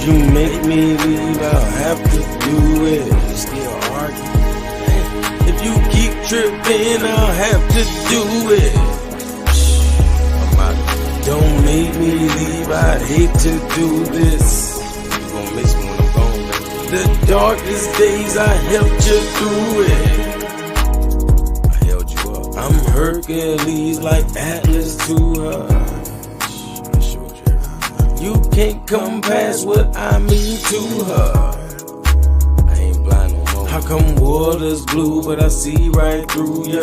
If you make me leave, I'll have to do it. You still argue? If you keep tripping, I'll have to do it. I'm out. Don't make me leave, I'd hate to do this. You gon' miss me when I'm gone, man. The darkest days, I helped you through it. I held you up. I'm Hercules like Atlas to her. You can't come past what I mean to her. I ain't blind no more. How come water's blue, but I see right through ya?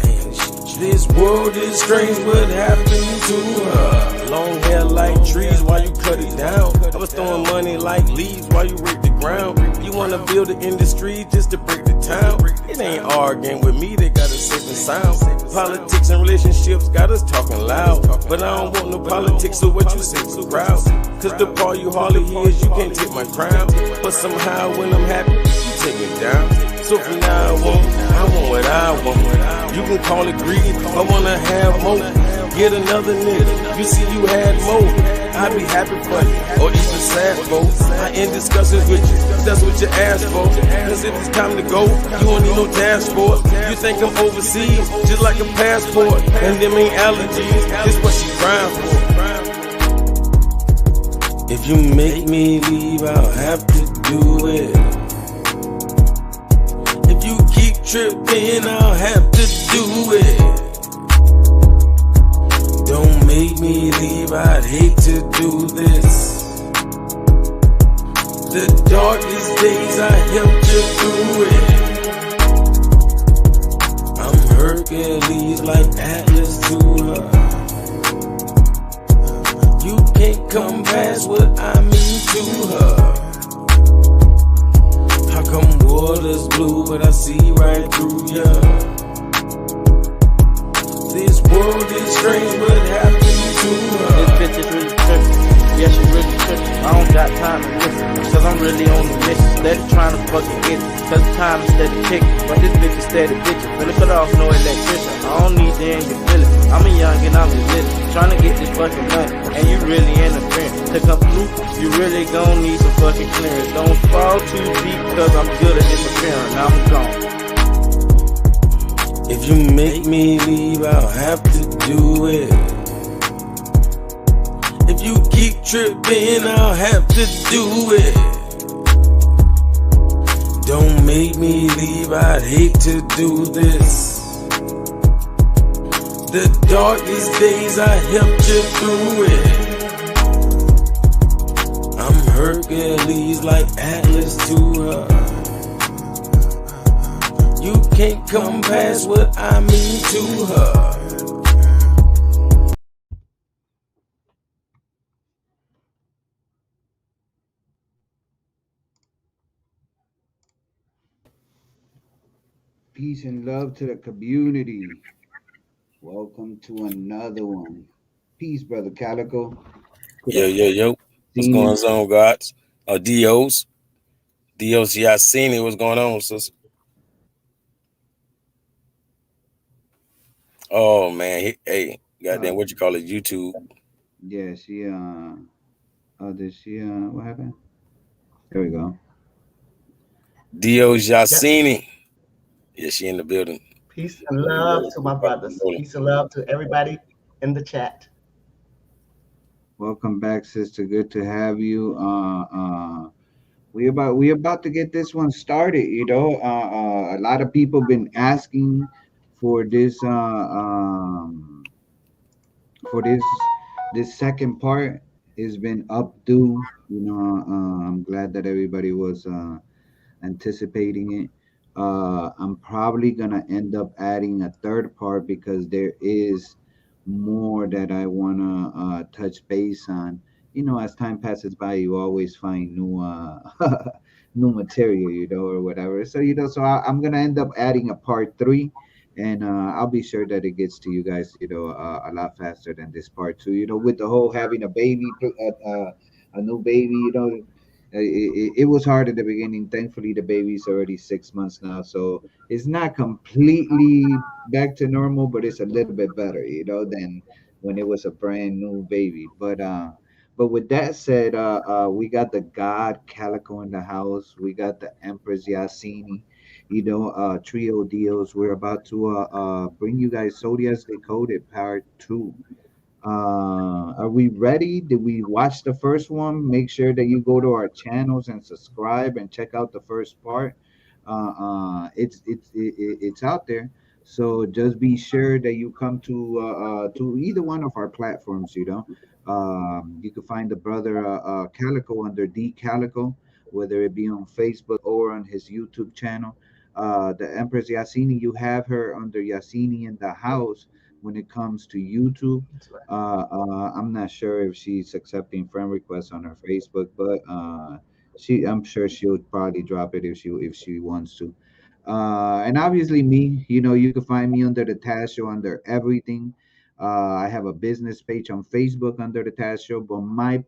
Damn, this world is strange, what happened to her? Long hair like trees while you cut it down. I was throwing money like leaves while you rake the ground. You wanna build an industry just to break the town? It ain't arguing with me, they got a safe and sound. Politics and relationships got us talking loud. But I don't want no politics, so what you say to the crowd? Cause the part you hardly hear is you can't take my crown. But somehow when I'm happy, you take me down. So from now on, I want what I want. You can call it greed, I wanna have more. Get another nigga, you see you had more. I'd be happy for you, or even sad for. I end discussions with you, that's what you asked for. Cause if it's time to go, you won't need no dashboard. You think I'm overseas, just like a passport. And them ain't allergies, this what she crying for. If you make me leave, I'll have to do it. If you keep tripping, I'll have to do it. Don't make me leave, I'd hate to do this. The darkest days, I helped you through it. I'm Hercules like Atlas to her. You can't come past what I mean to her. How come water's blue, but I see right through ya? This world is strange, what happened to her? This bitch is really tripping. Yeah, she really tripping. I don't got time to listen, cause I'm really on the mission. Steady trying to fucking get it, cause the time is steady ticking. But this bitch is steady bitching. Finna cut off no electrician. I don't need to end your feelings. I'm a young and I'm just living. Trying to get this fucking money, and you really interfering. To come through, you really gon' need some fucking clearance. Don't fall too deep, cause I'm good at interfering. I'm gone. If you make me leave, I'll have to do it. If you keep tripping, I'll have to do it. Don't make me leave, I'd hate to do this. The darkest days, I helped you through it. I'm Hercules like Atlas to her. You can't come past what I mean to her. Peace and love to the community. Welcome to another one. Peace, brother Calico. Yo. What's going on, gods? DOs. DOs, y'all seen it. What's going on, sis? Oh, man. Hey, goddamn, what you call it? YouTube. Yeah, she, did she, what happened? There we go. DOs, y'all seen it. Yeah, she in the building. Peace and love to my brothers. Peace and love to everybody in the chat. Welcome back, sister. Good to have you. We about to get this one started. You know, a lot of people been asking for this this second part. Has been up due. You know, I'm glad that everybody was anticipating it. I'm probably gonna end up adding a third part because there is more that I wanna touch base on. You know, as time passes by, you always find new new material, you know, or whatever. So you know, I'm gonna end up adding a part 3, and I'll be sure that it gets to you guys, you know, a lot faster than this part 2. You know, with the whole having a baby, a new baby, you know. It was hard at the beginning. Thankfully, the baby's already 6 months now, so it's not completely back to normal, but it's a little bit better, you know, than when it was a brand new baby. But But with that said, we got the God Calico in the house. We got the Empress Yasini, trio deals. We're about to bring you guys Zodiacs Decoded Part 2. Are we ready? Did we watch the first one? Make sure that you go to our channels and subscribe and check out the first part. It's out there. So just be sure that you come to either one of our platforms. You can find the brother Calico under D Calico, whether it be on Facebook or on his YouTube channel. The Empress Yasini, you have her under Yasini in the house when it comes to YouTube. That's right. I'm not sure if she's accepting friend requests on her Facebook, but I'm sure she'll probably drop it if she wants to. And obviously me, you can find me under the Taz Show under everything. I have a business page on Facebook under the Taz Show, but my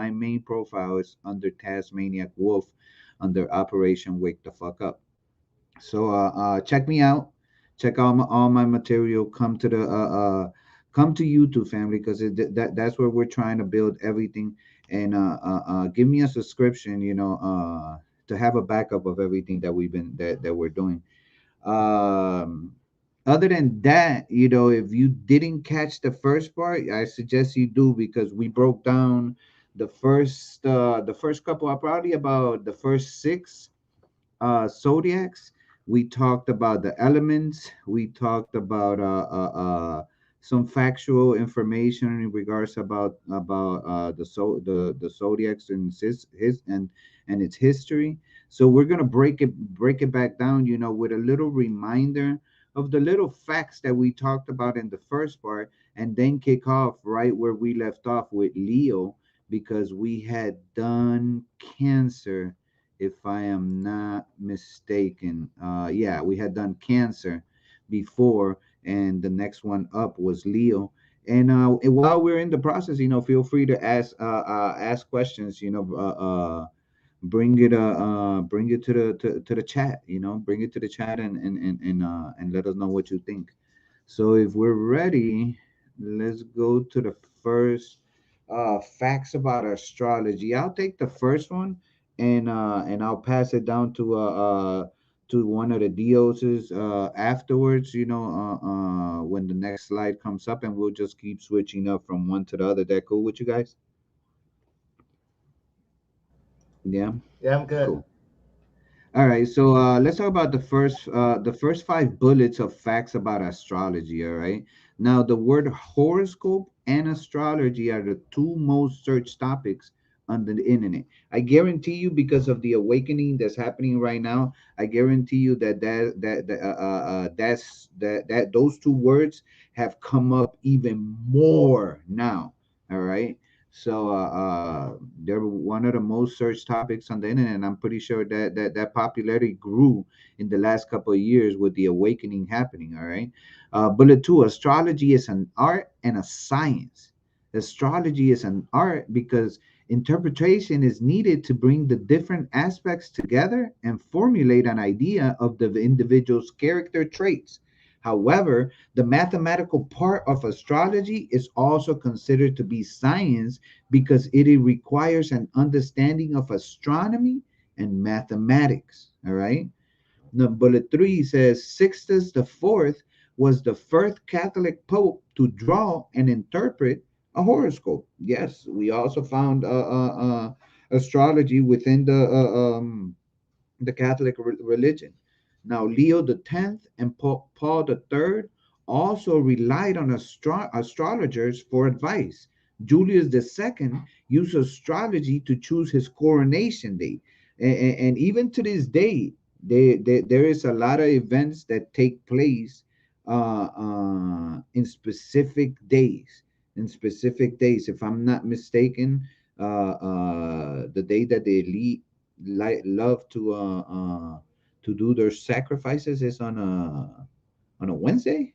main profile is under Tasmaniac Wolf under Operation Wake the Fuck Up. So check me out. Check out all my material. Come to YouTube family because that's where we're trying to build everything. And give me a subscription. To have a backup of everything that we're doing. Um, Other than that, if you didn't catch the first part, I suggest you do because we broke down the first couple, probably about the first six zodiacs. We talked about the elements. We talked about some factual information in regards about the zodiacs and his and its history. So we're gonna break it back down, with a little reminder of the little facts that we talked about in the first part, and then kick off right where we left off with Leo, because we had done Cancer, if I am not mistaken. Yeah, we had done Cancer before, and the next one up was Leo. And while we're in the process, feel free to ask questions. Bring it to the chat. Bring it to the chat and let us know what you think. So if we're ready, let's go to the first facts about astrology. I'll take the first one, and I'll pass it down to one of the dioses afterwards. When the next slide comes up, and we'll just keep switching up from one to the other. That cool with you guys? Yeah, Yeah, I'm good. cool. All right, so let's talk about the first five bullets of facts about astrology. All right, now the word horoscope and astrology are the two most searched topics on the internet. I guarantee you, because of the awakening that's happening right now, I guarantee you that those two words have come up even more now. All right, so they're one of the most searched topics on the internet, and I'm pretty sure that popularity grew in the last couple of years with the awakening happening. All right. Bullet two: astrology is an art and a science. Astrology is an art because interpretation is needed to bring the different aspects together and formulate an idea of the individual's character traits. However, the mathematical part of astrology is also considered to be science because it requires an understanding of astronomy and mathematics. All right. Now, bullet three says Sixtus the Fourth was the first Catholic pope to draw and interpret a horoscope. Yes, we also found astrology within the Catholic religion. Now, Leo the Tenth and Paul the Third also relied on astrologers for advice. Julius the Second used astrology to choose his coronation date, and even to this day, there is a lot of events that take place in specific days. In specific days, if I'm not mistaken, the day that the elite love to do their sacrifices is on a Wednesday.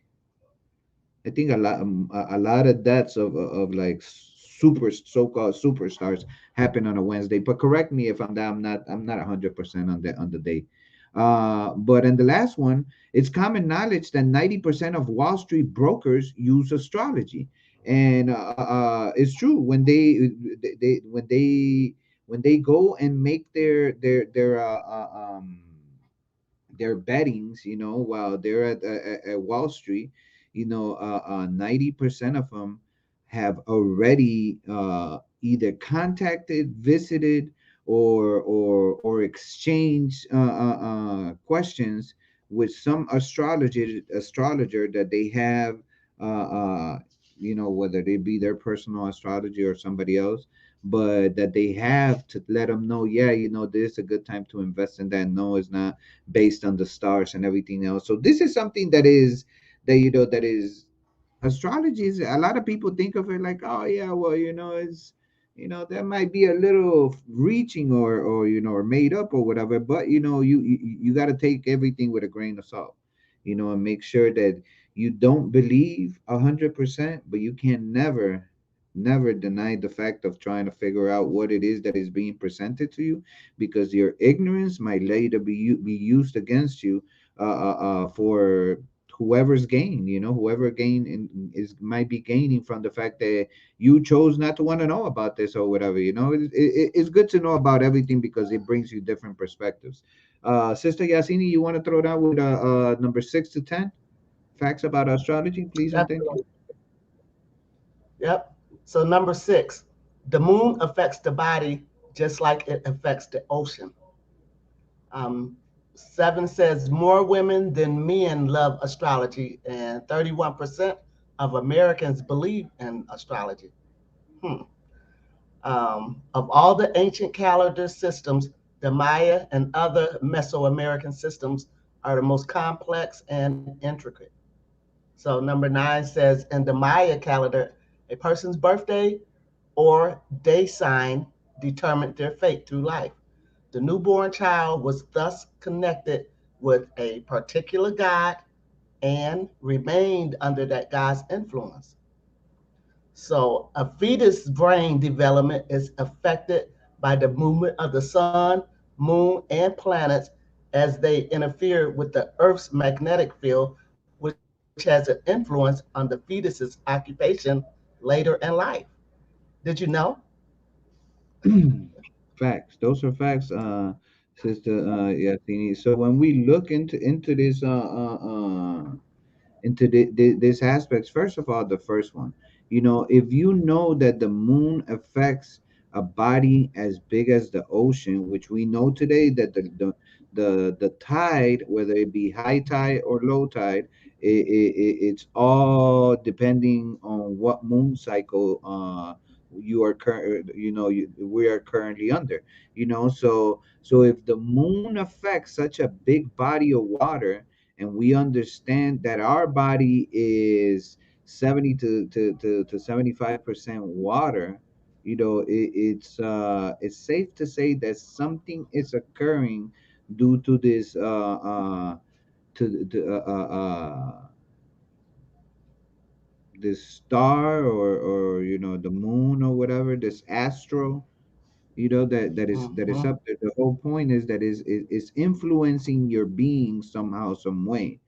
I think a lot of deaths of like so-called superstars happen on a Wednesday. But correct me if I'm not 100% on the day. But in the last one, it's common knowledge that 90% of Wall Street brokers use astrology. And it's true when they when they go and make their bettings, while they're at Wall Street, 90% of them have already either contacted, visited, or exchanged questions with some astrologer that they have, whether they be their personal astrology or somebody else, but that they have to let them know, yeah, this is a good time to invest in that. No, it's not, based on the stars and everything else. So this is something that is astrology. Is a lot of people think of it like, oh yeah, well, it's, that might be a little reaching, or made up or whatever, but you got to take everything with a grain of salt, and make sure that you don't believe 100%, but you can never deny the fact of trying to figure out what it is that is being presented to you, because your ignorance might later be used against you, for whoever's gain, whoever gain is might be gaining from the fact that you chose not to want to know about this or whatever. It's good to know about everything because it brings you different perspectives. Sister Yasini, you want to throw down with number 6 to 10 facts about astrology, please and thank you. Absolutely. Yep. So number 6, the moon affects the body just like it affects the ocean. Um, 7 says more women than men love astrology, and 31% of Americans believe in astrology. Hmm. Of all the ancient calendar systems, the Maya and other Mesoamerican systems are the most complex and intricate. So number 9 says in the Maya calendar, a person's birthday or day sign determined their fate through life. The newborn child was thus connected with a particular god and remained under that god's influence. So a fetus brain development is affected by the movement of the sun, moon, and planets as they interfere with the Earth's magnetic field, which has an influence on the fetus's occupation later in life. Did you know? Facts. Those are facts, Sister Yathini. So when we look into this this aspects, first of all, the first one, if you know that the moon affects a body as big as the ocean, which we know today that the tide, whether it be high tide or low tide, it's all depending on what moon cycle you are we are currently under, so if the moon affects such a big body of water, and we understand that our body is 70 to 75% water, it's safe to say that something is occurring due to this to this star, or the moon or whatever, this astro, that is Hmm. up there. The whole point is that is influencing your being somehow, some way.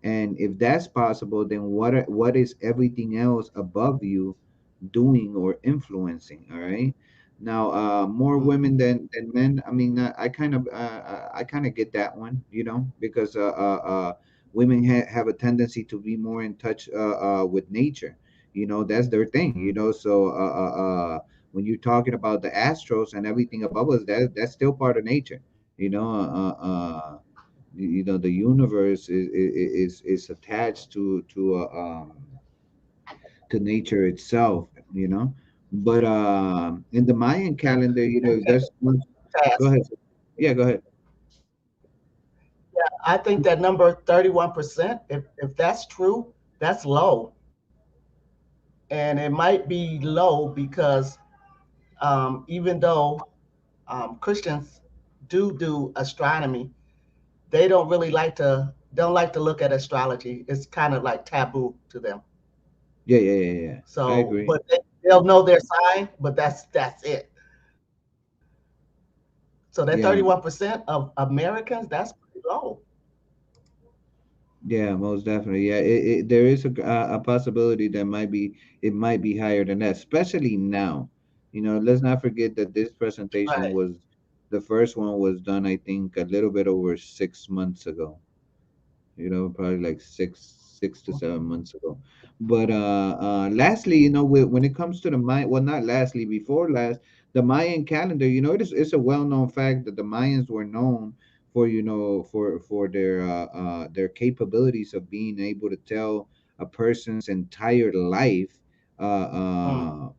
And if that's possible, then what is everything else above you doing or influencing? All right. Now, more women Hmm. than men. I mean, I kind of get that one, because women have a tendency to be more in touch with nature. That's their thing. So when you're talking about the astros and everything above us, that's still part of nature. You know, the universe is attached to nature itself, but in the Mayan calendar, if there's one. Go Fast. ahead. Yeah, go ahead. I think that number 31%, if that's true, that's low. And it might be low because even though Christians do astronomy, they don't like to look at astrology. It's kind of like taboo to them. Yeah, yeah, yeah, yeah, I So, agree. but they'll know their sign, but that's it. So that Yeah. 31% of Americans, that's pretty low. Yeah, most definitely. Yeah, there is a possibility that might be it might be higher than that, especially now. Let's not forget that this presentation Right. was the first one was done, I think, a little bit over 6 months ago. Probably like 6 to 7 months ago. But lastly, when it comes to the Mayan, well, not lastly, before last, the Mayan calendar, it's a well-known fact that the Mayans were known for, for their capabilities of being able to tell a person's entire life Mm,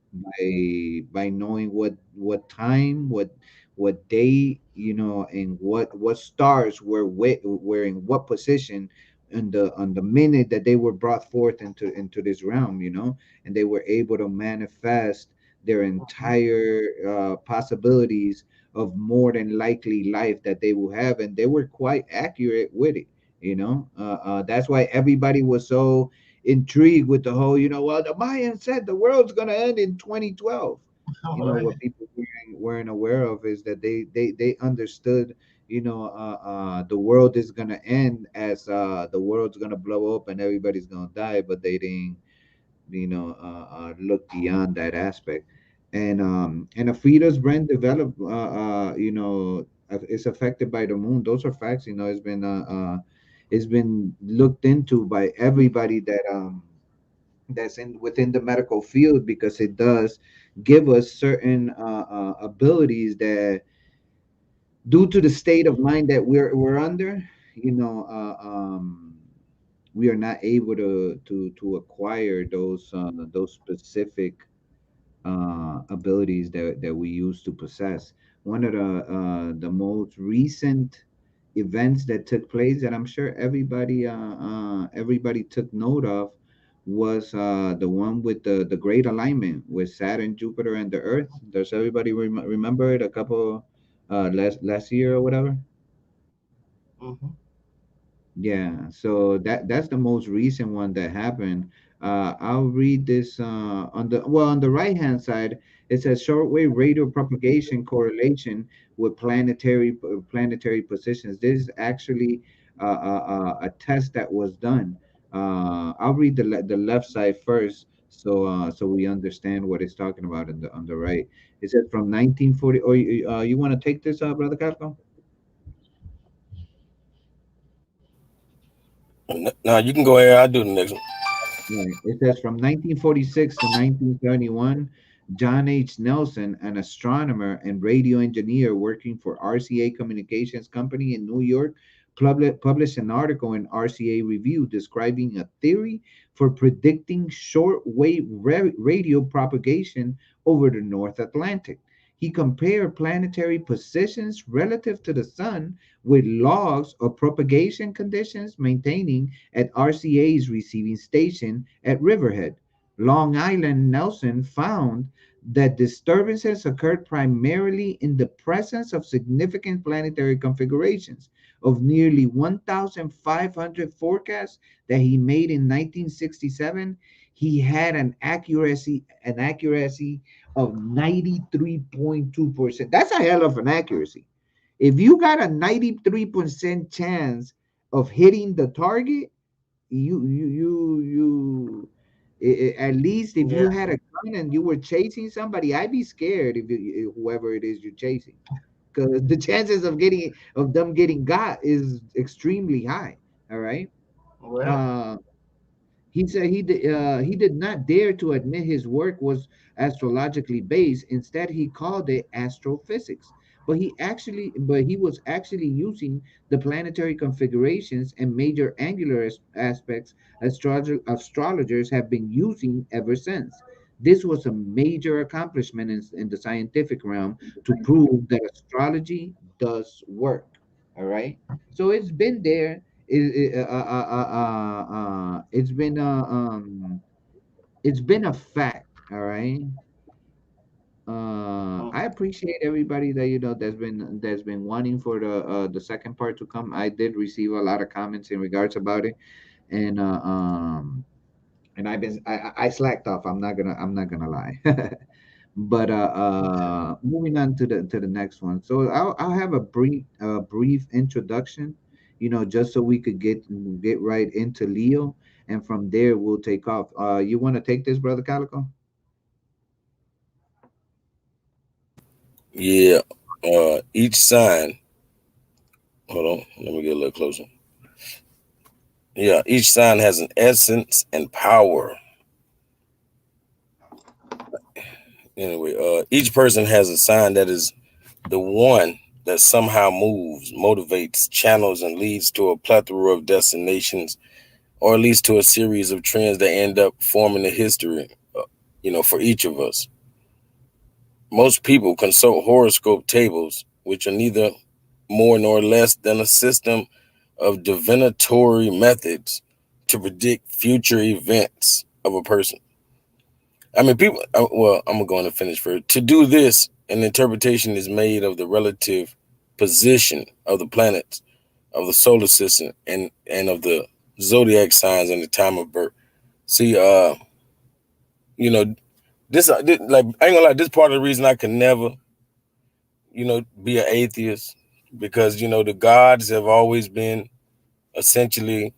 by knowing what time, what day, and what stars were in what position on the minute that they were brought forth into this realm, and they were able to manifest their mhm, entire possibilities of more than likely life that they will have, and they were quite accurate with it. That's why everybody was so intrigued with the whole, well, the Mayan said the world's gonna end in 2012. right. What people weren't aware of is that they understood, the world is gonna end as the world's gonna blow up and everybody's gonna die, but they didn't, look beyond that aspect. And a fetus brain develop, is affected by the moon. Those are facts. It's been looked into by everybody that's in within the medical field, because it does give us certain abilities that, due to the state of mind that we're under, we are not able to acquire those specific abilities that we used to possess. One of the most recent events that took place that I'm sure everybody took note of was the one with the great alignment with Saturn, Jupiter, and the Earth. Does everybody remember it? A couple last year or whatever. Mhm. Yeah, so that's the most recent one that happened. I'll read this on the right hand side. It says shortwave radio propagation correlation with planetary positions. This is actually a test that was done. I'll read the left side first, so we understand what it's talking about on the right. It says from 1940. Or you want to take this, brother Carlos? Now you can go ahead. I'll do the next one. Right. It says from 1946 to 1971, John H. Nelson, an astronomer and radio engineer working for RCA Communications Company in New York, published an article in RCA Review describing a theory for predicting shortwave radio propagation over the North Atlantic. He compared planetary positions relative to the sun with logs of propagation conditions maintaining at RCA's receiving station at Riverhead, Long Island. Nelson found that disturbances occurred primarily in the presence of significant planetary configurations. Of nearly 1,500 forecasts that he made in 1967, he had an accuracy of 93.2%. That's a hell of an accuracy. If you got a 93% chance of hitting the target, at least if Yeah. you had a gun and you were chasing somebody, I'd be scared if whoever it is you're chasing, because the chances of them getting got is extremely high. All right. Well, Uh, he said he did not dare to admit his work was astrologically based. Instead, he called it astrophysics. But he was actually using the planetary configurations and major angular aspects astrologers have been using ever since. This was a major accomplishment in the scientific realm to prove that astrology does work. All right. So it's been there. It's been a fact. All right. I mhm. appreciate everybody that that's been wanting for the second part to come. I did receive a lot of comments in regards about it, and I slacked off. I'm not gonna lie. But moving on to the next one. So I'll have a brief introduction. just so we could get right into Leo, and from there we'll take off. You want to take this, brother Calico? Yeah. Each sign. Hold on. Let me get a little closer. Yeah. Each sign has an essence and power. Anyway, each person has a sign that is the one that somehow moves, motivates, channels, and leads to a plethora of destinations, or at least to a series of trends that end up forming the history, for each of us. Most people consult horoscope tables, which are neither more nor less than a system of divinatory methods to predict future events of a person. I mean, people. Well, I'm going to finish first. To do this, an interpretation is made of the relative position of the planets, of the solar system, and of the zodiac signs and the time of birth. See, you know, this like I ain't gonna lie. This part of the reason I can never, be an atheist, because the gods have always been essentially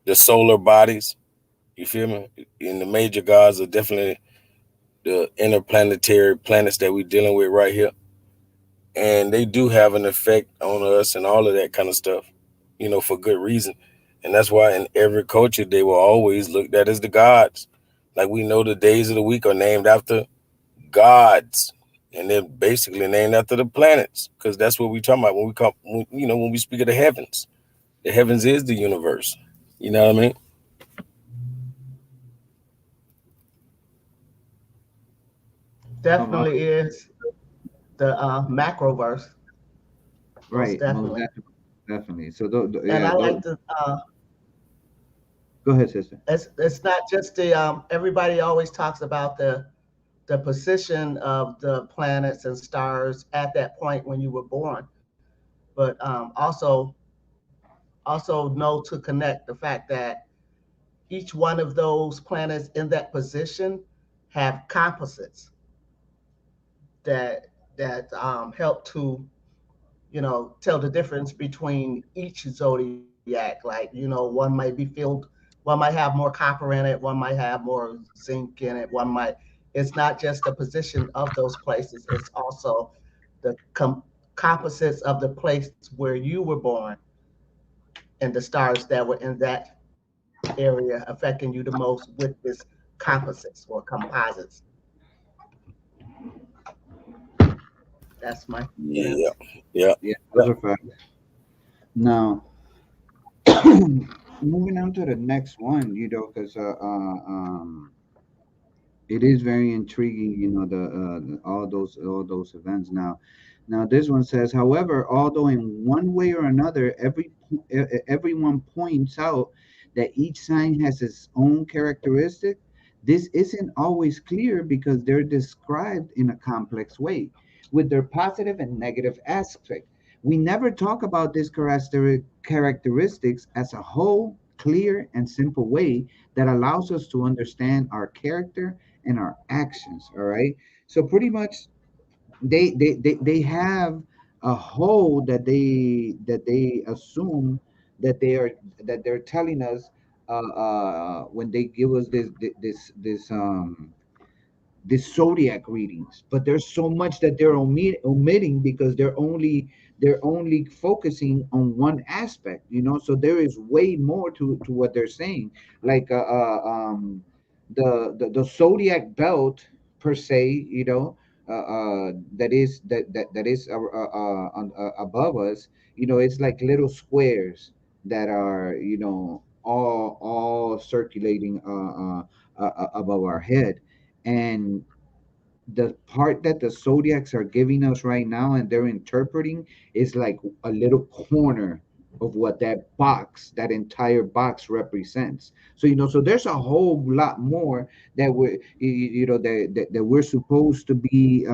the solar bodies. You feel me? And the major gods are definitely the interplanetary planets that we're dealing with right here, and they do have an effect on us and all of that kind of stuff, for good reason. And that's why in every culture they were always looked at as the gods. Like we know the days of the week are named after gods, and they're basically named after the planets, because that's what we talking about when we come, when we speak of the heavens. The heavens is the universe. You know what I mean? Come on. Definitely is the macroverse, most Right, most definitely. definitely, definitely. So And yeah, I like to. go ahead, sister. It's not just the everybody always talks about the position of the planets and stars at that point when you were born, but also know to connect the fact that each one of those planets in that position have composites that help to tell the difference between each zodiac. Like one might be filled, one might have more copper in it, one might have more zinc in it, one might. It's not just the position of those places; it's also the composites of the place where you were born and the stars that were in that area affecting you the most with this composites or composites. That's my 2 cents. Yeah, yeah, Yeah, yeah. those are facts. Now, moving on to the next one, because it is very intriguing, all those events. Now this one says, however, although in one way or another, everyone points out that each sign has its own characteristic, this isn't always clear because they're described in a complex way with their positive and negative aspect. We never talk about these characteristics as a whole clear and simple way that allows us to understand our character and our actions. All right, so pretty much they have a whole that they assume that they're telling us, when they give us this zodiac readings, but there's so much that they're omitting because they're only focusing on one aspect, so there is way more to what they're saying, like the zodiac belt per se, that is above us. It's like little squares that are, all circulating above our head, and the part that the zodiacs are giving us right now and they're interpreting is like a little corner of what that entire box represents. So so there's a whole lot more that that we're supposed to be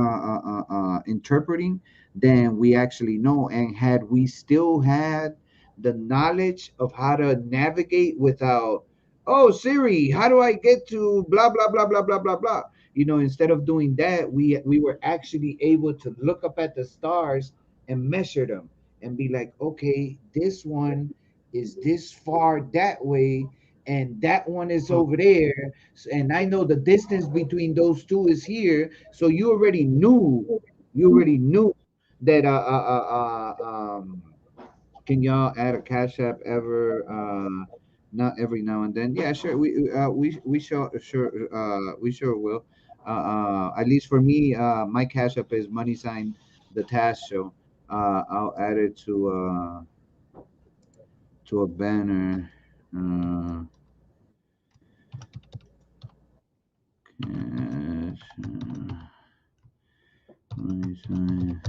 interpreting than we actually know. And had we still had the knowledge of how to navigate without, oh Siri, how do I get to blah blah blah blah blah blah blah, instead of doing that, we were actually able to look up at the stars and measure them and be like, okay, this one is this far that way, and that one is Mm. over there, and I know the distance between those two is here. So you already knew that can y'all add a cash app ever? Not every now and then. Yeah, sure. We we sure will. At least for me, my cash app is money sign the task show. I'll add it to a banner. Uh, cash, money sign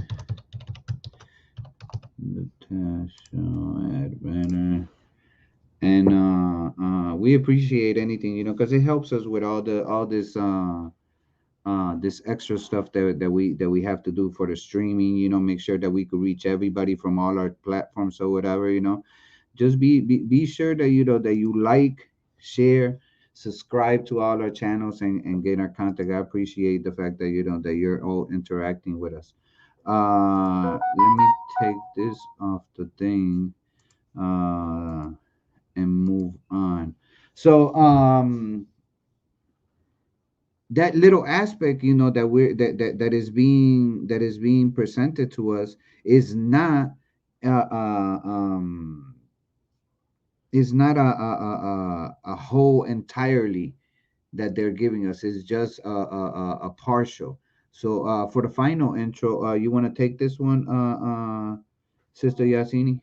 the task show. Add banner. And we appreciate anything, because it helps us with all this this extra stuff that we have to do for the streaming, make sure that we could reach everybody from all our platforms or whatever. Just be sure that that you like, share, subscribe to all our channels, and get our contact. I appreciate the fact that that you're all interacting with us. Let me take this off the thing. uh and move on. So that little aspect, that is being presented to us is not uh, uh um a whole entirely that they're giving us. Is just a partial. So for the final intro, you want to take this one, Sister Yasini?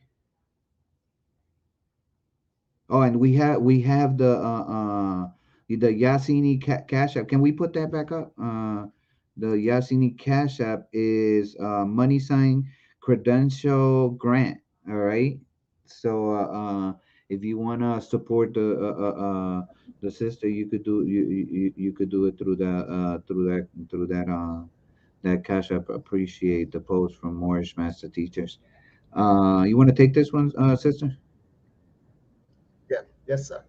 Oh, and we have the Yasini Cash App. Can we put that back up? The Yasini Cash App is money sign credential grant. All right. So if you wanna support the sister, you could do it through that Cash App. Appreciate the post from Moorish Master Teachers. You want to take this one, sister? Yeah, yes, sir.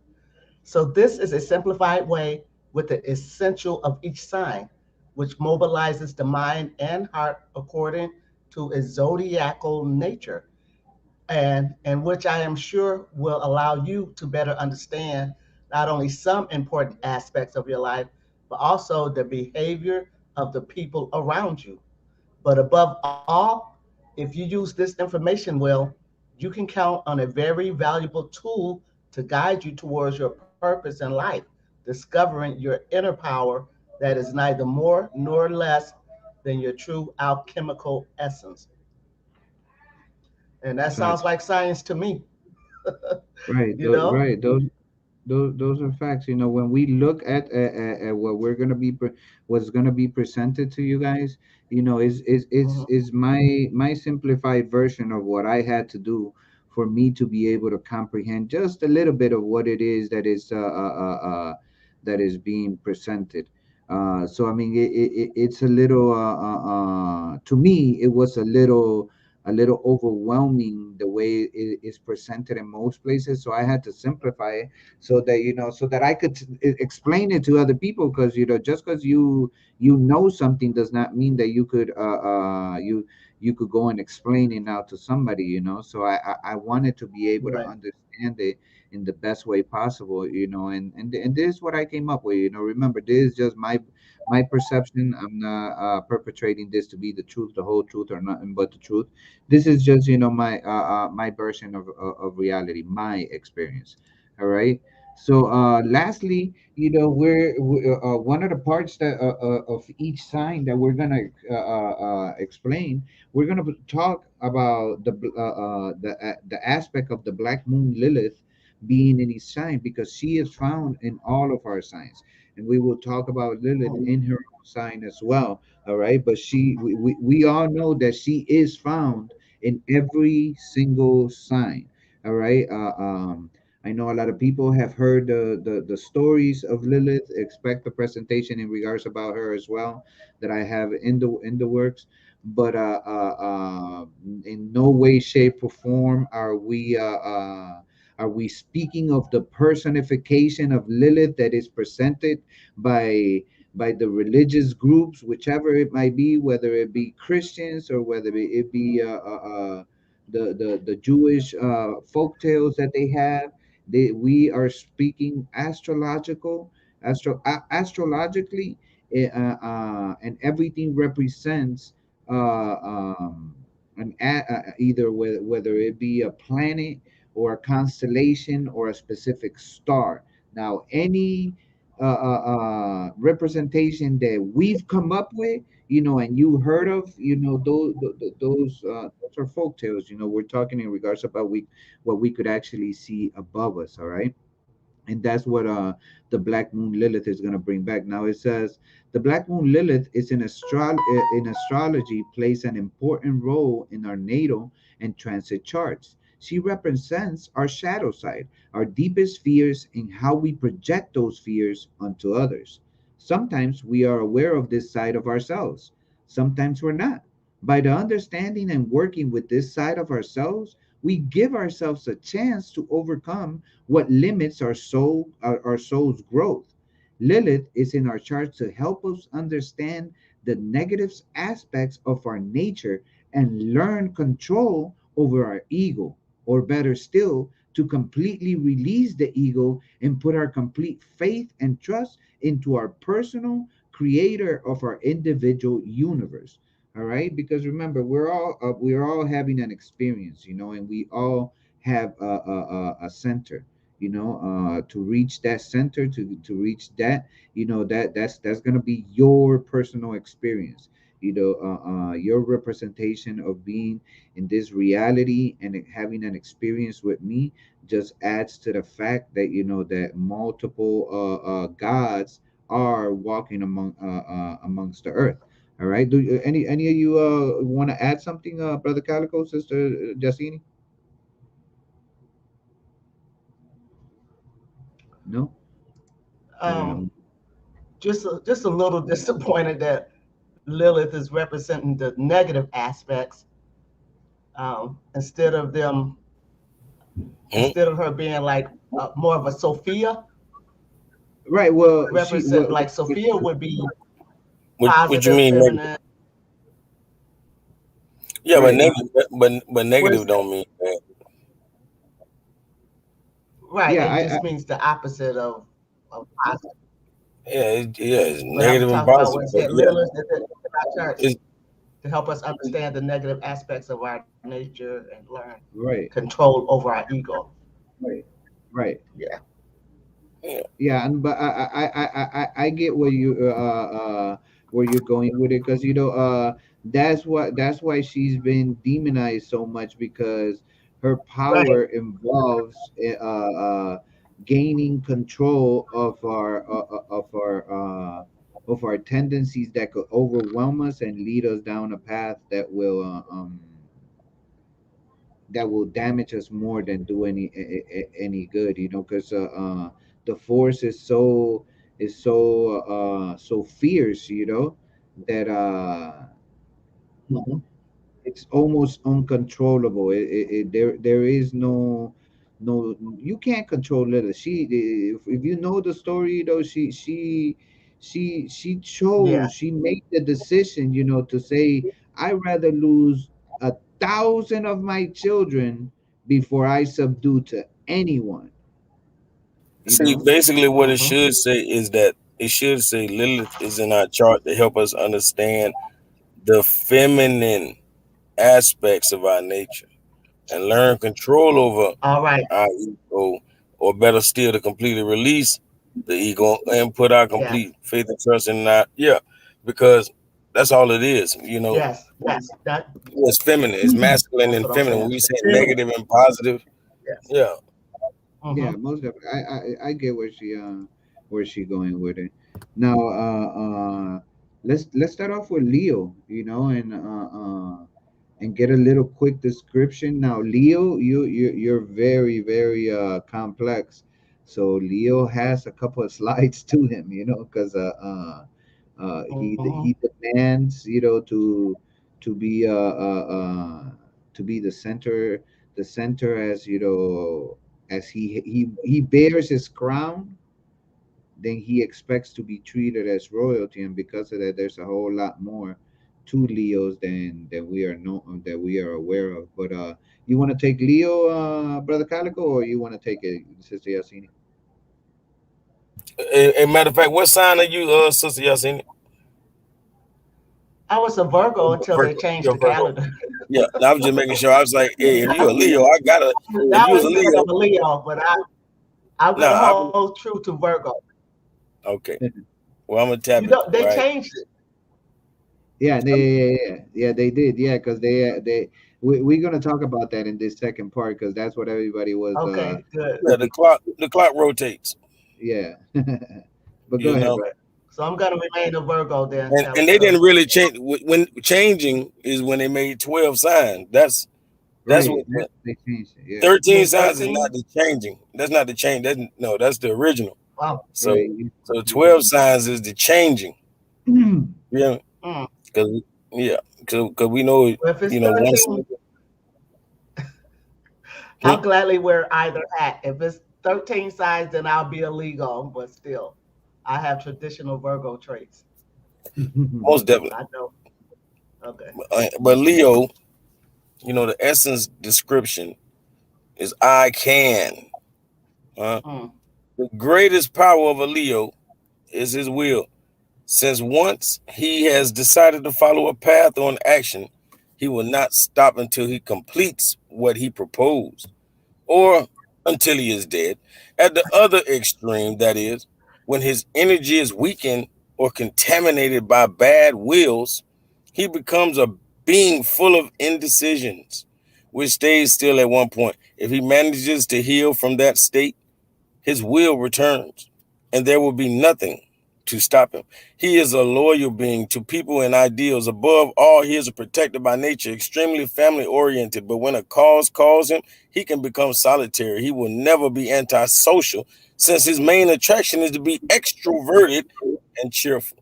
So this is a simplified way with the essential of each sign, which mobilizes the mind and heart according to its zodiacal nature, and which I am sure will allow you to better understand not only some important aspects of your life, but also the behavior of the people around you. But above all, if you use this information well, you can count on a very valuable tool to guide you towards your purpose in life, discovering your inner power that is neither more nor less than your true alchemical essence. And that sounds Facts. like science to me, Right. you know? Right. Those are facts. When we look at what we're gonna what's gonna be presented to you guys, is my simplified version of what I had to do for me to be able to comprehend just a little bit of what it is that is being presented. So I mean, it's a little to me, it was a little overwhelming the way it is presented in most places. So I had to simplify it so that so that I could explain it to other people, because just because you know something does not mean that you could go and explain it now to somebody. So I wanted to be able to Right, understand it in the best way possible. And this is what I came up with. Remember, this is just my perception. I'm not perpetrating this to be the truth, the whole truth, or nothing but the truth. This is just my version of reality, my experience. All right. So lastly, one of the parts of each sign that we're gonna explain. We're gonna talk about the aspect of the black moon Lilith being in each sign, because she is found in all of our signs, and we will talk about Lilith in her own sign as well. All right, but we all know that she is found in every single sign. All right. I know a lot of people have heard the stories of Lilith. Expect the presentation in regards about her as well that I have in the works. But in no way, shape, or form are we speaking of the personification of Lilith that is presented by the religious groups, whichever it might be, whether it be Christians or whether it be the Jewish folk tales that they have. We are speaking astrologically, and everything represents either whether it be a planet or a constellation or a specific star. Now, any representation that we've come up with, and you heard of, those are folk tales. We're talking in regards about what we could actually see above us. All right. And that's what the black moon Lilith is going to bring back. Now it says the black moon Lilith is in astrology, plays an important role in our natal and transit charts. She represents our shadow side, our deepest fears, and how we project those fears onto others. Sometimes we are aware of this side of ourselves, sometimes we're not. By the understanding and working with this side of ourselves, we give ourselves a chance to overcome what limits our soul's growth. Lilith is in our chart to help us understand the negative aspects of our nature and learn control over our ego, or better still, to completely release the ego and put our complete faith and trust into our personal creator of our individual universe. All right, because remember, we're all having an experience, and we all have a center, to reach that center, to reach that, that's going to be your personal experience, your representation of being in this reality and having an experience with me just adds to the fact that that multiple gods are walking amongst the earth. All right. Do any of you want to add something, brother Calico, sister Jacini? No. All right. Um, just a little disappointed that Lilith is representing the negative aspects, instead of them, Hmm? instead of her being like more of a Sophia, Right. Well, represent like Sophia would be What you positive, mean negative? feminine. Yeah, but right. negative, but Whereas, negative don't mean that. right, Yeah. it just means the opposite of positive. Yeah, it's But I'm negative and talking about positive. when it But said yeah, Lilith is in our charts it's to help us understand the negative aspects of our nature and learn right. control over our ego. Right. Right. Yeah. yeah. Yeah, and but I get where you're going with it, because that's why she's been demonized so much, because her Right. power involves gaining control of our tendencies that could overwhelm us and lead us down a path that will damage us more than do any good, because the force is so fierce, that Mhm. it's almost uncontrollable. There is no, you can't control Lilith. If you know the story, though, Yeah. she made the decision, to say, I rather lose 1,000 of my children before I subdue to anyone, you See, know basically, what it Hmm. should say is that it should say Lilith is in our chart to help us understand the feminine aspects of our nature and learn control over All right. our ego, or better still, to completely release the ego and put our Yeah. complete faith and trust in that. Yeah, because that's all it is. Yes. Yes. That. It's feminine, it's masculine That's and what I'm feminine. saying. When It's we the say feminine. negative and positive, Yes. yeah. Yeah, Hmm. most definitely. I get where she going with it. Now, let's start off with Leo, and get a little quick description. Now, Leo, you're very, very complex. So Leo has a couple of slides to him, because Hmm. he demands, to be the center, as as he bears his crown, then he expects to be treated as royalty, and because of that, there's a whole lot more two Leos than we are that we are aware of. But you want to take Leo, brother Calico, or you want to take it, Sister Yasini? A matter of fact, what sign are you, Sister Yasin? I was a Virgo until they Virgo. changed You're the Virgo. calendar. Yeah, I was just making sure. I was like, hey, if you a Leo, I gotta. If Now you was a it says Leo, I'm a Leo, but I'm nah, gonna I was hold true to Virgo. okay. Well, I'm gonna tap You it, know, they right? changed it. Yeah, yeah, they did. Yeah, because we're gonna talk about that in this second part because that's what everybody was. Okay, good. Yeah, the clock rotates. Yeah. But go You ahead, know, brother. So I'm gonna remain a Virgo then, and they Calico. didn't really change when changing is when they made 12 signs. That's Right. what the They changed it. Yeah. 'Cause you 13 made signs is 13. not the changing. That's not the change. That's no, that's the original. Wow. So Right. so 12 signs is the changing. Yeah, Mm. because yeah, because we know Well, if it's one. 13, Hmm? I'll gladly wear either hat. If it's 13 signs, then I'll be a Leo, but still, I have traditional Virgo traits. Most definitely. I know. Okay. But Leo, the essence description is I can. Uh, Mm. the greatest power of a Leo is his will. Since once he has decided to follow a path or an action, he will not stop until he completes what he proposed, or until he is dead. At the other extreme, that is, when his energy is weakened or contaminated by bad wills, he becomes a being full of indecisions, which stays still at one point. If he manages to heal from that state, his will returns, and there will be nothing to stop him. He is a loyal being to people and ideals. Above all, he is a protector by nature, extremely family oriented. But when a cause calls him, he can become solitary. He will never be antisocial, since his main attraction is to be extroverted and cheerful.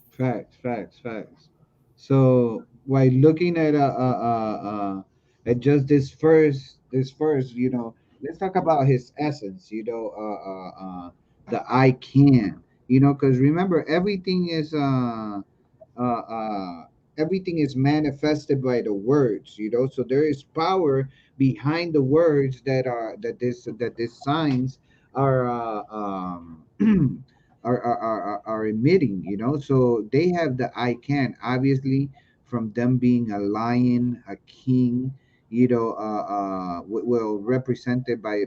Facts. So while looking at just this first, let's talk about his essence. The I can. Because remember, everything is manifested by the words. So there is power behind the words that these signs are are emitting. So they have the I can, obviously, from them being a lion, a king, well, represented by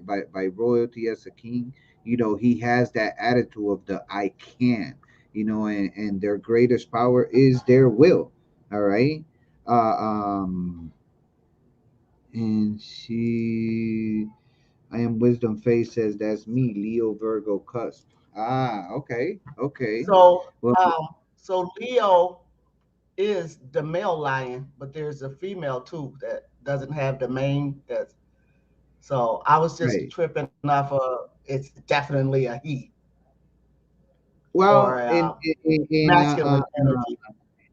royalty as a king. He has that attitude of the I can. And their greatest power is their will. All right. And I am wisdom face says that's me, Leo Virgo cusp. Okay. So, Well, so Leo is the male lion, but there's a female too that doesn't have the mane. So I was just right. tripping off of it's definitely a he or Well, a in masculine energy.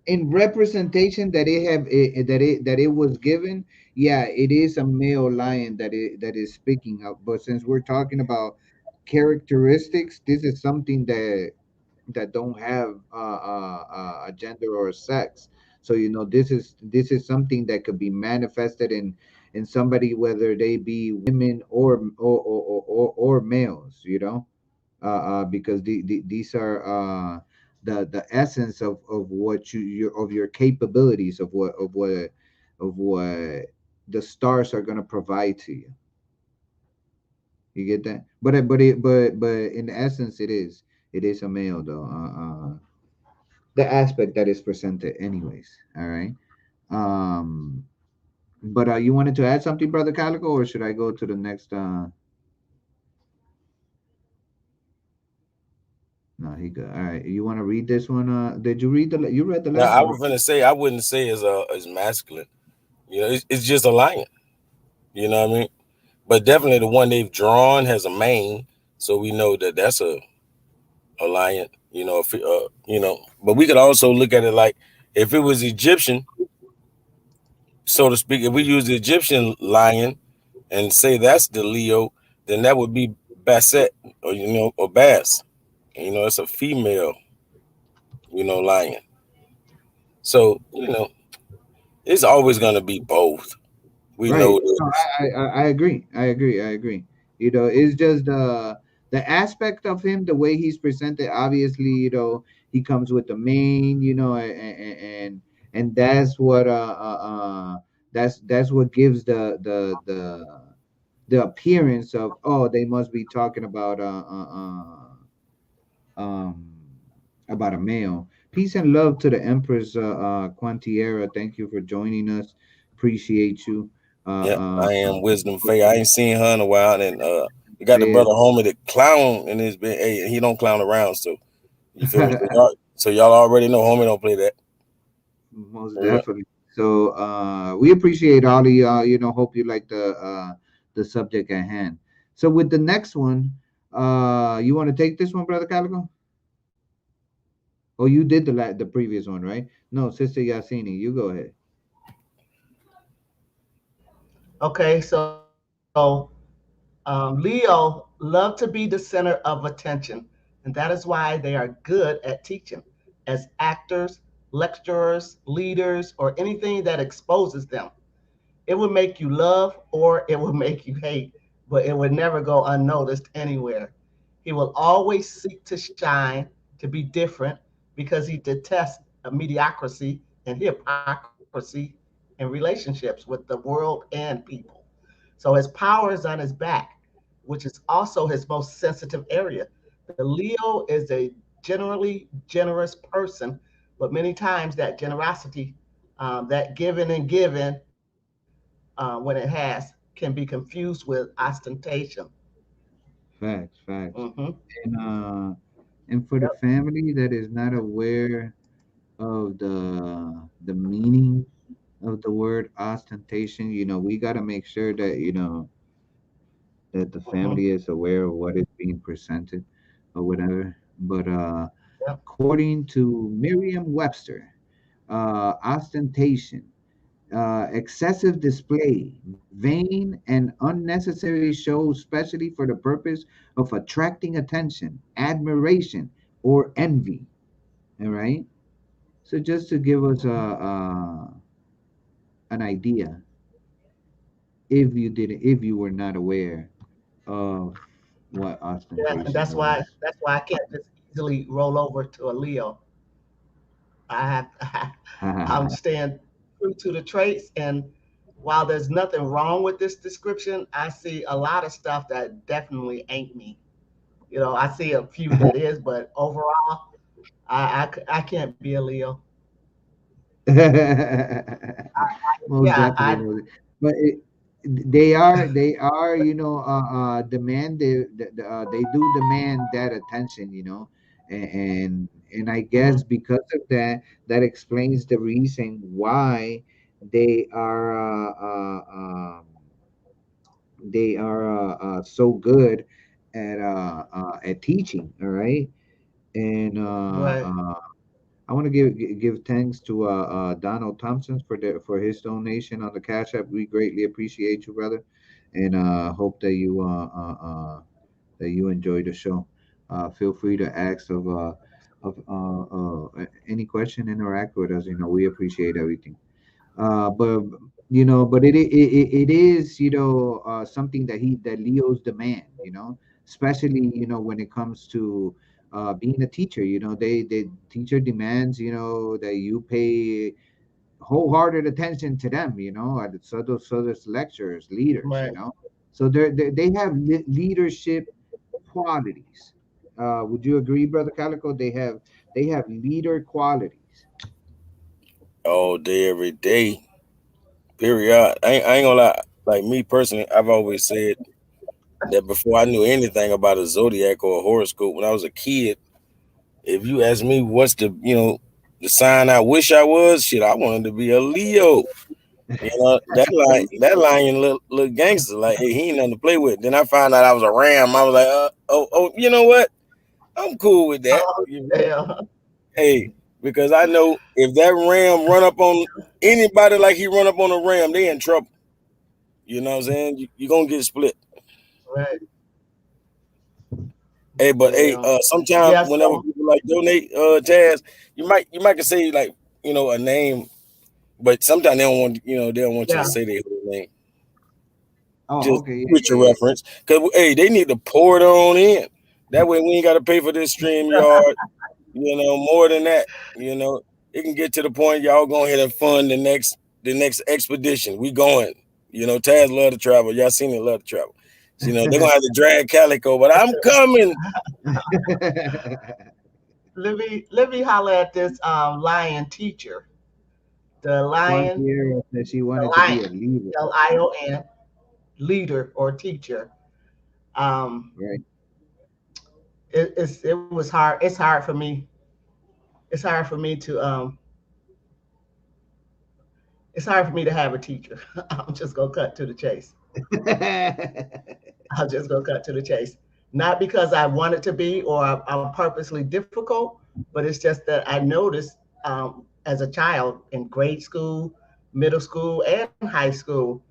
in representation that it have that it was given, yeah, it is a male lion that is speaking up. But since we're talking about characteristics, this is something that don't have a gender or a sex. So this is something that could be manifested in somebody, whether they be women or males. Because these are the essence of what your capabilities of what the stars are going to provide to you. You get that? But in essence, it is a male, though. The aspect that is presented, anyways. All right. Um. But you wanted to add something, brother Calico, or should I go to the next? No, he good. All right. You want to read this one? Did you read you read the Now, last I one, was right? gonna say I wouldn't say as masculine. It's just a lion. You know what I mean? But definitely the one they've drawn has a mane, so we know that that's a lion. But we could also look at it like if it was Egyptian, so to speak. If we use the Egyptian lion and say that's the Leo, then that would be Basset or Bass. It's a female, lion. So it's always gonna be both. We Right. know No, this. I agree. I agree. I agree. It's just the aspect of him, the way he's presented. Obviously, he comes with the main, and that's what that's what gives the appearance of, oh, they must be talking um about a male. Peace and love to the Empress Quantiera. Thank you for joining us. Appreciate you. Yep, Uh, I am Wisdom Faye. I ain't seen her in a while, and we got the Fair, brother homie that clown in his bed. Hey, he don't clown around, so you feel me? So y'all already know homie don't play that. most For real. definitely. So we appreciate all of y'all. Hope you like the subject at hand. So with the next one, you want to take this one, brother Calico? Oh, you did the previous one, right? No, Sister Yasini, you go ahead. Okay, so Leo love to be the center of attention, and that is why they are good at teaching as actors, lecturers, leaders, or anything that exposes them. It would make you love or it would make you hate, but it would never go unnoticed anywhere. He will always seek to shine, to be different, because he detests mediocrity and hypocrisy in relationships with the world and people. So his power is on his back, which is also his most sensitive area. The Leo is a generally generous person, but many times that generosity, that giving and giving, when it has, can be confused with ostentation. Facts, facts. Hmm. And for the Yep. family that is not aware of the meaning of the word ostentation, we got to make sure that that the Hmm. family is aware of what is being presented or whatever. But Yep. according to Merriam-Webster, ostentation, excessive display, vain and unnecessary show, especially for the purpose of attracting attention, admiration, or envy. All right. So just to give us an idea, if you were not aware of what Yeah, and ostentation that's why I can't just easily roll over to a Leo. I have I'm was. staying true to the traits, and while there's nothing wrong with this description, I see a lot of stuff that definitely ain't me. I see a few that is, but overall, I can't be a Leo. Most Yeah, definitely, but they are demand they do demand that attention, and I mhm, guess because of that, that explains the reason why they are so good at teaching. All right. And right. I want to give thanks to Donald Thompson for his donation on the Cash App. We greatly appreciate you, brother, and hope that you enjoy the show. Feel free to ask of any question, interact with us. We appreciate everything. But it is something that Leos demand. Especially when it comes to being a teacher. They teacher demands that you pay wholehearted attention to them. So those lecturers, leaders. Right. So they have leadership qualities. Would you agree, brother Calico? They have leader qualities. All day, every day. Period. I ain't gonna lie. Like me personally, I've always said that before I knew anything about a zodiac or a horoscope. When I was a kid, if you ask me what's the sign I wish I was, shit, I wanted to be a Leo. That lion look gangster. Like, hey, he ain't nothing to play with. Then I found out I was a ram. I was like, oh, you know what? I'm cool with that. Oh, yeah. Hey, because I know if that ram run up on anybody like he run up on a ram, they in trouble. You know what I'm saying? You gonna get split. Right. Hey, but hey, Yeah. sometime Yeah. whenever So people like donate, Taz, you might can say like a name, but sometimes they don't want they don't want you to Yeah. say their whole name. Oh, Just okay, yeah, with your yeah, yeah. reference, because hey, they need to pour it on in. That way, we ain't got to pay for this stream yard. More than that, it can get to the point y'all go ahead and fund the next expedition. We going. Taz love to travel. Y'all seen it, love to travel. So, they're gonna have to drag Calico, but I'm coming. Let me holler at this lion teacher. The Juan lion, Sierra said she the wanted to be a lion, leader, Lion, leader or teacher. Um, right? it was hard. It's hard for me. It's hard for me to it's hard for me to have a teacher. I'm just gonna cut to the chase. I'll just go cut to the chase. Not because I want it to be or I'm purposely difficult, but it's just that I noticed as a child in grade school, middle school, and high school,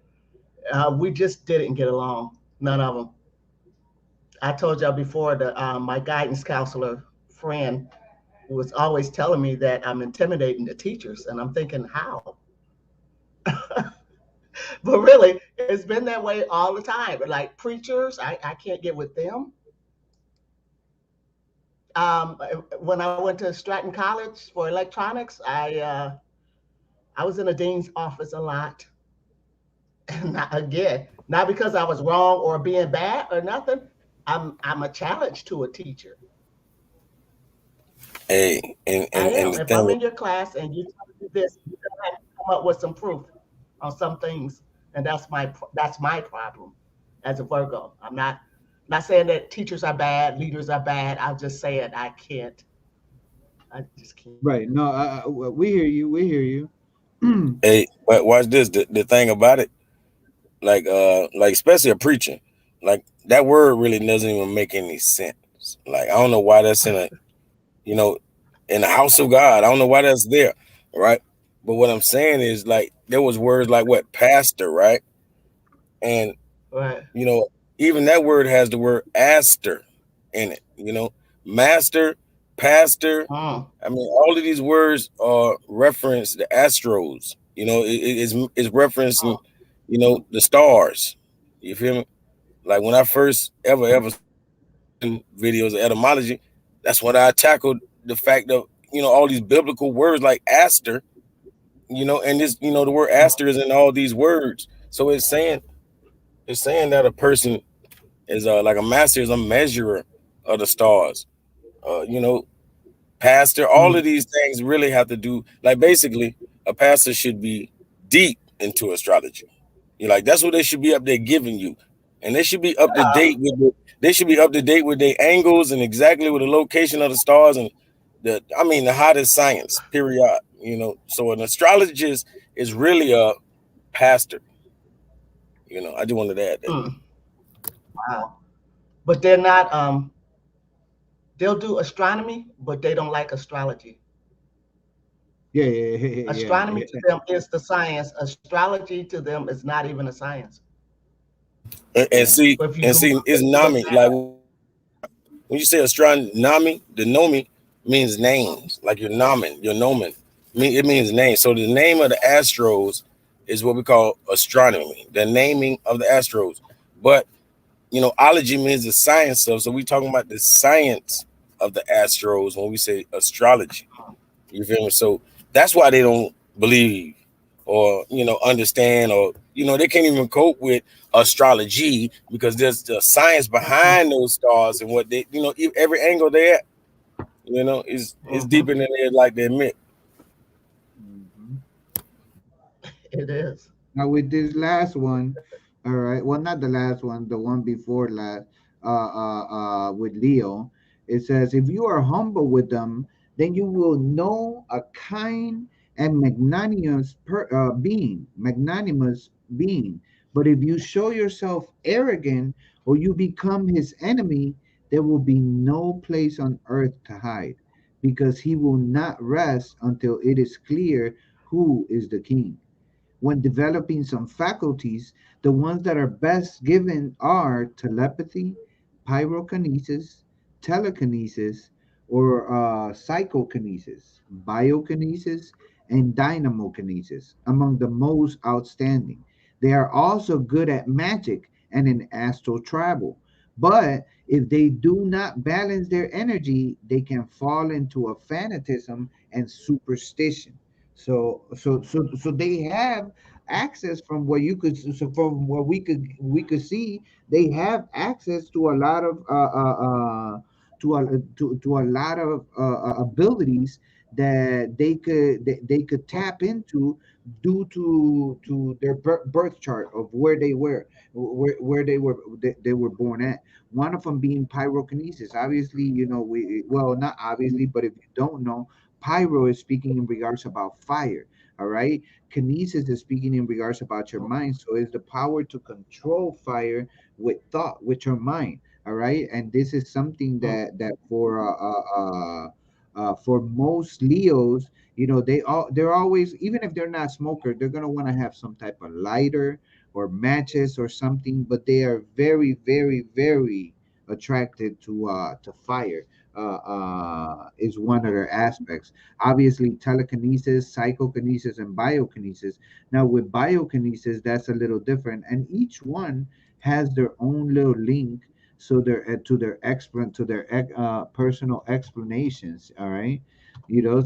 we just didn't get along. None of them. I told y'all before that my guidance counselor friend was always telling me that I'm intimidating the teachers, and I'm thinking, how? But really, it's been that way all the time. Like preachers, I can't get with them. When I went to Stratton College for electronics, I was in the dean's office a lot. And not, again, not because I was wrong or being bad or nothing. I'm a challenge to a teacher. Hey, and I and and am. the If I'm thing, in your class and you tell me this, you're gonna have to come up with some proof on some things, and that's my problem as a Virgo. I'm not saying that teachers are bad, leaders are bad. I'm just saying I can't. I just can't. Right. No, we hear you. We hear you. hey, but watch this. The thing about it, like especially a preacher, like that word really doesn't even make any sense. Like I don't know why that's you know, in the house of God. I don't know why that's there, right? But what I'm saying is like there was words like what pastor, right? And Right. you know, even that word has the word aster in it. Master, pastor. Mm. I mean, all of these words are reference the astros. It's referencing, Mm. the stars. You feel me? Like when I first ever videos of etymology, that's when I tackled the fact of all these biblical words like aster. And this the word aster is in all these words. So it's saying that a person is like a master is a measurer of the stars. Pastor, all of Mm. these things really have to do like basically a pastor should be deep into astrology. Like that's what they should be up there giving you. And they should be up to date with they should be up to date with their angles and exactly with the location of the stars and the hottest science, period. So an astrologist is really a pastor. I just wanted to add that. Mm. Wow. But they're not. They'll do astronomy, but they don't like astrology. Yeah, yeah, yeah, Astronomy yeah, to them is the science. Astrology to them is not even a science. And yeah. see, But if you and Google see, it's it, look Nami. that Like up. when you say astronomy, the nomi means names. Like your nomen, your nomen. It means name. So the name of the astros is what we call astronomy, the naming of the astros. But ology means the science of. So we talking about the science of the astros when we say astrology. You feel me? So that's why they don't believe or understand or they can't even cope with astrology because there's the science behind those stars and what they every angle they're at is Mm-hmm. deeper than they like to admit. Mhm. It is. Now with this last one, all right. Well, not the last one, the one before last. With Leo, it says, "If you are humble with them, then you will know a kind and magnanimous being. But if you show yourself arrogant or you become his enemy, there will be no place on earth to hide, because he will not rest until it is clear who is the king." When developing some faculties, the ones that are best given are telepathy, pyrokinesis, telekinesis, or psychokinesis, biokinesis, and dynamokinesis, among the most outstanding. They are also good at magic and in astral travel. But if they do not balance their energy, they can fall into a fanatism and superstition. So they have access from what you could, so from what we could see, they have access to a lot of to a lot of abilities that they could tap into due to their birth chart of where they were, they were born at. One of them being pyrokinesis. Obviously, we, well, not obviously, but if you don't know, pyro is speaking in regards about fire. All right, kinesis is speaking in regards about your mind. So it's the power to control fire with thought, with your mind. All right, and this is something that for most Leos, they're always, even if they're not smoker, they're gonna want to have some type of lighter or matches or something. But they are very, very, very attracted to fire. Is one of their aspects. Obviously, telekinesis, psychokinesis, and biokinesis. Now, with biokinesis, that's a little different, and each one has their own little link. So their to their personal explanations. All right,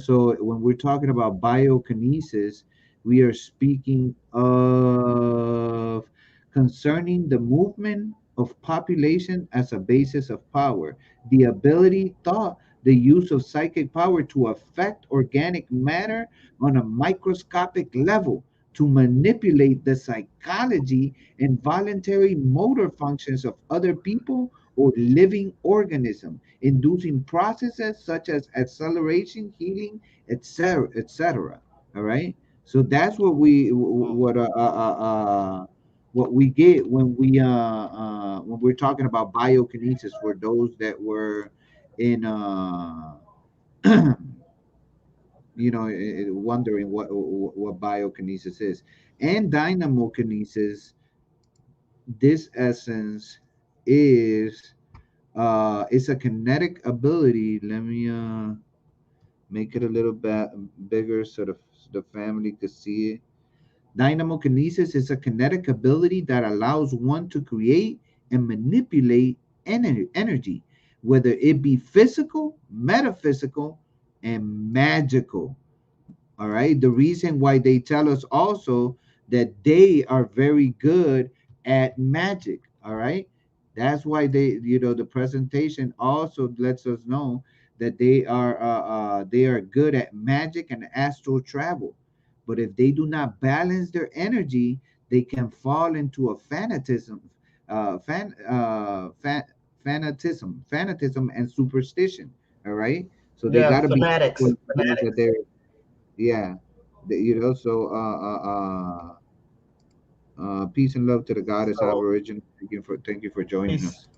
So when we're talking about biokinesis, we are speaking of concerning the movement of population as a basis of power, the ability, thought, the use of psychic power to affect organic matter on a microscopic level, to manipulate the psychology and voluntary motor functions of other people or living organism, inducing processes such as acceleration, healing, etc., etc. All right. So that's what we get when we're talking about biokinesis for those that were in wondering what biokinesis is. And dynamokinesis, this essence is it's a kinetic ability. Let me make it a little bit bigger so the family could see it. Dynamokinesis is a kinetic ability that allows one to create and manipulate energy, whether it be physical, metaphysical, and magical. All right. The reason why they tell us also that they are very good at magic. All right. That's why the presentation also lets us know that they are good at magic and astral travel. But if they do not balance their energy, they can fall into a fanatism, uh, fan, uh, fan, fanatism, and superstition. All right. So they Yeah, got to be fanatics, careful that fanatics. they're, yeah, so peace and love to the goddess So Aboriginal. Thank you for joining peace. us.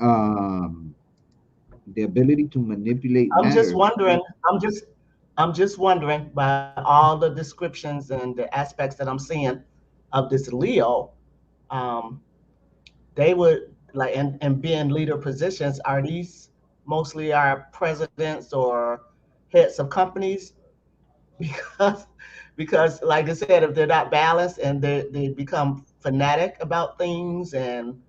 um, the ability to manipulate I'm just matter. wondering. I'm just wondering by all the descriptions and the aspects that I'm seeing of this Leo. Um, they would like and being leader positions. Are these mostly our presidents or heads of companies? Because like I said, if they're not balanced and they become fanatic about things, and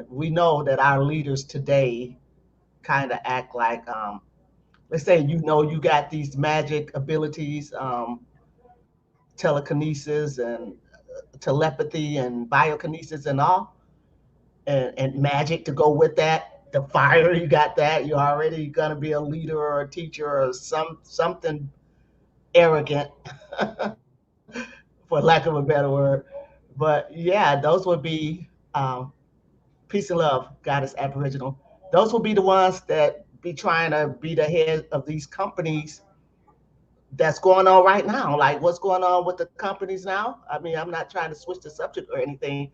we know that our leaders today kind of act like, let's say, you got these magic abilities, telekinesis and telepathy and biokinesis and all, and magic to go with that. The fire, you got that. You're already gonna be a leader or a teacher or something arrogant, for lack of a better word. But yeah, those would be, peace and love, Goddess Aboriginal. Those will be the ones that be trying to be the head of these companies that's going on right now. Like what's going on with the companies now? I mean, I'm not trying to switch the subject or anything,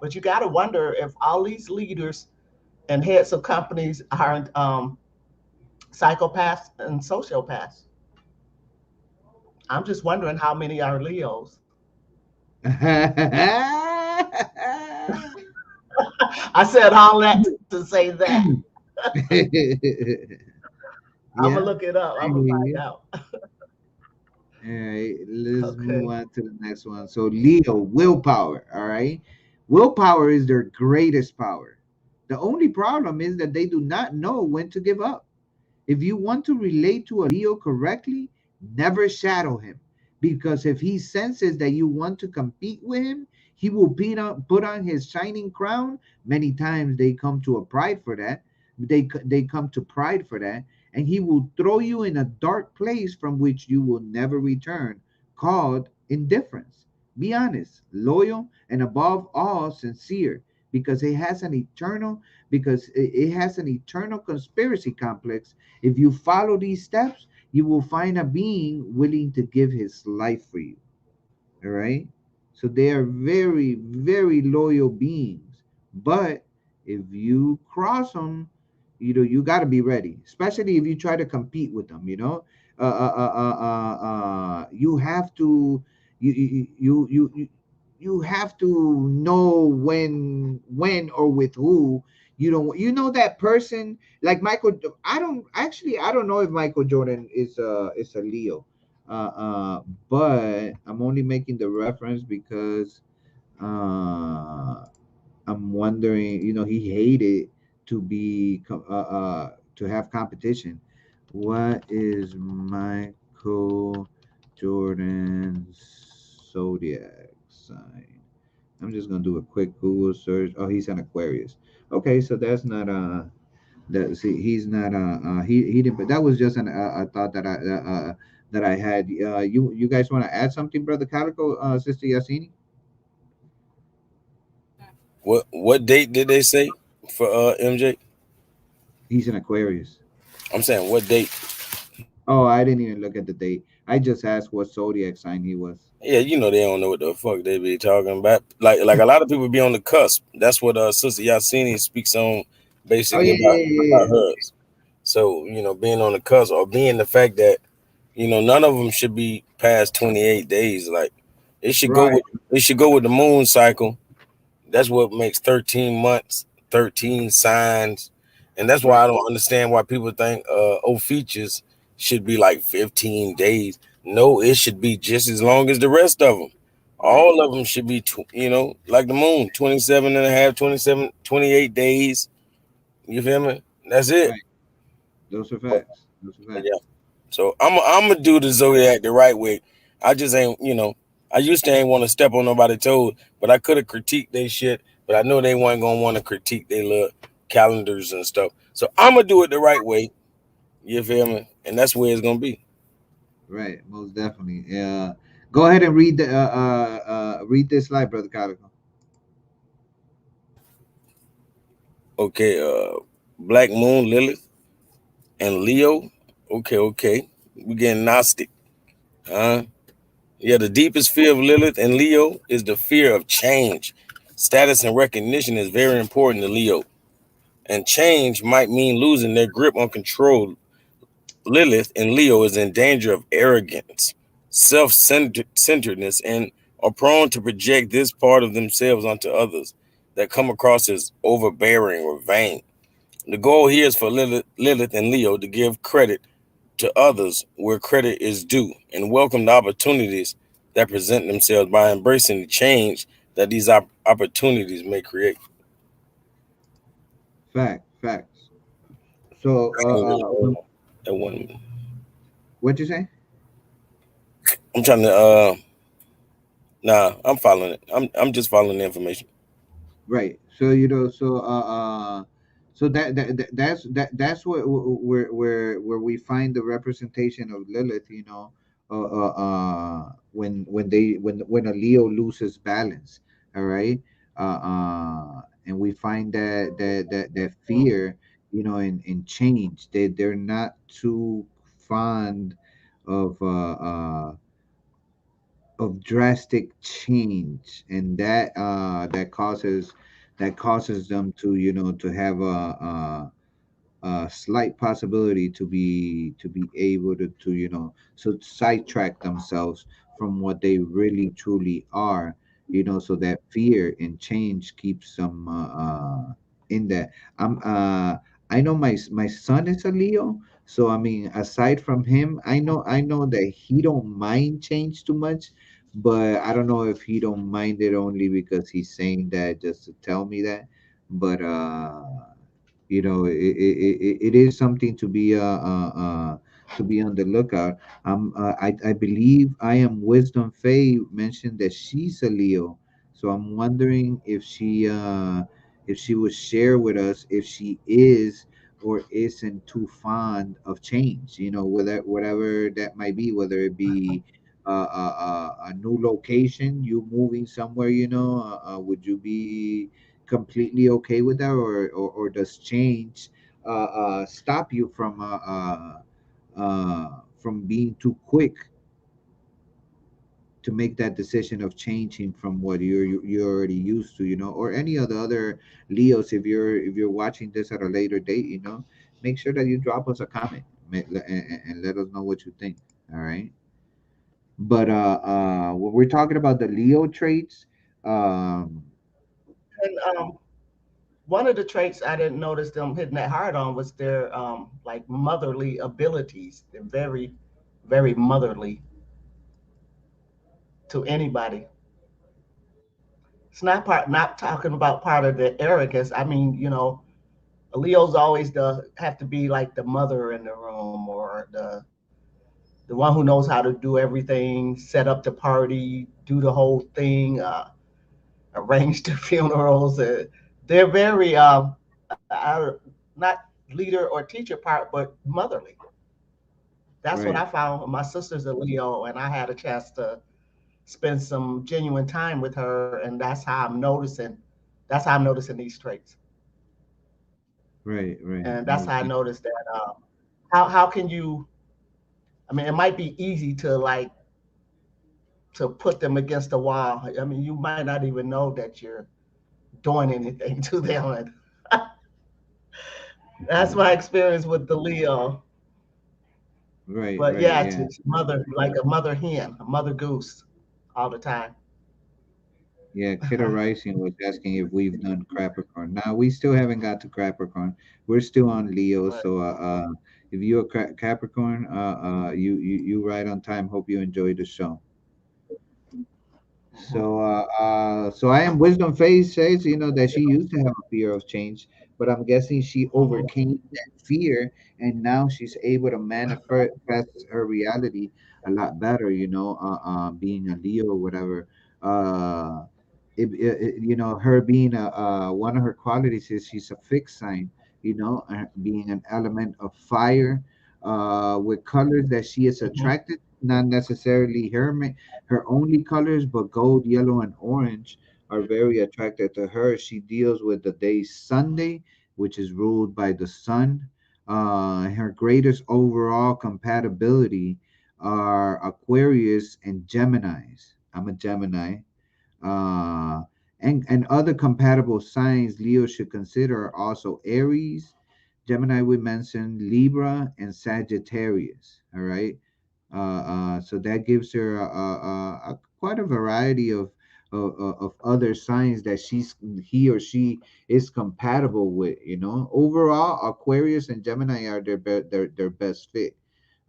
but you got to wonder if all these leaders and heads of companies are, psychopaths and sociopaths. I'm just wondering how many are Leos. I said all that to say that. I'm gonna Yeah, look it up. I'm I gonna hear find you. out. All right, let's move Okay. on to the next one. So Leo, willpower. All right, willpower is their greatest power. The only problem is that they do not know when to give up. If you want to relate to a Leo correctly, never shadow him. Because if he senses that you want to compete with him, he will put on his shining crown. Many times they come to a pride for that. They come to pride for that. And he will throw you in a dark place from which you will never return, called indifference. Be honest, loyal, and above all, sincere. Because it has an eternal conspiracy complex. If you follow these steps, you will find a being willing to give his life for you. All right. So they are very, very loyal beings. But if you cross them, you got to be ready, especially if you try to compete with them, you have to, you have to know when or with who. That person like Michael. I don't know if Michael Jordan is a Leo, uh, uh, but I'm only making the reference because uh, I'm wondering. He hated to have competition. What is Michael Jordan's zodiac sign? I'm just gonna do a quick Google search. Oh, he's an Aquarius. Okay, so that's not that see he's not he didn't, but that was just a thought that I had. You guys want to add something, brother Calico, sister Yasini? What date did they say for MJ? He's an Aquarius. I'm saying what date? Oh, I didn't even look at the date. I just asked what zodiac sign he was. Yeah, they don't know what the fuck they be talking about. Like a lot of people be on the cusp. That's what Sister Yasini speaks on, Oh basically yeah, about yeah, yeah, yeah. hers. So being on the cusp or being the fact that none of them should be past 28 days. Like it should go Right, with the moon cycle. That's what makes 13 months, 13 signs. And that's right, why I don't understand why people think features should be like 15 days. No, it should be just as long as the rest of them. right, All of them should be, like the moon, 27 and a half, 27, 28 days. You feel me? That's it. right. Those are facts. Those are Yeah. facts. So I'm gonna do the zodiac the right way. I just ain't, I used to ain't want to step on nobody's toes, but I could have critiqued they shit. But I know they weren't gonna want to critique their little calendars and stuff. So I'm gonna do it the right way. You feel me? And that's where it's gonna be. Right, most definitely. Go ahead and read this slide, brother Calico. Okay. Black Moon, Lilith, and Leo. Okay, okay. We getting Gnostic. Huh? Yeah. The deepest fear of Lilith and Leo is the fear of change. Status and recognition is very important to Leo. And change might mean losing their grip on control. Lilith in Leo is in danger of arrogance, self-centeredness, and are prone to project this part of themselves onto others that come across as overbearing or vain. The goal here is for Lilith and Leo to give credit to others where credit is due and welcome the opportunities that present themselves by embracing the change that these opportunities may create. Facts. So, I ain't really that one. what'd you say? I'm trying to Nah, I'm following it. I'm just following the information. Right. So so that's where we find the representation of Lilith. When a Leo loses balance. All right. And we find that fear, in change. They're not too fond of drastic change, and that causes them to to have a slight possibility to be able to so sidetrack themselves from what they really truly are, so that fear and change keeps them in that. I'm I know my son is a Leo, So I mean, aside from him, I know that he don't mind change too much, but I don't know if he don't mind it only because he's saying that just to tell me that. But it is something to be on the lookout. I believe I am Wisdom Faye mentioned that she's a Leo, so I'm wondering if she would share with us if she is or isn't too fond of change. Whatever that might be, whether it be a new location, you moving somewhere. Would you be completely okay with that, or does change stop you from being too quick to make that decision of changing from what you're already used to, or any of the other Leos. If you're watching this at a later date, make sure that you drop us a comment, and let us know what you think. All right. But when we're talking about the Leo traits, um And one of the traits I didn't notice them hitting that hard on was their like motherly abilities. They're very, very motherly to anybody. It's not talking about part of the arrogance. I mean, Leo's always have to be like the mother in the room, or the one who knows how to do everything, set up the party, do the whole thing, arrange the funerals. They're very not leader or teacher part, but motherly. That's what I right, found. My sister's a Leo, and I had a chance to spend some genuine time with her, and That's how I'm noticing these traits, right, right. and that's how I Most noticed that. How can you? I mean, it might be easy to to put them against the wall. I mean, you might not even know that you're doing anything to them, and that's my experience with the Leo. right, But right, yeah, yeah. it's mother like a mother hen, a mother goose, all the time. Yeah, Kiddo Rising was asking if we've done Capricorn. Now we still haven't got to Capricorn. We're still on Leo. But So if you're Capricorn, you right on time. Hope you enjoyed the show. mhm, So I am Wisdom Face says, that she used to have a fear of change, but I'm guessing she mhm, overcame that fear, and now she's able to manifest her reality a lot better. Being a Leo or whatever. Uh, her being one of her qualities is she's a fixed sign. Being an element of fire, with colors that she is mhm, attracted, not necessarily her only colors, but gold, yellow, and orange are very attractive to her. She deals with the day Sunday, which is ruled by the sun. Her greatest overall compatibility are Aquarius and Geminis. I'm a Gemini. Uh, and other compatible signs Leo should consider are also Aries, Gemini, we mentioned Libra, and Sagittarius. All right. So that gives her quite a variety of other signs that he or she is compatible with. Overall, Aquarius and Gemini are their best fit.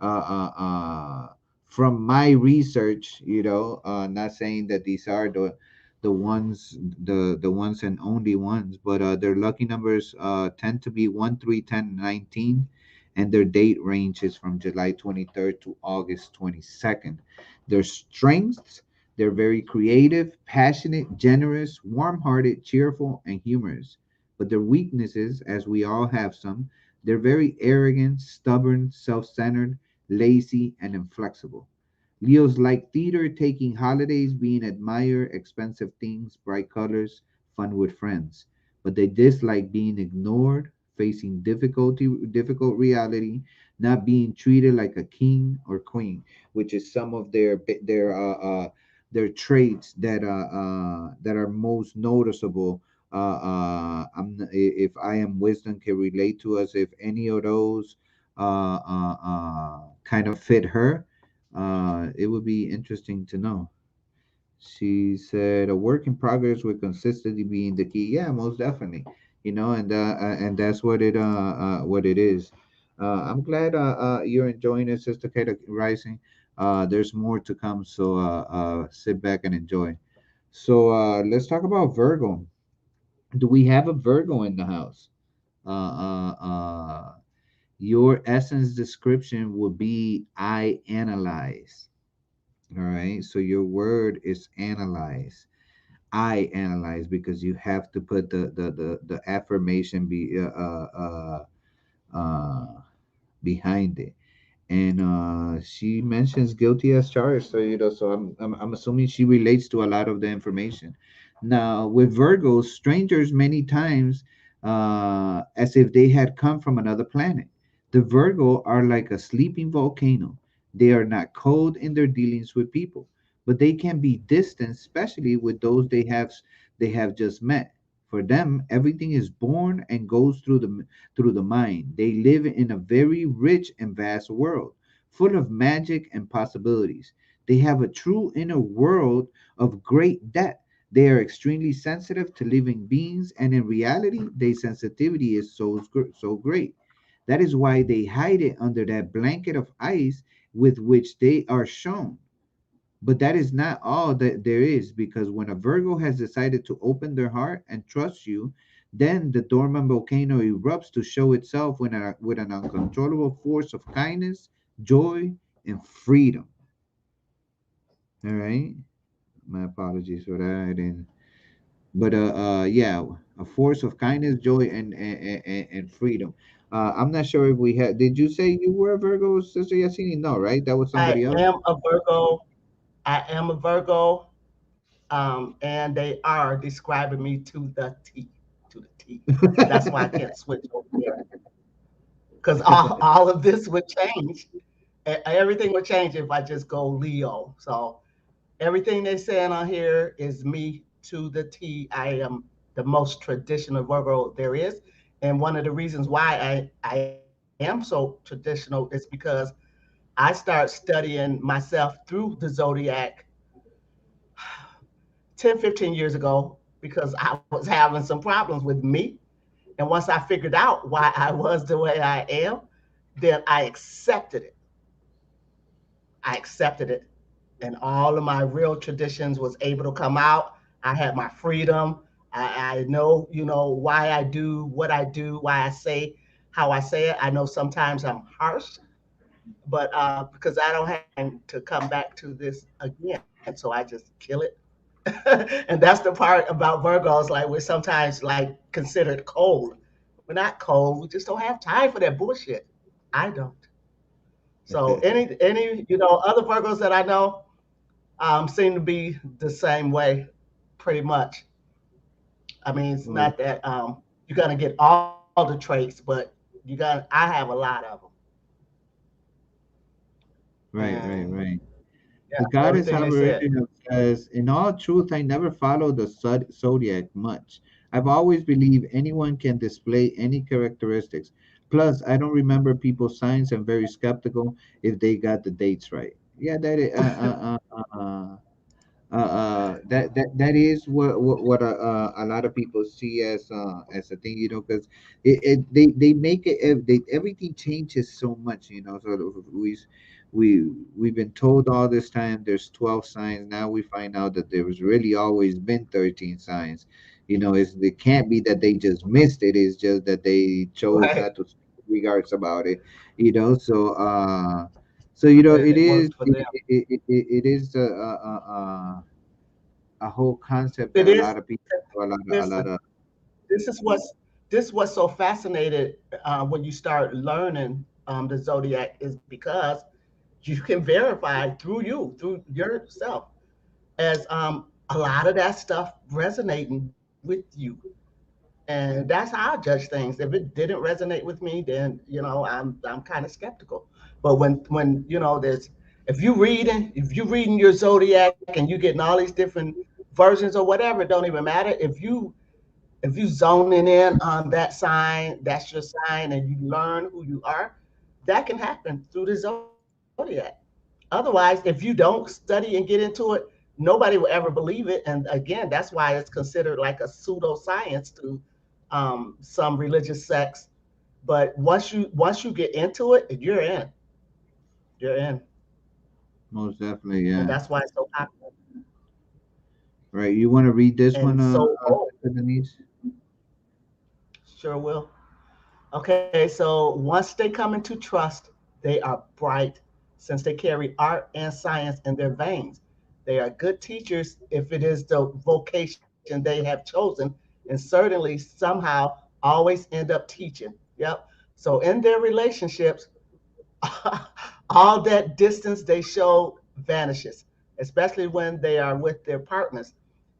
Uh, uh, uh, from my research, not saying that these are the ones and only ones, but their lucky numbers tend to be 1, 3, 10, 19, and their date range is from July 23rd to August 22nd. Their strengths: they're very creative, passionate, generous, warm-hearted, cheerful, and humorous. But their weaknesses, as we all have some, they're very arrogant, stubborn, self-centered, lazy, and inflexible. Leos like theater, taking holidays, being admire expensive things, bright colors, fun with friends. But they dislike being ignored, facing difficult reality, not being treated like a king or queen, which is some of their traits that are most noticeable. If I am wisdom can relate to us, if any of those kind of fit her, it would be interesting to know. She said, "A work in progress with consistency being the key." Yeah, most definitely. And that's what it is. I'm glad you're enjoying it, Sister Kate Rising. There's more to come, so sit back and enjoy. So let's talk about Virgo. Do we have a Virgo in the house? Uh, uh, uh, your essence description would be I analyze. All right. So your word is analyze. I analyze because you have to put the affirmation behind it. And she mentions guilty as charged. So so I'm assuming she relates to a lot of the information. Now with Virgos, strangers many times as if they had come from another planet. The Virgo are like a sleeping volcano. They are not cold in their dealings with people, but they can be distant, especially with those they have just met. For them, everything is born and goes through the mind. They live in a very rich and vast world, full of magic and possibilities. They have a true inner world of great depth. They are extremely sensitive to living beings, and in reality, their sensitivity is so great. That is why they hide it under that blanket of ice with which they are shown. But that is not all that there is, because when a Virgo has decided to open their heart and trust you, then the dormant volcano erupts to show itself with an uncontrollable force of kindness, joy, and freedom. All right. My apologies for that. And but yeah, a force of kindness, joy, and freedom. I'm not sure if we had. Did you say you were a Virgo, Sister Yasini? No, right? That was I somebody else. am a Virgo. I am a Virgo. And they are describing me to the T, to the T. That's why I can't switch over there because all of this would change. Everything would change if I just go Leo. So everything they're saying on here is me to the T. I am the most traditional Virgo there is. And one of the reasons why I am so traditional is because I start studying myself through the Zodiac 10, 15 years ago because I was having some problems with me. And once I figured out why I was the way I am, then I accepted it. I accepted it. And all of my real traditions was able to come out. I had my freedom. I know, why I do what I do, why I say how I say it. I know sometimes I'm harsh, but because I don't have time to come back to this again, so I just kill it. And that's the part about Virgos, like we're sometimes like considered cold. We're not cold. We just don't have time for that bullshit. I don't. So any other Virgos that I know seem to be the same way, pretty much. I mean, it's Well, not that you're gonna get all the traits, but I have a lot of them, right, right, and right. yeah, The goddess everything they said. aboriginal says, in all truth, I never followed the zodiac much. I've always believed anyone can display any characteristics. Plus, I don't remember people's signs. I'm very skeptical if they got the dates right. Yeah, that is, that is what a lot of people see as a thing, because they make it everything changes so much, so we've been told all this time there's 12 signs. Now we find out that there was really always been 13 signs. It can't be that they just missed it. It's just that they chose Right? not to speak regards about it, so It, it it is worked for them. it is a whole concept that It a is. lot of people, a lot Listen, of this is what's so fascinated when you start learning the zodiac is because you can verify through yourself as a lot of that stuff resonating with you. And that's how I judge things. If it didn't resonate with me, then I'm kind of skeptical. But when there's if you reading your zodiac and you getting all these different versions or whatever, it don't even matter. If you zoning in on that sign, that's your sign, and you learn who you are, that can happen through the zodiac. Otherwise, if you don't study and get into it, nobody will ever believe it. And again, that's why it's considered like a pseudoscience to some religious sects But once you get into it, you're in. You're in, Most definitely, and yeah. that's why it's so popular Right. You want to read this one, and so old. Sister Denise? Sure will. Okay, so once they come into trust, they are bright since they carry art and science in their veins. They are good teachers if it is the vocation they have chosen, and certainly somehow always end up teaching. Yep. So in their relationships, all that distance they show vanishes, especially when they are with their partners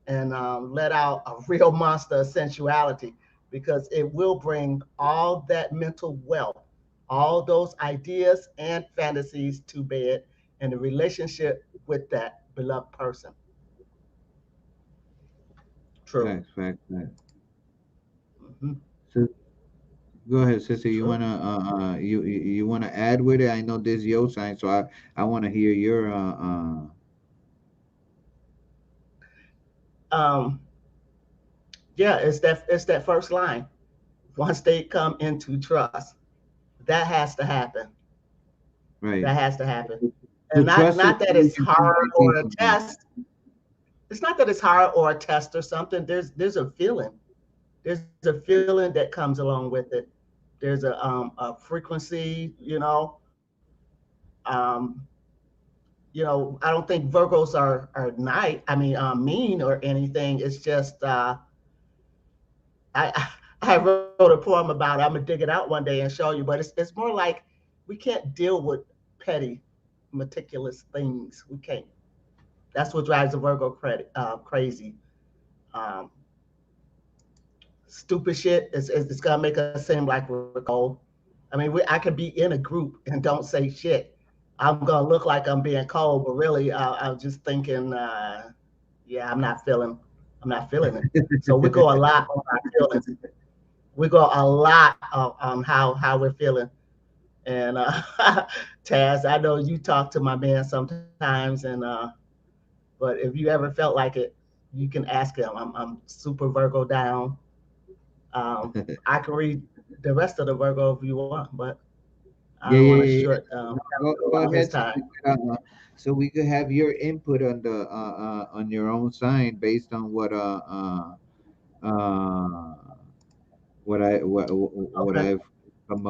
and let out a real monster of sensuality because it will bring all that mental wealth, all those ideas and fantasies to bed in the relationship with that beloved person. True. Facts, facts, facts. Hmm. So go ahead, sister. You True. wanna you wanna add with it? I know this your sign, so I wanna hear your Um, yeah, it's that first line. Once they come into trust, that has to happen. right. That has to happen. So And not trust is not that really it's the hard or a communication. test. It's not that it's hard or a test or something. There's a feeling. There's a feeling that comes along with it. There's a frequency, Um, I don't think Virgos are night. I mean, mean or anything. It's just I I wrote a poem about it. I'm gonna dig it out one day and show you. But it's more like we can't deal with petty, meticulous things. We can't. That's what drives a Virgo crazy. Um, Stupid shit. It's gonna make us seem like we're cold. I mean, I could be in a group and don't say shit. I'm gonna look like I'm being cold, but really, I'm just thinking, yeah, I'm not feeling it. So we go a lot on our feelings. We go a lot on how we're feeling. And Taz, I know you talk to my man sometimes, and but if you ever felt like it, you can ask him. I'm super Virgo down. I can read the rest of the Virgo if you want, but I Yeah, don't want yeah, to yeah, yeah. short No, go prolong his ahead, time. so we could have your input on your own sign based on uh what Okay. I've come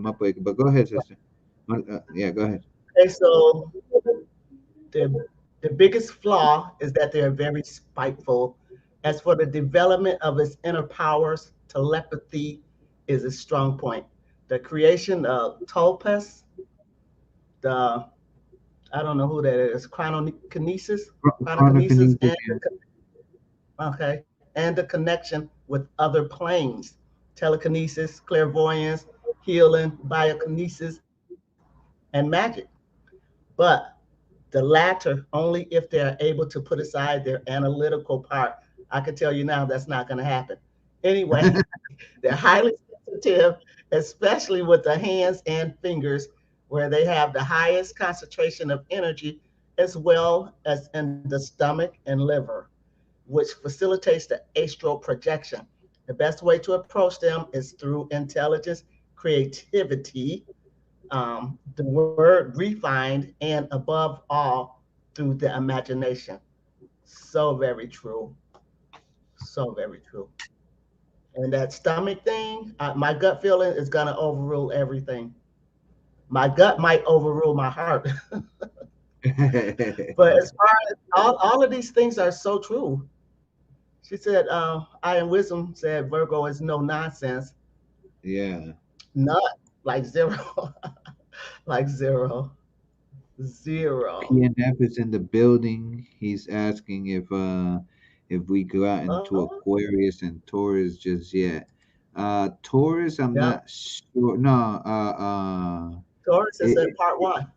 up with. But go ahead, sister. Yeah, go ahead. Okay. So the the biggest flaw is that they are very spiteful. As for the development of its inner powers, telepathy is a strong point. The creation of Topaz, the I don't know who that is, chronokinesis, and Yeah. okay, and the connection with other planes, telekinesis, clairvoyance, healing, biokinesis, and magic. But the latter only if they are able to put aside their analytical part. I can tell you now that's not going to happen. Anyway, they're highly sensitive, especially with the hands and fingers, where they have the highest concentration of energy, as well as in the stomach and liver, which facilitates the astral projection. The best way to approach them is through intelligence, creativity, the word refined, and above all, through the imagination. So very true. So very true. And that stomach thing, my gut feeling is going to overrule everything. My gut might overrule my heart. But as far as all of these things are so true. She said, I am wisdom said Virgo is no nonsense. Yeah. Not like zero, like zero, zero. PNF is in the building. He's asking if we got into Uh, Aquarius and Taurus just yet. Taurus, I'm yeah. not sure. No, Taurus is it, in part it, one.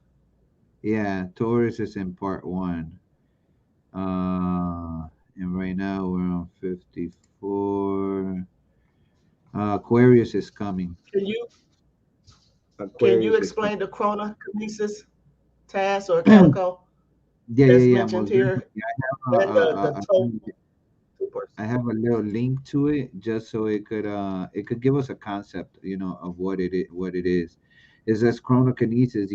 yeah, Taurus is in part one. And right now we're on 54. Aquarius is coming. Can you can you Aquarius is explain the Chrono Kinesis task or coming. Calico Yeah, yeah, that's yeah. mentioned Most here definitely. I and the have toe supers? I have a little link to it just so it could give us a concept, of what it is. It says chronokinesis,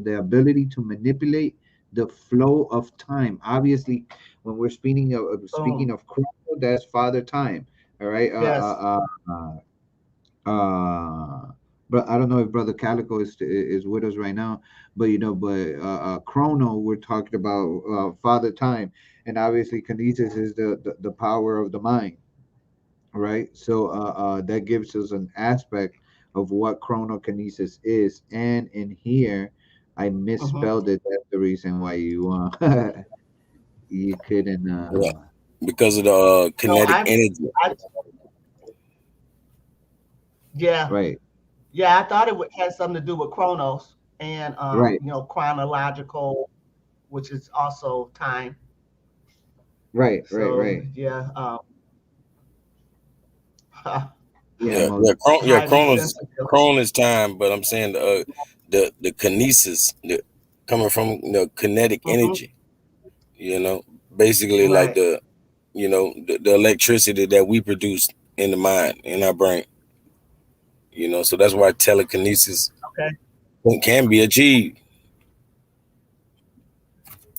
the ability to manipulate the flow of time. Obviously, when we're speaking Boom. of chrono, that's father time. All right. Yes. But I don't know if Brother Calico is with us right now. But Chrono, we're talking about Father Time, and obviously Kinesis is the power of the mind, right? So that gives us an aspect of what chronokinesis is. And in here, I Hmm. misspelled it. That's the reason why you couldn't. Yeah, because of the No, kinetic energy. I, yeah, Right, yeah. I thought it would had something to do with chronos and right, chronological, which is also time. right, right, So right. yeah, Yeah, Yeah, most. highly sensitive. Chron is time, but I'm saying the kinesis, coming from the kinetic Hmm. energy. You know, basically like Right. the electricity that we produce in the mind, in our brain. So that's why telekinesis Okay. can be achieved.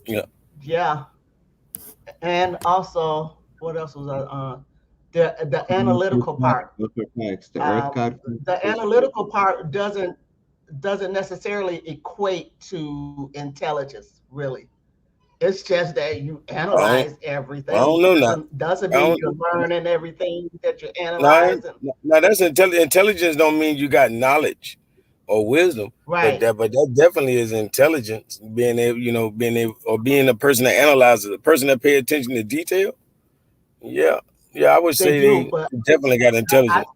Yeah. Yeah. And also, what else was I? The Also analytical part. facts. The Earth God The consciousness. analytical part doesn't necessarily equate to intelligence, really. It's just that you I don't, analyze I everything. don't know now. Doesn't I mean don't. you're learning everything that you're No, analyzing. no, that's intelligence. Don't mean you got knowledge or wisdom, but Right. that definitely is intelligence. Being able, or being a person that analyzes, a person that pay attention to detail. Yeah, yeah, I would They say do, they but definitely got I, intelligence.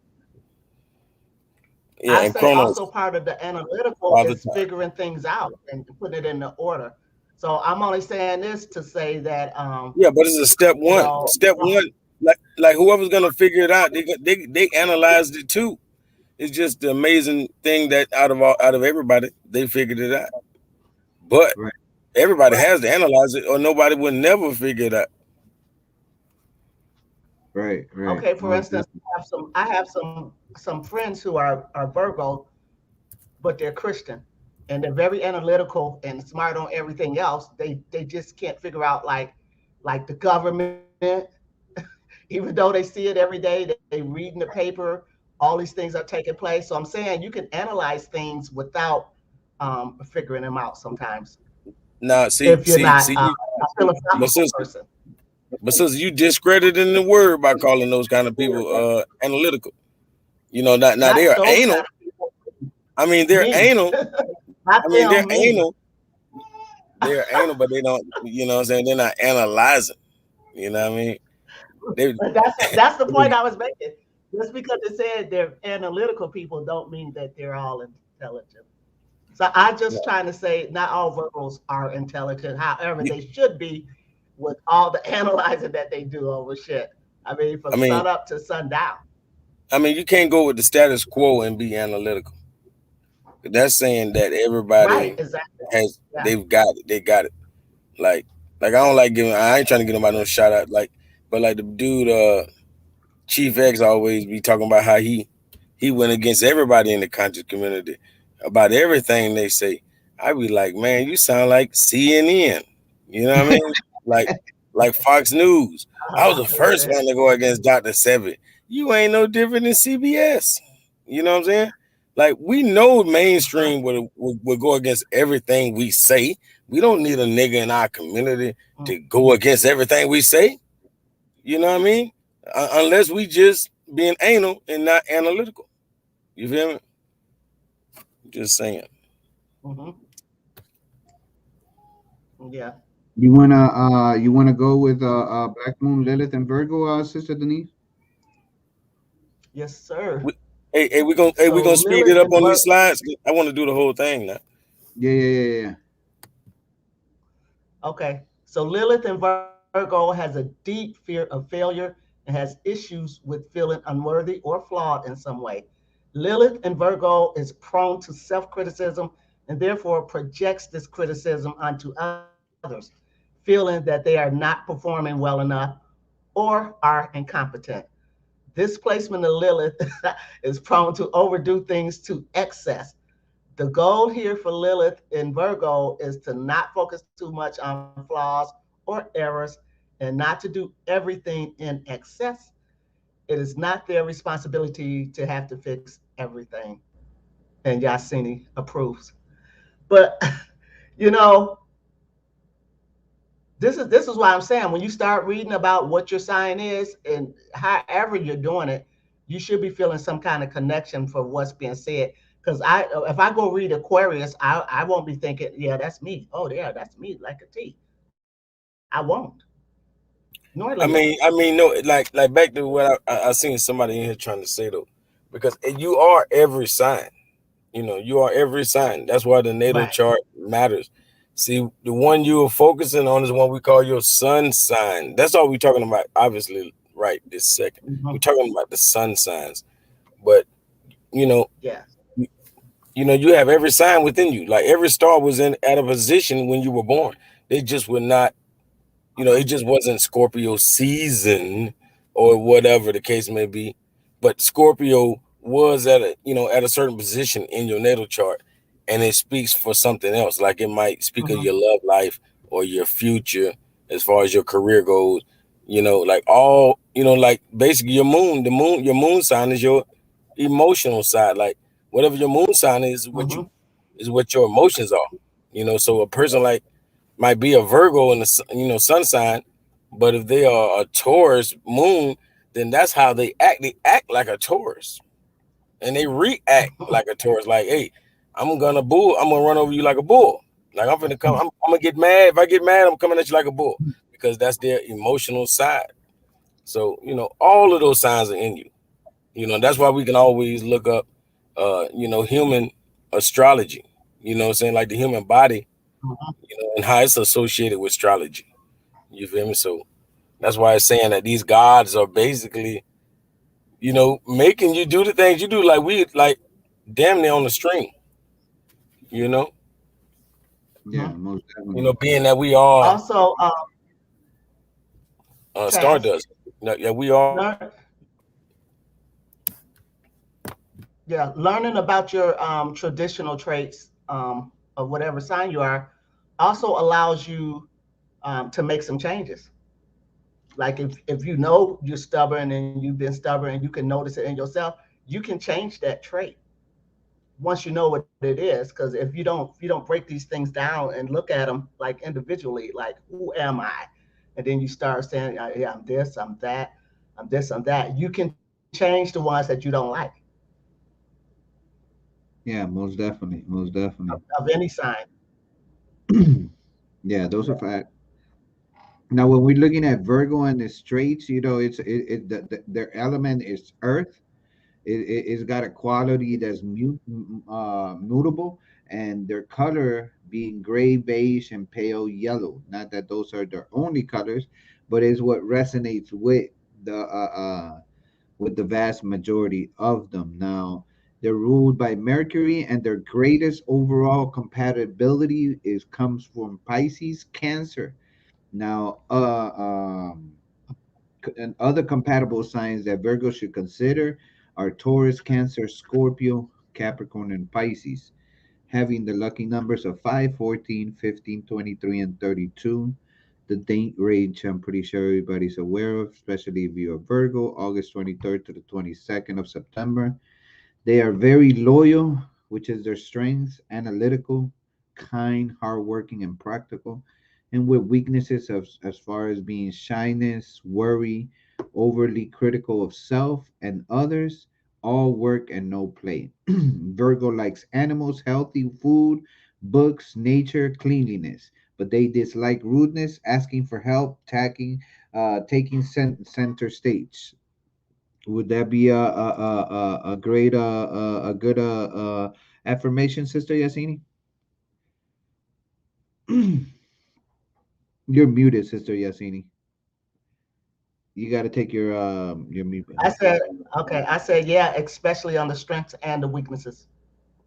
Yeah, I and say Chronos also part of the analytical all the is time. figuring things out and putting it in the order. So I'm only saying this to say that Yeah, but it's a step you one. know, Step one, like whoever's gonna figure it out, they analyzed it too. It's just the amazing thing that out of everybody, they figured it out. But Right, everybody right. has to analyze it, or nobody would never figure it out. right, right. Okay, for Most instance, definitely. I have some friends who are Virgo, but they're Christian, and they're very analytical and smart on everything else. They just can't figure out like the government, even though they see it every day. They read in the paper. All these things are taking place. So I'm saying you can analyze things without figuring them out sometimes Now, see, if you're see, not see, you, a but philosophical since person. you discrediting the word by calling those kind of people analytical. Now they Not are those kind anal. of people. I mean, they're Me, anal. not I mean, they're them. Me. anal. They're anal, but they don't. What I'm saying, they're not analyzing. You know what I mean? They, But that's the point I was making. Just because it said they're analytical people don't mean that they're all intelligent. So I just trying to say not all Virgos are intelligent. However, they should be with all the analyzing that they do over shit. I mean, I from mean, sun up to sundown. you can't go with the status quo and be analytical. That's saying that Right, everybody exactly. Yeah. they've got it. They got it. Like, I don't like giving. I ain't trying to get nobody no shout out. But like the dude, Chief X always be talking about how he went against everybody in the conscious community about everything they say. I be like, man, you sound like CNN. You know what I mean? Like Fox News. I was the first Okay. one to go against Dr. Sebi. You ain't no different than CBS. You know what I'm saying? Like, we know Uh-huh. mainstream would go against everything we say. We don't need a nigga in our community Mm. to go against everything we say. You know what I mean? Unless we just being anal and not analytical. You feel me? Just saying. Hmm. Yeah. You wanna go with Black Moon, Lilith, and Virgo, Sister Denise? Yes, sir. We, hey, we So gonna speed it Lilith up and on these Virgo. slides. I want to do the whole thing now. Yeah, yeah, yeah, yeah. Okay. So Lilith and Virgo has a deep fear of failure and has issues with feeling unworthy or flawed in some way. Lilith and Virgo is prone to self-criticism and therefore projects this criticism onto others, feeling that they are not performing well enough or are incompetent. This placement of Lilith is prone to overdo things to excess. The goal here for Lilith in Virgo is to not focus too much on flaws or errors and not to do everything in excess. It is not their responsibility to have to fix everything. And Yasini approves. But you know, this is why I'm saying when you start reading about what your sign is and however you're doing it, you should be feeling some kind of connection for what's being said. Because if I go read Aquarius, I won't be thinking, yeah, that's me. Oh, yeah, that's me, like a T. I won't. Nor Leo. No, like back to what I seen somebody in here trying to say though, because you are every sign. You are every sign. That's why the natal Right. chart matters. See, the one you are focusing on is one we call your sun sign. That's all we're talking about, obviously, right this second. We're Mm-hmm. talking about the sun signs. But, you know, Yeah. you, you have every sign within you. Like every star was in at a position when you were born. They just were not, it just wasn't Scorpio season or whatever the case may be. But Scorpio was at a certain position in your natal chart, and it speaks for something else. Like it might speak of Mm-hmm. your love life or your future as far as your career goes. Like all, like basically your moon sign is your emotional side. Like whatever your moon sign Mm-hmm. is what your emotions are. So a person like might be a Virgo in the sun sign, but if they are a Taurus moon, then that's how they act. They act like a Taurus, and they react like a Taurus. Like, hey, I'm gonna run over you like a bull. Like I'm gonna come. I'm gonna get mad. If I get mad, I'm coming at you like a bull because that's their emotional side. So all of those signs are in you. That's why we can always look up, human astrology. What I'm saying, like the human body, and how it's associated with astrology. You feel me? So that's why it's saying that these gods are basically, making you do the things you do, like we like damn near on the string, you know, Yeah, Mm-hmm. most definitely. being that we are Also, Cass, stardust. Yeah, we are. learn, yeah, learning about your traditional traits of whatever sign you are also allows you to make some changes. Like if you know you're stubborn and you've been stubborn and you can notice it in yourself, you can change that trait once you know what it is. Because if you don't break these things down and look at them like individually, like who am I, and then you start saying, yeah, I'm this, I'm that, I'm this, I'm that. You can change the ones that you don't like Yeah, most definitely, most definitely. of any sign. Yeah, those are facts. Now, when we're looking at Virgo and the traits, their element is Earth. It's got a quality that's mutable, and their color being gray, beige, and pale yellow. Not that those are their only colors, but is what resonates with the vast majority of them. Now, they're ruled by Mercury, and their greatest overall compatibility is comes from Pisces, Cancer. Now, and other compatible signs that Virgo should consider are Taurus, Cancer, Scorpio, Capricorn, and Pisces, having the lucky numbers of 5, 14, 15, 23, and 32. The date range I'm pretty sure everybody's aware of, especially if you're a Virgo, August 23rd to the 22nd of September. They are very loyal, which is their strengths, analytical, kind, hardworking, and practical, and with weaknesses as far as being shyness, worry, overly critical of self and others, all work and no play. Virgo likes animals, healthy food, books, nature, cleanliness, but they dislike rudeness, asking for help, taking center stage. Would that be a great a good affirmation, Sister Yasini? You're muted, Sister Yasini. You got to take your mute. I said, okay, I said, yeah, especially on the strengths and the weaknesses.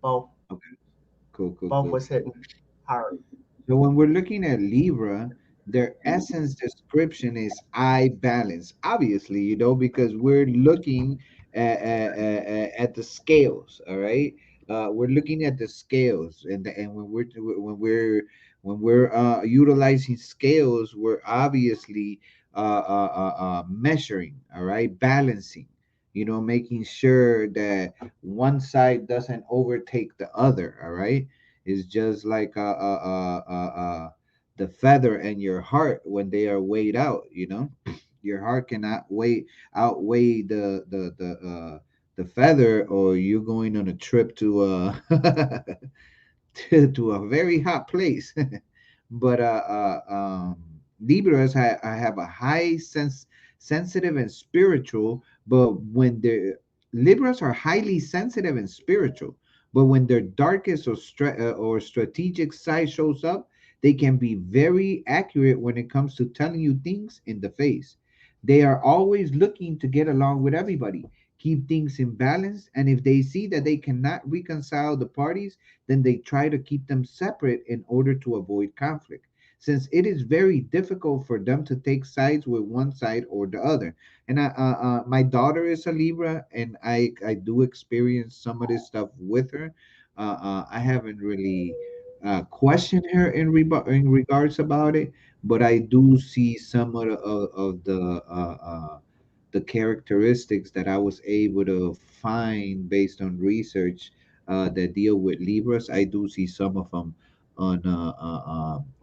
Both, Okay, cool, cool, both cool. was hitting hard. So when we're looking at Libra, their essence description is I balance. Obviously, because we're looking at the scales. All right, we're looking at the scales, and when we're utilizing scales, we're obviously measuring. All right, balancing. Making sure that one side doesn't overtake the other. All right, it's just like the feather and your heart when they are weighed out. Your heart cannot outweigh the feather, or you're going on a trip to a very hot place. But Libras I have a high sensitive and spiritual, but when they're Libras are highly sensitive and spiritual, but when their darkest or strategic side shows up, they can be very accurate when it comes to telling you things in the face. They are always looking to get along with everybody, keep things in balance, and if they see that they cannot reconcile the parties, then they try to keep them separate in order to avoid conflict, since it is very difficult for them to take sides with one side or the other. And my daughter is a Libra, and I do experience some of this stuff with her. I haven't really questioned her in regards about it, but I do see some of the characteristics that I was able to find based on research that deal with Libras. I do see some of them on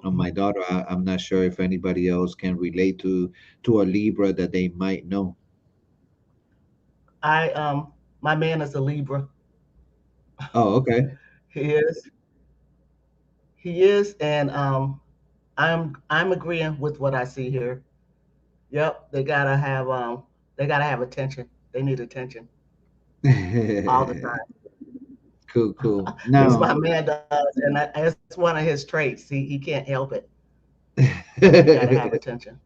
my daughter. I'm not sure if anybody else can relate to a Libra that they might know. I my man is a Libra. Oh, okay. He is. He is, and I'm agreeing with what I see here. Yep, they gotta have attention. They need attention all the time. Cool, cool. At least Now, my man does, and it's one of his traits. He can't help it. He got to have attention.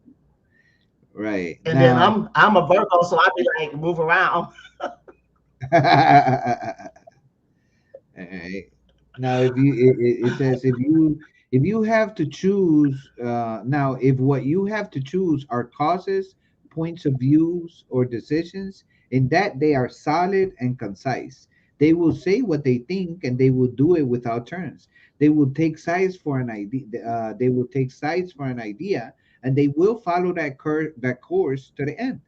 right And then now. I'm a Virgo, so I be like move around. Alright. Now, if it says if you have to choose, now if what you have to choose are causes, points of views, or decisions, in that they are solid and concise. They will say what they think, and they will do it without turns. They will take sides for an idea. They will take sides for an idea, and they will follow that course to the end.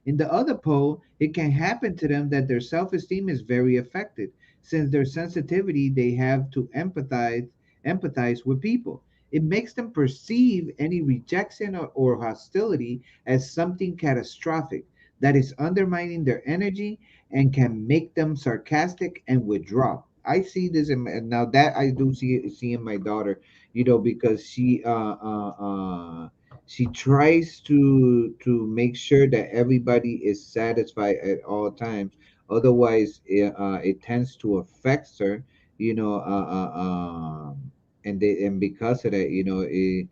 In the other pole, it can happen to them that their self-esteem is very affected, since their sensitivity they have to empathize with people. It makes them perceive any rejection or hostility as something catastrophic that is undermining their energy and can make them sarcastic and withdraw. I see this and now that I do see in my daughter, because she tries to make sure that everybody is satisfied at all times. Otherwise, it tends to affect her, you know, and because of that,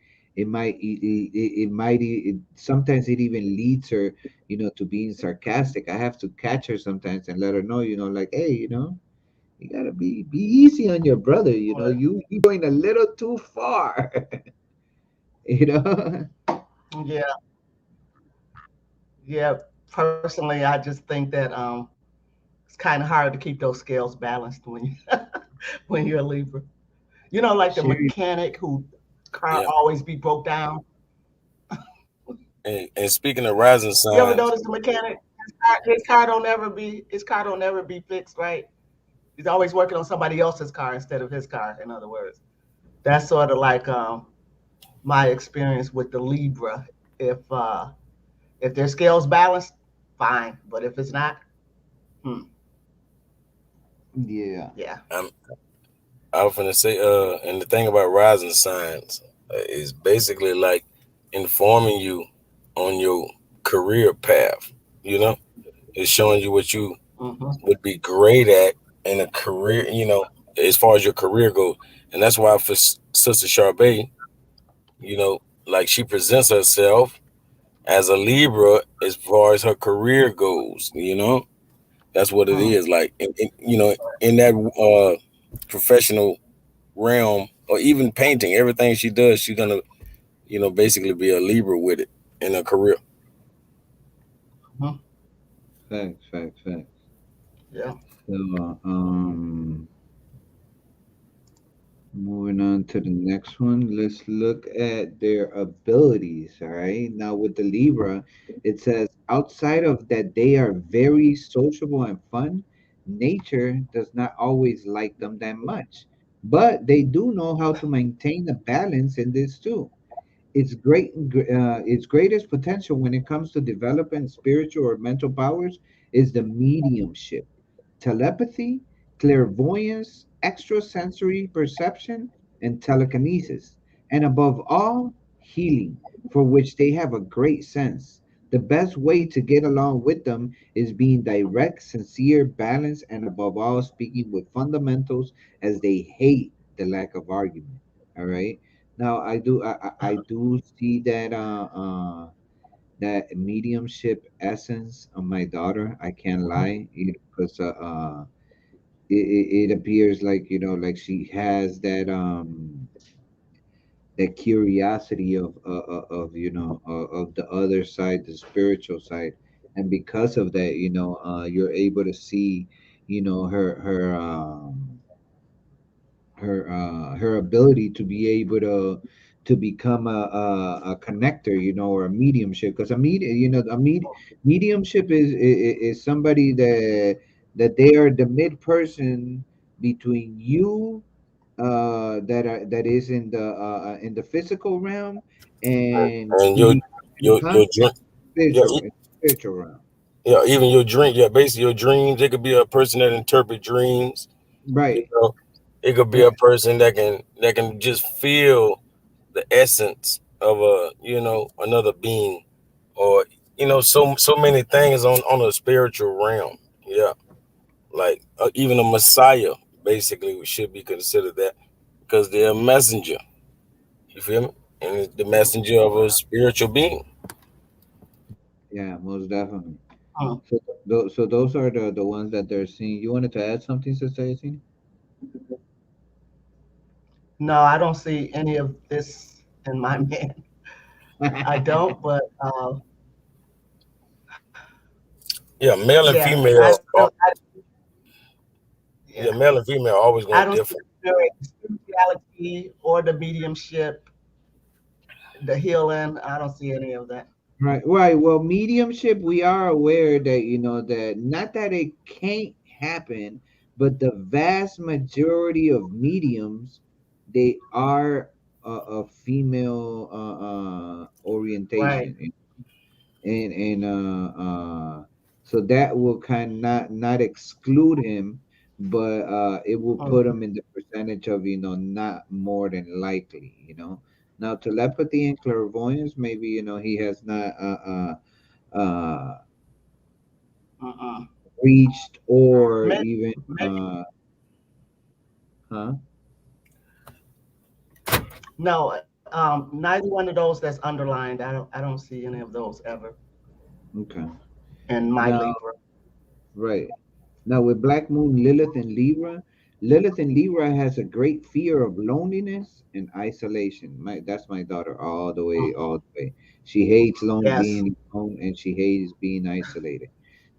sometimes it even leads her, to being sarcastic. I have to catch her sometimes and let her know, like, hey, you gotta be easy on your brother. You going a little too far. you know. Yeah, yeah. Personally, I just think that it's kind of hard to keep those scales balanced when you when you're a Libra. You know, like the Sherry. mechanic who car Yeah. always be broke down. And speaking of rising You ever signs, notice the mechanic? His car don't ever be fixed right. He's always working on somebody else's car instead of his car. In other words, that's sort of like my experience with the Libra. If uh, if their scales balanced, fine. But if it's not, hmm, Yeah. yeah. I'm I was gonna say, and the thing about rising signs is basically like informing you on your career path. You know, it's showing you what you Hmm. would be great at in a career. As far as your career goes, and that's why for Sister Charbet, like she presents herself as a Libra as far as her career goes. That's what it Hmm. is. Like, in that professional realm, or even painting, everything she does, she's gonna basically be a Libra with it in a career. Mhm. Facts, facts, facts. Yeah. So, moving on to the next one, let's look at their abilities. All right. Now, with the Libra, it says outside of that, they are very sociable and fun. Nature does not always like them that much, but they do know how to maintain a balance in this too. Its greatest potential when it comes to developing spiritual or mental powers is the mediumship, telepathy, clairvoyance, extrasensory perception, and telekinesis, and above all, healing, for which they have a great sense. The best way to get along with them is being direct, sincere, balanced, and above all, speaking with fundamentals, as they hate the lack of argument. All right. Now, I do see that that mediumship essence of my daughter. I can't lie, because it appears like, like she has that curiosity of of the other side, the spiritual side, and because of that, you're able to see, her ability to be able to become a connector, or a mediumship, because mediumship is somebody that they are the mid person between you, that is in the physical realm, and And in the your conscious dream, yeah, spiritual realm. yeah, even your dream, yeah, basically your dreams. It could be a person that interpret dreams. You Right, know, it could be a right. person that can just feel the essence of another being, or so many things on a spiritual realm. Yeah, like even a Messiah basically should be considered that, because they're a messenger. You feel me? And it's the messenger of a spiritual being. Yeah, most definitely. Mm. So those are the ones that they're seeing. You wanted to add something, Sister Yassine? No, I don't see any of this in my man. I don't, but Yeah, male and yeah, I female. don't. Yeah, Yeah, male and female are always I going don't to see differ. the spirituality or the mediumship, the healing. I don't see any of that. Right, right. Well, mediumship, we are aware that, that not that it can't happen, but the vast majority of mediums, they are a female Right. orientation, and so that will kind of not exclude him, but it will put Mhm. him in the percentage of, not more than likely. Now, telepathy and clairvoyance, maybe, he has not uh Mm-mm. reached, or Maybe, even maybe huh. no. Neither one of those that's underlined. I don't see any of those ever Okay. in my Now, Libra. right. Now, with Black Moon, Lilith in Libra has a great fear of loneliness and isolation. That's my daughter, all the way, Mm. all the way. She hates Yes. being alone, and she hates being isolated.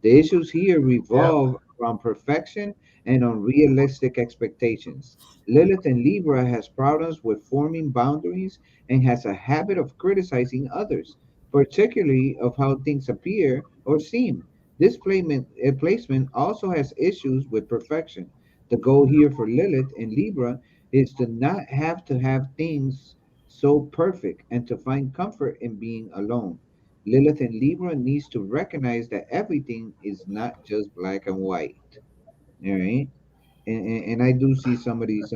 The issues here Yep. revolve around perfection and unrealistic expectations. Lilith in Libra has problems with forming boundaries and has a habit of criticizing others, particularly of how things appear or seem. This placement also has issues with perfection. The goal here for Lilith in Libra is to not have things so perfect and to find comfort in being alone. Lilith in Libra needs to recognize that everything is not just black and white. All right. And I do see some of these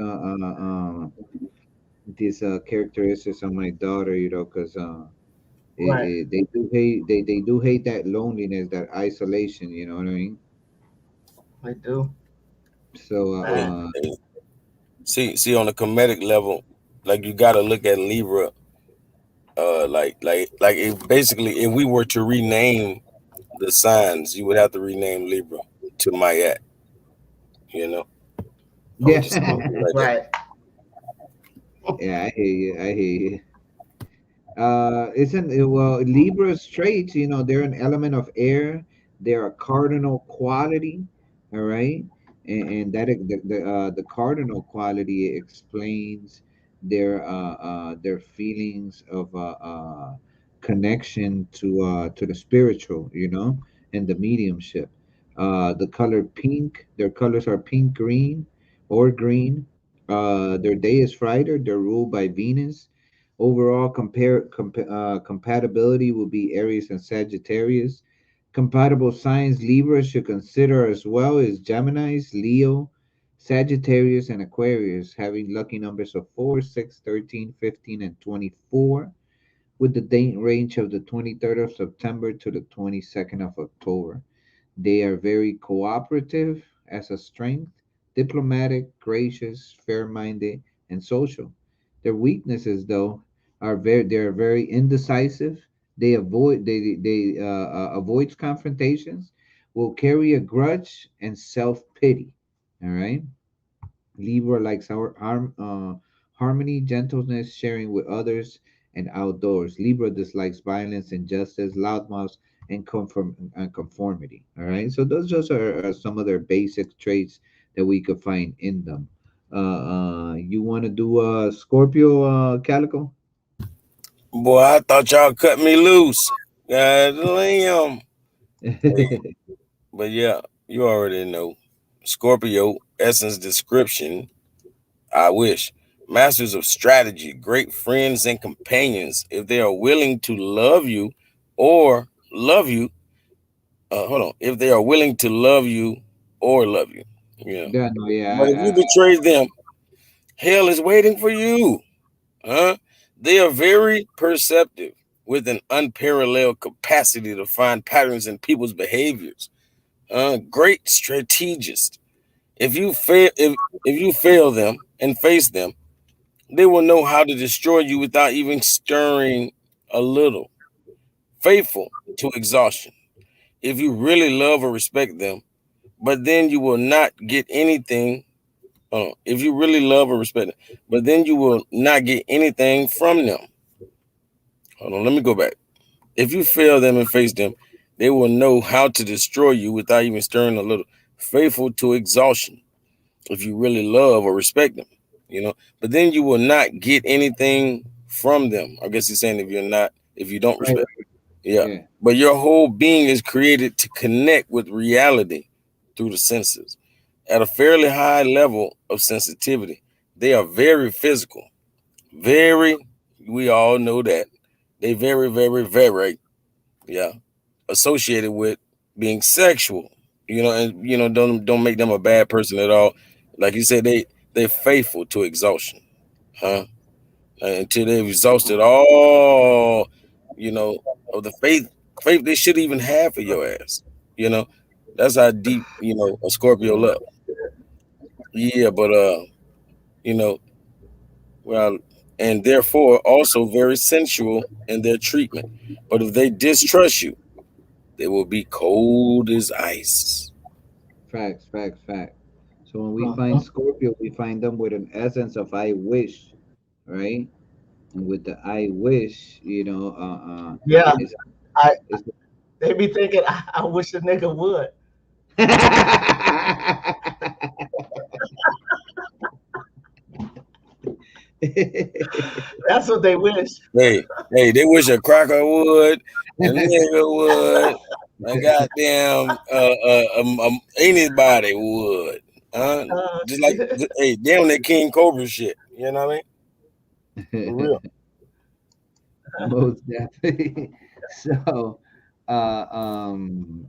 characteristics of my daughter, because Right. they do hate that loneliness, that isolation. You know what I mean? I do. So Yeah. Bad. And see on the comedic level, like you got to look at Libra, like if basically if we were to rename the signs, you would have to rename Libra to Mayat. You know, I would yeah. just leave it like that. Right. Yeah, I hear you. I hear you. Isn't it, well, Libra's traits, they're an element of air. They're a cardinal quality, all right, and that the cardinal quality explains their feelings of connection to the spiritual, and the mediumship. The color pink, their colors are pink, green, or green. Their day is Friday. They're ruled by Venus. Overall, compatibility will be Aries and Sagittarius. Compatible signs Libra should consider as well is Gemini's, Leo, Sagittarius, and Aquarius, having lucky numbers of 4, 6, 13, 15, and 24, with the date range of the 23rd of September to the 22nd of October. They are very cooperative as a strength, diplomatic, gracious, fair-minded, and social. Their weaknesses, though, they're very indecisive. They avoids confrontations, will carry a grudge and self-pity. All right. Libra likes harmony, gentleness, sharing with others, and outdoors. Libra dislikes violence, injustice, loudmouths, and conformity. All right. So those just are some of their basic traits that we could find in them. You want to do Scorpio, Calico? Boy, I thought y'all cut me loose. God damn. Hey, but yeah, you already know. Scorpio, essence description. I wish. Masters of strategy, great friends and companions. If they are willing to love you or love you, hold on. If they are willing to love you or love you, you know. Yeah, no, But if you yeah, betray them, hell is waiting for you. Huh? They are very perceptive with an unparalleled capacity to find patterns in people's behaviors. Great strategist. If you fail them and face them, they will know how to destroy you without even stirring a little. Faithful to exhaustion. If you really love or respect them, but then you will not get anything. If you really love or respect them, but then you will not get anything from them. Hold on, let me go back. If you fail them and face them, they will know how to destroy you without even stirring a little. Faithful to exhaustion. If you really love or respect them, but then you will not get anything from them. I guess he's saying if you don't right, respect, yeah. yeah, But your whole being is created to connect with reality through the senses. At a fairly high level of sensitivity, they are very physical. Very, we all know that. They very, very, very, yeah, associated with being sexual. And don't make them a bad person at all. Like you said, they're faithful to exhaustion, huh? Until they've exhausted all, you know, of the faith they should even have for your ass. You know, that's how deep a Scorpio love. Yeah, but you know, well, and therefore also very sensual in their treatment. But if they distrust you, they will be cold as ice. facts, facts, facts. So when we find Mhm. Scorpio, we find them with an essence of I wish, right? And with the I wish, Yeah, it's I it's they be thinking I wish a nigga would. That's what they wish. Hey, they wish a cracker would, a nigga would, a goddamn anybody would, huh? Uh, Just like hey, they on that King Cobra shit. You know what I mean? For real. Most definitely. So, uh, um,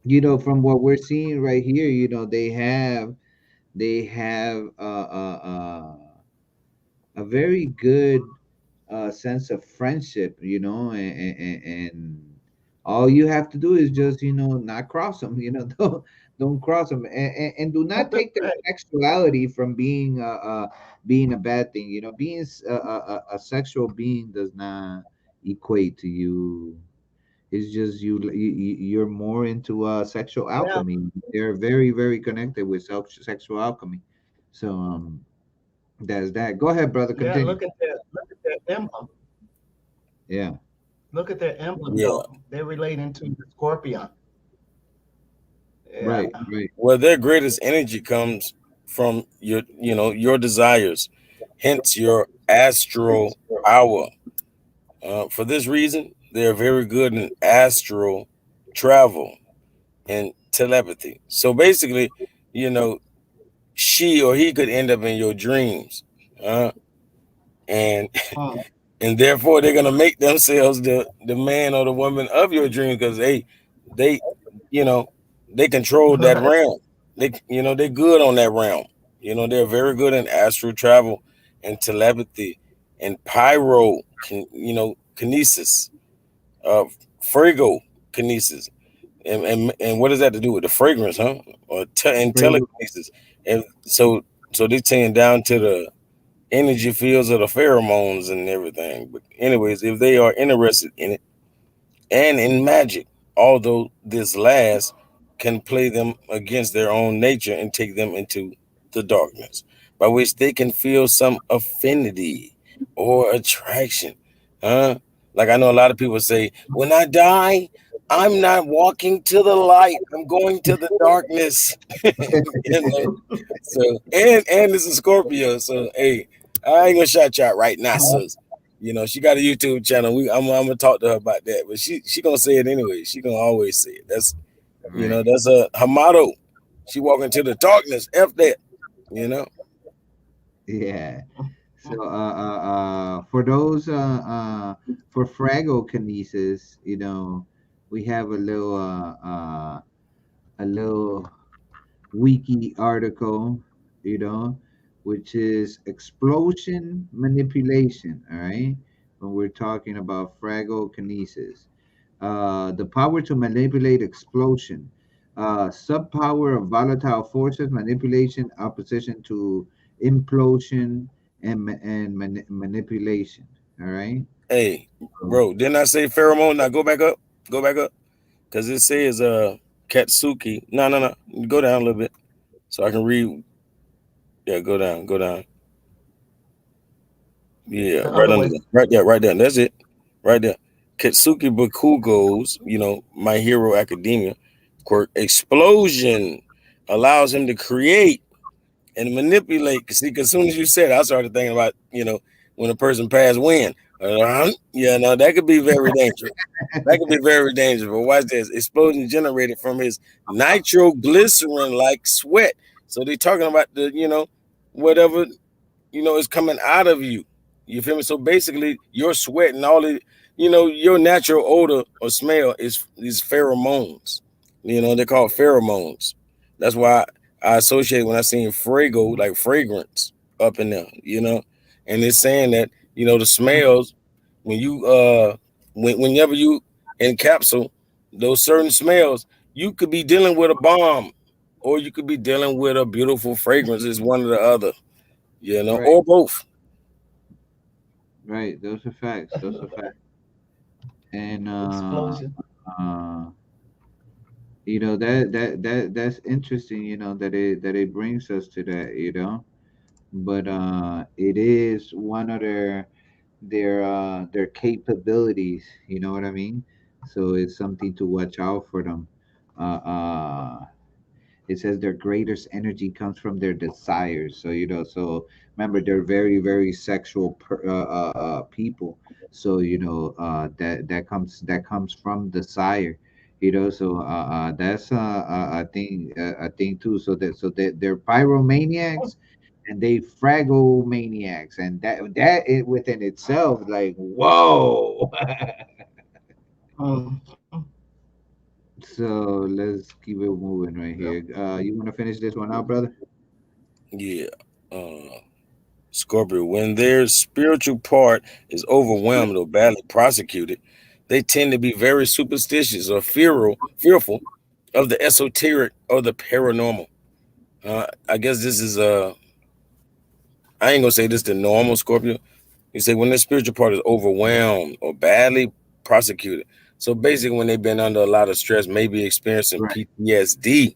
from what we're seeing right here, they have a very good sense of friendship, and all you have to do is just not cross them, don't cross them, and do not take their right. sexuality from being a bad thing. Being a sexual being does not equate to you. It's just you're more into sexual Yeah, alchemy. They're very, very connected with sexual alchemy. So that's that. Go ahead, brother. yeah. Continue. Look at that emblem. Yeah. Look at their emblem, Yeah. though. They're relating to the scorpion. Yeah. Right. Right. Well, their greatest energy comes from your desires, hence your astral power. For this reason, they are very good in astral travel and telepathy. So basically, you know, she or he could end up in your dreams, uh, and Hmm. and therefore they're gonna make themselves the man or the woman of your dreams because they you know they control that Right. realm. They're good on that realm. They're very good in astral travel and telepathy and kinesis, uh frago kinesis. And what does that to do with the fragrance, huh? Or and Fragrance. telekinesis. And so they tend down to the energy fields of the pheromones and everything. But anyways, if they are interested in it and in magic, although this last can play them against their own nature and take them into the darkness, by which they can feel some affinity or attraction. Huh? Like I know a lot of people say, when I die, I'm not walking to the light. I'm going to the darkness. you know. So and this is Scorpio. So hey, I ain't gonna shout you out right now, sis. She got a YouTube channel. I'm gonna talk to her about that, but she gonna say it anyway. She gonna always say it. Right. That's her motto. She walking to the darkness. F that. You know. Yeah. So for those for phragokinesis, we have a little wiki article, you know, which is explosion manipulation. All right, when we're talking about phragokinesis, the power to manipulate explosion, subpower of volatile forces, manipulation, opposition to implosion, and manipulation. All right. Hey, So, bro, didn't I say pheromone? Now go back up. Go back up. Cause it says Katsuki. No, no, no. Go down a little bit so I can read. Yeah, go down. Go down. Yeah, The right other under way. there. Right there, right there. That's it. Right there. Katsuki Bakugo's, My Hero Academia quirk explosion allows him to create and manipulate. See, because as soon as you said it, I started thinking about, when a person passed wind. Yeah, no, that could be very dangerous. That could be very dangerous. But watch this. Explosion generated from his nitroglycerin like sweat. So they're talking about whatever is coming out of you. You feel me? So basically, your sweat and all the, your natural odor or smell is these pheromones. They're called pheromones. That's why I associate when I seen frago, like fragrance up in there, and it's saying that, the smells when you whenever you encapsule those certain smells, you could be dealing with a bomb or you could be dealing with a beautiful fragrance. It's one or the other, right, or both. right. Those are facts. Those are facts. And Explosion. uh, that's interesting. That it brings us to that. But it is one of their capabilities. You know what I mean? So it's something to watch out for them. Uh, it says their greatest energy comes from their desires. So remember, they're very, very sexual people. So that comes from desire. So that's a thing too. So that they're pyromaniacs and they fragomaniacs, and that it within itself, like, whoa. Hmm. So let's keep it moving right Yep. here. You want to finish this one out, brother? Yeah. Uh, Scorpio, when their spiritual part is overwhelmed or badly prosecuted, they tend to be very superstitious or fearful of the esoteric or the paranormal. I guess this is I ain't gonna say this the normal Scorpio. You say when their spiritual part is overwhelmed or badly prosecuted. So basically, when they've been under a lot of stress, maybe experiencing Right, PTSD,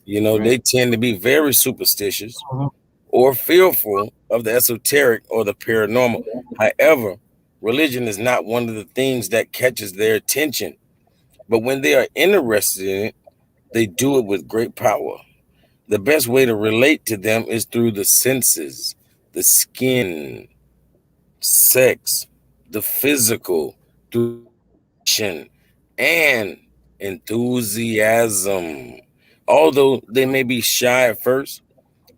they right, tend to be very superstitious Mhm. or fearful of the esoteric or the paranormal. However, Religion is not one of the things that catches their attention, but when they are interested in it, they do it with great power. The best way to relate to them is through the senses, the skin, sex, the physical, through passion and enthusiasm. Although they may be shy at first,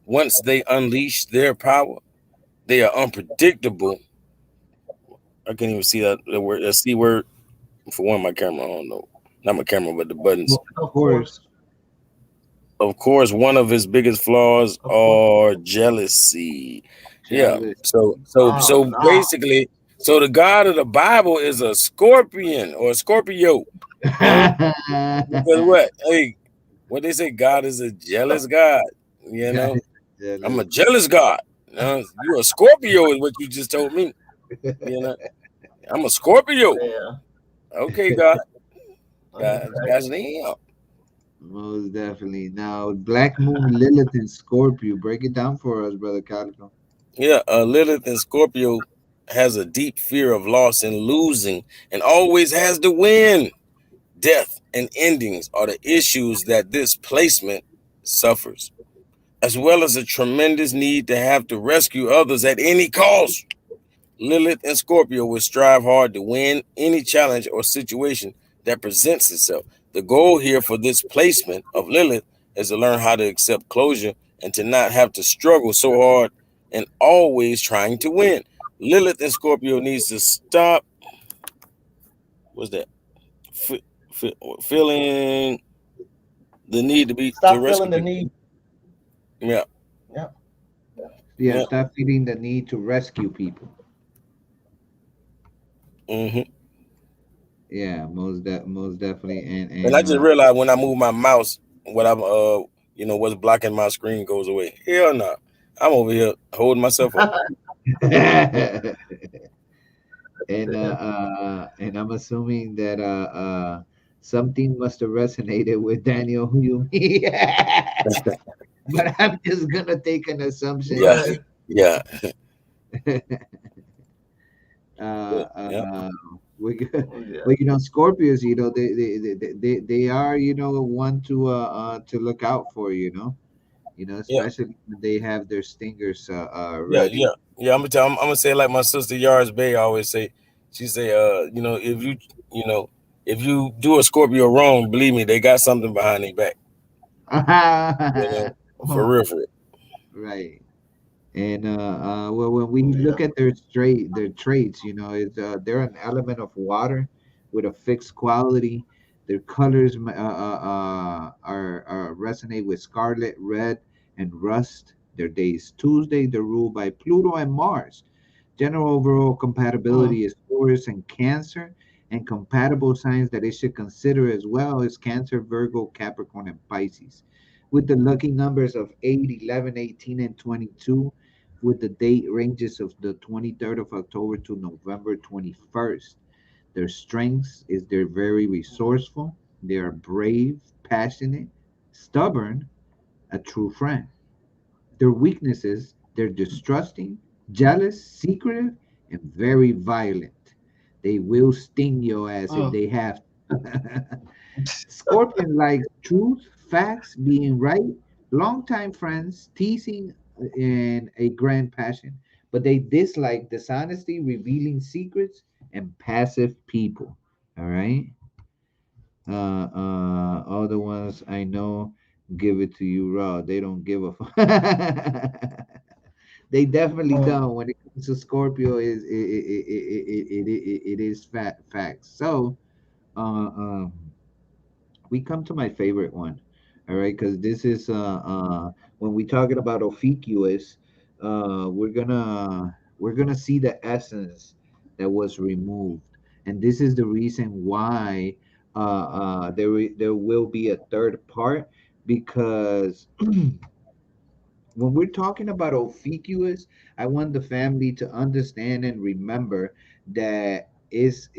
once they unleash their power, they are unpredictable. I can't even see that word, that C word for one, my camera. I don't know. Not my camera, but the buttons. Well, of Of course. course. Of course, one of his biggest flaws Of course. are jealousy. Yeah. Jealous. Oh So no. basically, so the God of the Bible is a scorpion or a Scorpio. Huh? Because what? Hey, what they say, God is a jealous God. You God know, is I'm jealous. a jealous God. You a Scorpio is what you just told me. You know, I'm a Scorpio. Yeah. Okay, God. Okay. God's name. Most definitely. Now, Black Moon, Lilith, and Scorpio. Break it down for us, brother Calico. Yeah, Lilith in Scorpio has a deep fear of loss and losing and always has to win. Death and endings are the issues that this placement suffers, as well as a tremendous need to have to rescue others at any cost. Lilith and Scorpio will strive hard to win any challenge or situation that presents itself. The goal here for this placement of Lilith is to learn how to accept closure and to not have to struggle so hard and always trying to win. Lilith and Scorpio needs to stop. What's that? Fe- Feeling the need to be to Stop rescue feeling the people. need. Yeah, Yeah. Yeah, yeah. stop feeling the need to rescue people. Hmm. Yeah, most definitely. And And I just realized when I move my mouse, what I'm what's blocking my screen goes away. Hell no. I'm over here holding myself up. and I'm assuming that something must have resonated with Daniel Hume. But I'm just gonna take an assumption Yeah, here. Right. yeah, uh, yeah, uh, we, Yeah. well, Scorpios, they are, one to look out for, yeah, especially when they have their stingers yeah, ready. yeah, yeah. I'm gonna say like my sister Yars Bay always say. She say, you know, if you do a Scorpio wrong, believe me, they got something behind their back. You know, for real, for real. Right. And well, when we look Yeah. at their traits, it's they're an element of water with a fixed quality. Their colors are resonate with scarlet, red, and rust. Their days Tuesday. They're ruled by Pluto and Mars. General overall Mm. compatibility is Taurus and Cancer, and compatible signs that it should consider as well is Cancer, Virgo, Capricorn, and Pisces. With the lucky numbers of 8, 11, 18, and 22, with the date ranges of the 23rd of October to November 21st. Their strengths is they're very resourceful, they are brave, passionate, stubborn, a true friend. Their weaknesses, they're distrusting, jealous, secretive, and very violent. They will sting your ass if Mm. they have to. Scorpion likes truth, facts, being right, longtime friends, teasing, and a grand passion. But they dislike dishonesty, revealing secrets, and passive people. All right. All the ones I know give it to you raw. They don't give a fuck. They definitely Mm. don't. When it comes to Scorpio, it is facts. So, we come to my favorite one. All right, because this is when we talking about Ophiuchus, we're gonna see the essence that was removed, and this is the reason why there will be a third part, because when we're talking about Ophiuchus, I want the family to understand and remember that it's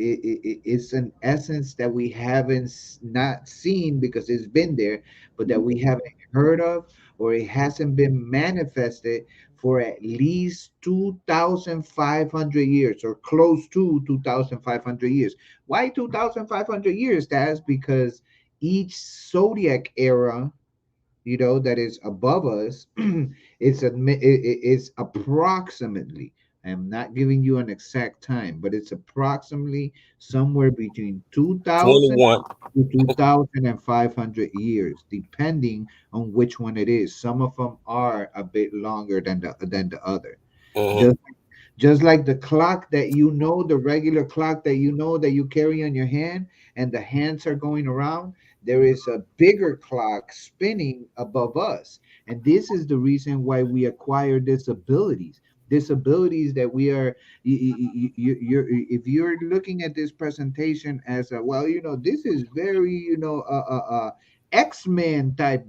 an essence that we haven't not seen because it's been there, but that we haven't heard of, or it hasn't been manifested for at least 2,500 years, or close to 2,500 years. Why 2,500 years? That's because each zodiac era, that is above us, it's approximately, I'm not giving you an exact time, but it's approximately somewhere between 2000 21. to 2,500 years, depending on which one it is. Some of them are a bit longer than the other. Hmm. Just like the clock that the regular clock that that you carry on your hand, and the hands are going around, there is a bigger clock spinning above us. And this is the reason why we acquire disabilities. Disabilities that we are, you're, if you're looking at this presentation as a, well, this is very, X-Men type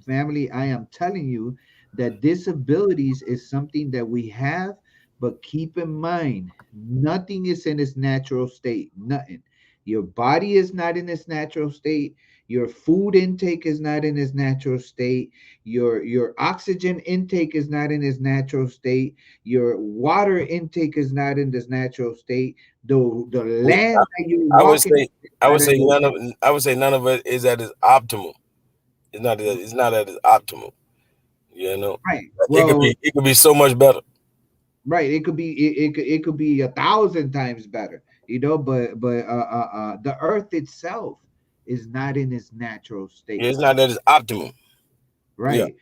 family, I am telling you that disabilities is something that we have, but keep in mind, nothing is in its natural state. Nothing. Your body is not in its natural state. Your food intake is not in its natural state. Your oxygen intake is not in its natural state. Your water intake is not in this natural state. The land that you're I would walking say is not in the I would say none of it is at its optimal. It's not at its optimal. You know, right. it Well, could be so much better. right. It could be 1,000 times better, the earth itself is not in its natural Yeah, state. it's not at its optimal. Yeah, Right.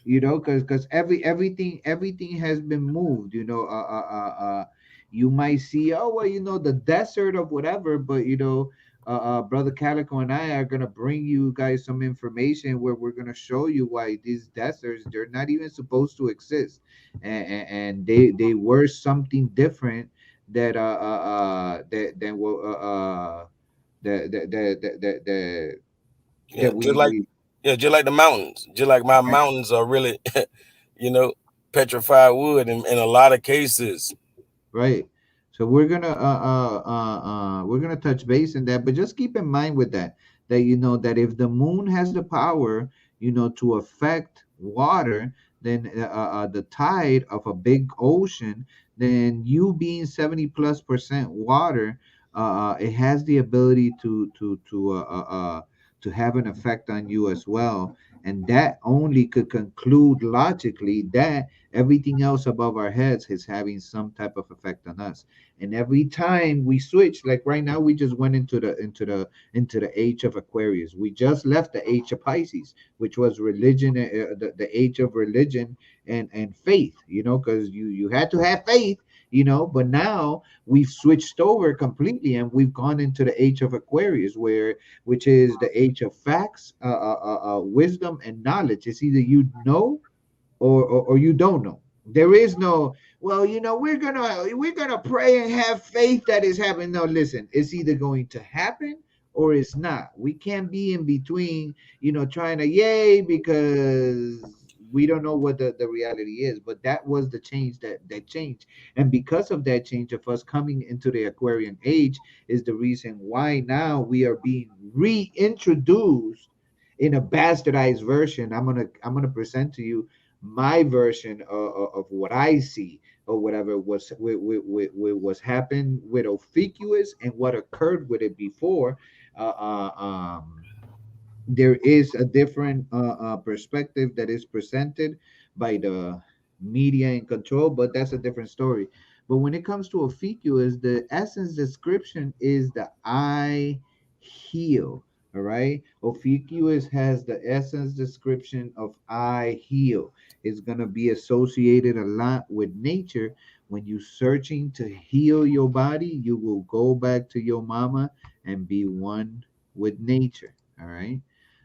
Because everything has been moved. You might see, oh, well, the desert of whatever, but brother Calico and I are gonna bring you guys some information where we're gonna show you why these deserts, they're not even supposed to exist, and they were something different that that than what that yeah. we Just like the mountains. Just like my mountains are really, you know, petrified wood in a lot of cases. Right. So we're gonna touch base in that, but just keep in mind with that that if the moon has the power, to affect water, then the tide of a big ocean, then you being 70+% water, it has the ability to have an effect on you as well, and that only could conclude logically that everything else above our heads is having some type of effect on us. And every time we switch, like right now, we just went into the age of Aquarius. We just left the age of Pisces, which was religion, the age of religion and faith, because you had to have faith, but now we've switched over completely, and we've gone into the age of Aquarius, which is the age of facts, wisdom and knowledge. It's either or you don't know. There is no, well, we're gonna pray and have faith that is happening. No, listen, it's either going to happen or it's not. We can't be in between, trying to yay because we don't know what the reality is. But that was the change that changed. And because of that change of us coming into the Aquarian age is the reason why now we are being reintroduced in a bastardized version. I'm gonna present to you my version of what I see, or whatever was happened with Ophiuchus and what occurred with it before. Uh, uh, um, there is a different perspective that is presented by the media in control, but that's a different story. But when it comes to Ophiuchus, the essence description is the I heal. All right. Ophiuchus has the essence description of I heal. It's going to be associated a lot with nature. When you're searching to heal your body, you will go back to your mama and be one with nature. All right.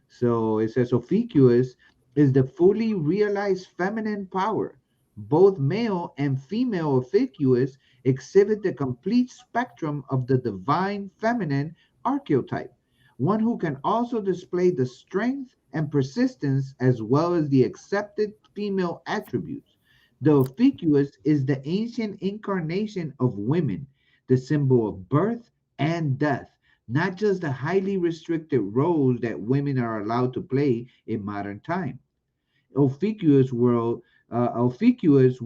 So it says Ophiuchus is the fully realized feminine power. Both male and female Ophiuchus exhibit the complete spectrum of the divine feminine archetype, one who can also display the strength and persistence as well as the accepted female attributes. The Ophiuchus is the ancient incarnation of women, the symbol of birth and death, not just the highly restricted roles that women are allowed to play in modern time. Ophiuchus world, Ophiuchus's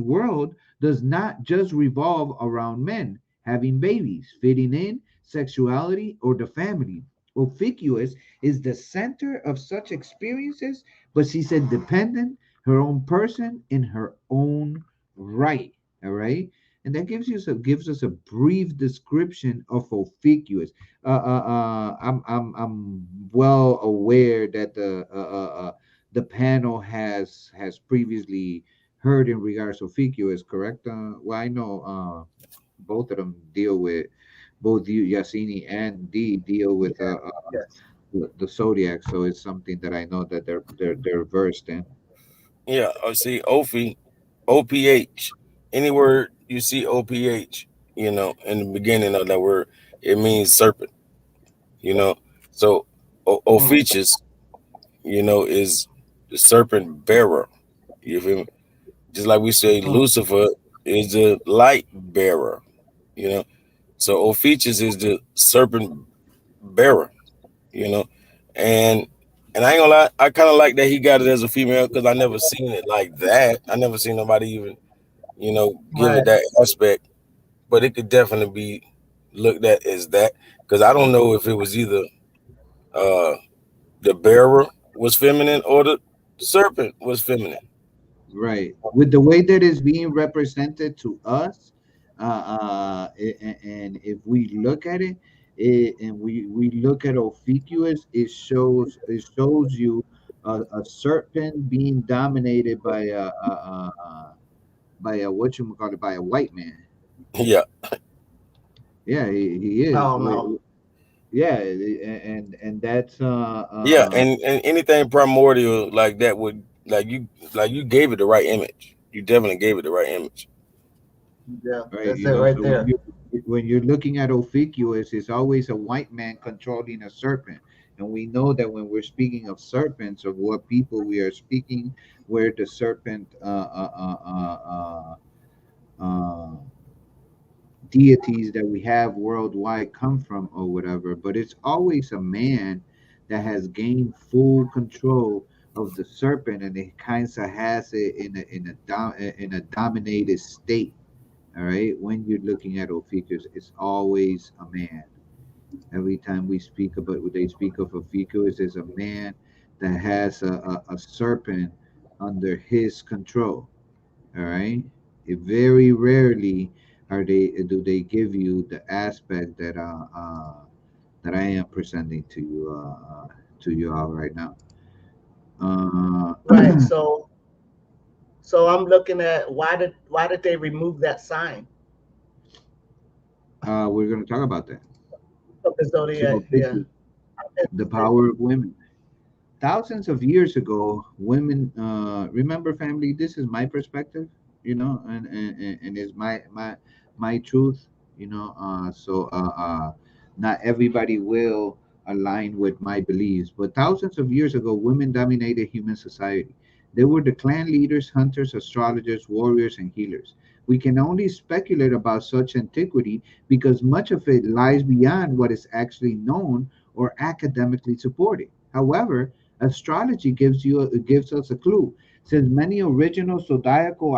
world does not just revolve around men having babies, fitting in, sexuality, or the family. Ophiuchus is the center of such experiences, but she's independent, her own person in her own right. All right. And that gives us a brief description of Ophiuchus. I'm well aware that the panel has previously heard in regards to Fico is correct. Well, I know both of them deal with both you, Yassini and D deal with Yes. the Zodiac, so it's something that I know that they're versed in. Yeah, I see Ophi, OPH. Any word you see OPH, in the beginning of that word, it means serpent. You know, so Mm. Ophiuchus, is the serpent bearer. You feel me? Just like we say, Mm. Lucifer is the light bearer. You know, so Ophiuchus is the serpent bearer. You know, and and I ain't gonna lie, I kind of like that he got it as a female because I never seen it like that. I never seen nobody even give it Right. that aspect, but it could definitely be looked at as that because I don't know if it was either uh the bearer was feminine or the serpent was feminine. Right. With the way that is being represented to us, and if we look at it, and we look at Ophiuchus, it shows you a serpent being dominated by a what you call it, by a white man. Yeah, Yeah, he is. Oh no. Yeah, and that's yeah, and anything primordial like that would like you gave it the right image. You definitely gave it the right image. Yeah, right. that's it right So when there. you're looking at Ophiuchus, it's always a white man controlling a serpent, and we know that when we're speaking of serpents, of what people we are speaking, where the serpent deities that we have worldwide come from or whatever, but it's always a man that has gained full control of the serpent, and it kind of has it in a dominated state. All right, when you're looking at Ophiuchus, it's always a man. Every time we speak about what they speak of Ophiuchus, is a man that has a serpent under his control. All right. It very rarely are they do they give you the aspect that I am presenting to you all right now. Uh, Right. So I'm looking at why did they remove that sign we're going to talk about that. of the So zodiac? Yeah. Ophiuchus, the Interested. power of women. Thousands of years ago, women remember, family. This is my perspective, and is my truth, not everybody will align with my beliefs, but thousands of years ago, women dominated human society. They were the clan leaders, hunters, astrologers, warriors, and healers. We can only speculate about such antiquity because much of it lies beyond what is actually known or academically supported. However, astrology gives us a clue, since many original zodiacal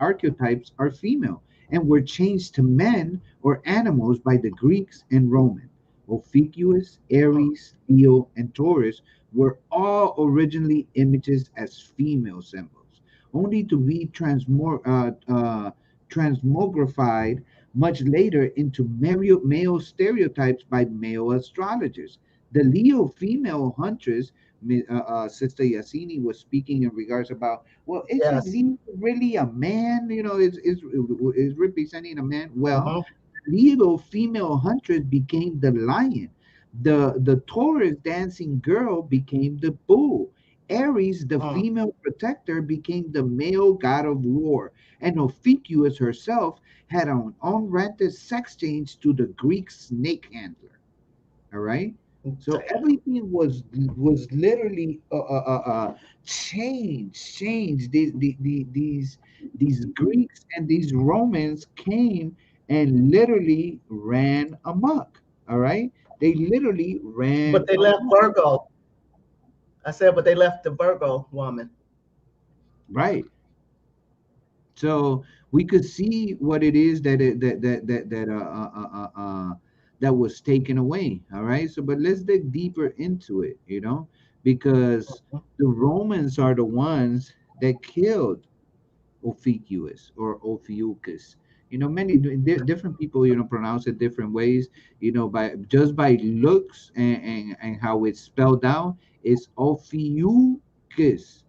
archetypes are female and were changed to men or animals by the Greeks and Romans. Ophiuchus, Mm. Aries, Leo, and Taurus were all originally images as female symbols, only to be transmogrified much later into male stereotypes by male astrologers. The Leo female huntress, Sister Yassini, was speaking in regards about, well, isn't Yes. Leo really a man? Is representing a man? Well, Hmm. Leo female huntress became the lion. The Taurus dancing girl became the bull. Aries, the Mm. female protector, became the male god of war. And Ophiuchus herself had an unrented sex change to the Greek snake handler. All right. So Damn. everything was literally changed. These Greeks and these Romans came and literally ran amok. All right, they literally ran But they left amok. Virgo. I said, but they left the Virgo woman. Right. So we could see what it is that that was taken away. All right. So, but let's dig deeper into it. Because the Romans are the ones that killed Ophiuchus or Ophiuchus. Many different people pronounce it different ways. By just by looks and how it's spelled out, it's Ophiuchus.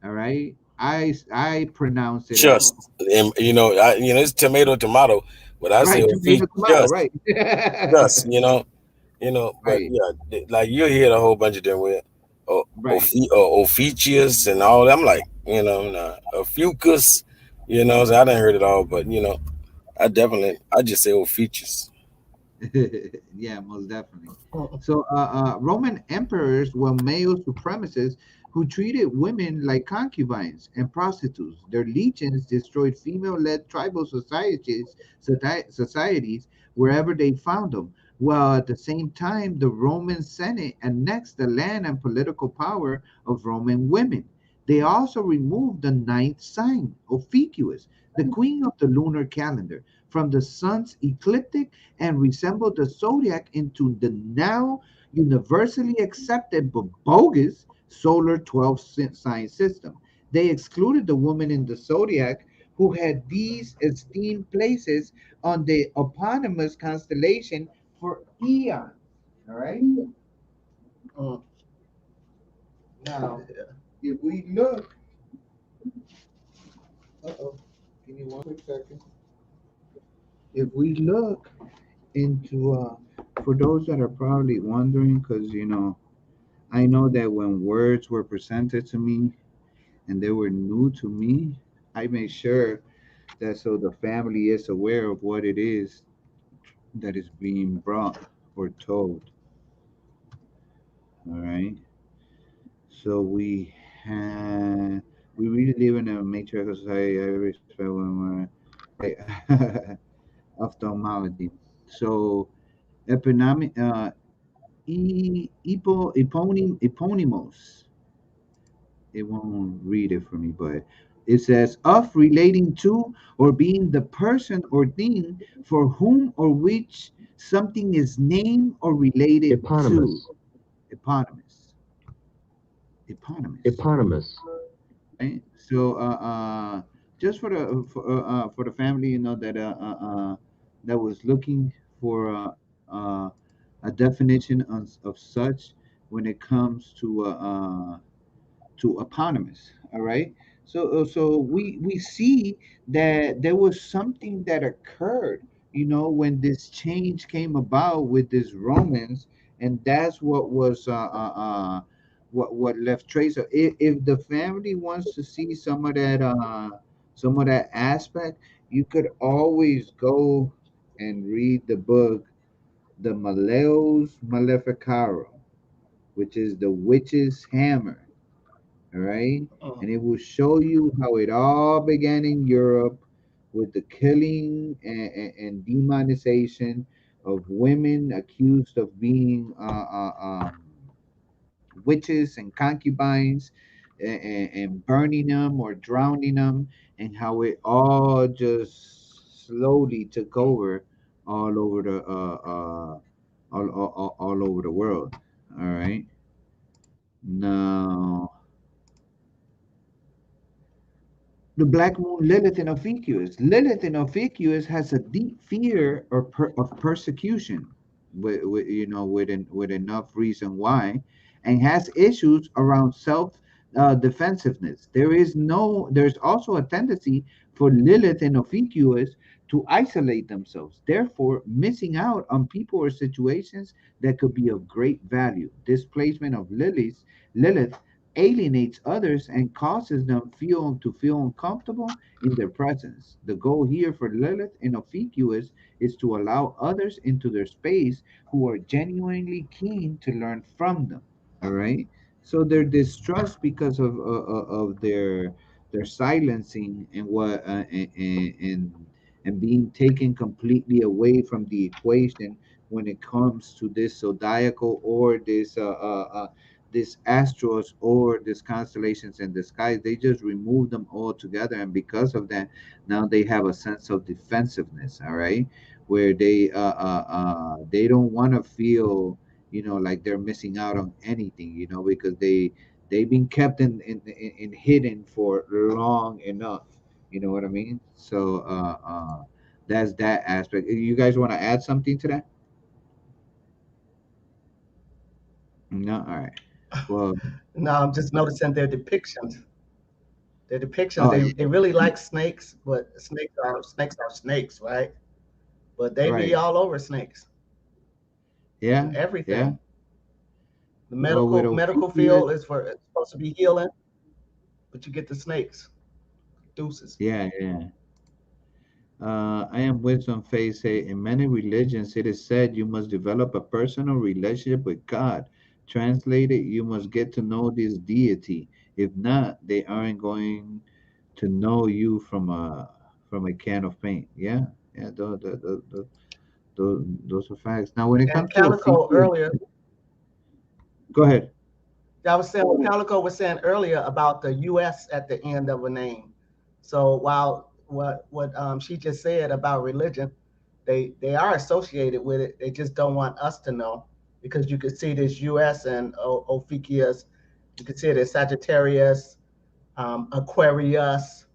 All right. I pronounce it as Just, and it's tomato, tomato, but I say right. feet Tomato, tomato. just, Right. just, but Right. yeah, like you hear a whole bunch of them with Right. Ophiuchus and all. I'm like, nah, Ophiuchus, so I didn't heard it all, but I just say Ophiuchus. Yeah, most definitely. Mm-mm. So, Roman emperors were male supremacists who treated women like concubines and prostitutes. Their legions destroyed female-led tribal societies wherever they found them. While at the same time, the Roman Senate annexed the land and political power of Roman women. They also removed the ninth sign, Ophiuchus, the queen of the lunar calendar, from the sun's ecliptic and resembled the zodiac into the now universally accepted but bogus solar 12 sign system. They excluded the woman in the zodiac who had these esteemed places on the eponymous constellation for eons. All right. Mm. Now, if we look, uh-oh, give me one quick second. If we look into, for those that are probably wondering, because I know that when words were presented to me and they were new to me, I made sure that so the family is aware of what it is that is being brought or told. All right. So we really live in a matriarchal society. I respect when we're right. Ophthalmology. So eponymous, eponymous. It won't read it for me, but it says of relating to or being the person or thing for whom or which something is named or related to. Eponymous. Eponymous. Eponymous. Eponymous. Right. So just for the family, that was looking for a definition of such when it comes to eponymous. All right. So we see that there was something that occurred, when this change came about with these Romans, and that's what was what left trace. So if the family wants to see some of that aspect, you could always go and read the book, the Maleus Maleficarum, which is the witch's hammer. All right. Mm. And it will show you how it all began in Europe with the killing and demonization of women accused of being witches and concubines, and burning them or drowning them, and how it all just slowly took over all over the all over the world. All right. Now, the black moon Lilith in Ophiuchus. Lilith in Ophiuchus has a deep fear of persecution, with enough reason why, and has issues around self defensiveness. There's also a tendency for Lilith in Ophiuchus to isolate themselves, therefore missing out on people or situations that could be of great value. Displacement of Lilith alienates others and causes them feel uncomfortable in their presence. The goal here for Lilith and Ophiuchus is to allow others into their space who are genuinely keen to learn from them. All right. So their distrust because of their silencing and and being taken completely away from the equation when it comes to this zodiacal or this astros or these constellations in the skies. They just remove them all together, and because of that, now they have a sense of defensiveness. All right, where they don't want to feel, like they're missing out on anything, because they've been kept in hidden for long enough. You know what I mean? So that's that aspect. You guys want to add something to that? No, all right. Well, No, I'm just noticing their depictions. Their depictions, oh they yeah, really like snakes, but snakes are snakes, right? But they be right, all over snakes and yeah, yeah. everything. The Well, with medical Ophiuchus, field is for it's supposed to be healing, but you get the snakes. Deuces. yeah, yeah. I am wisdom face say in many religions it is said you must develop a personal relationship with God. Translated, you must get to know this deity. If not, they aren't going to know you from a can of paint. Yeah, yeah. Those are facts. Now, when it And comes to Calico Ophiuchus, earlier, go ahead. I was saying what Calico was saying earlier about the U.S. at the end of a name. So while what she just said about religion, they are associated with it. They just don't want us to know because you could see this U.S. and Ophiuchus. You could see it as Sagittarius, Aquarius.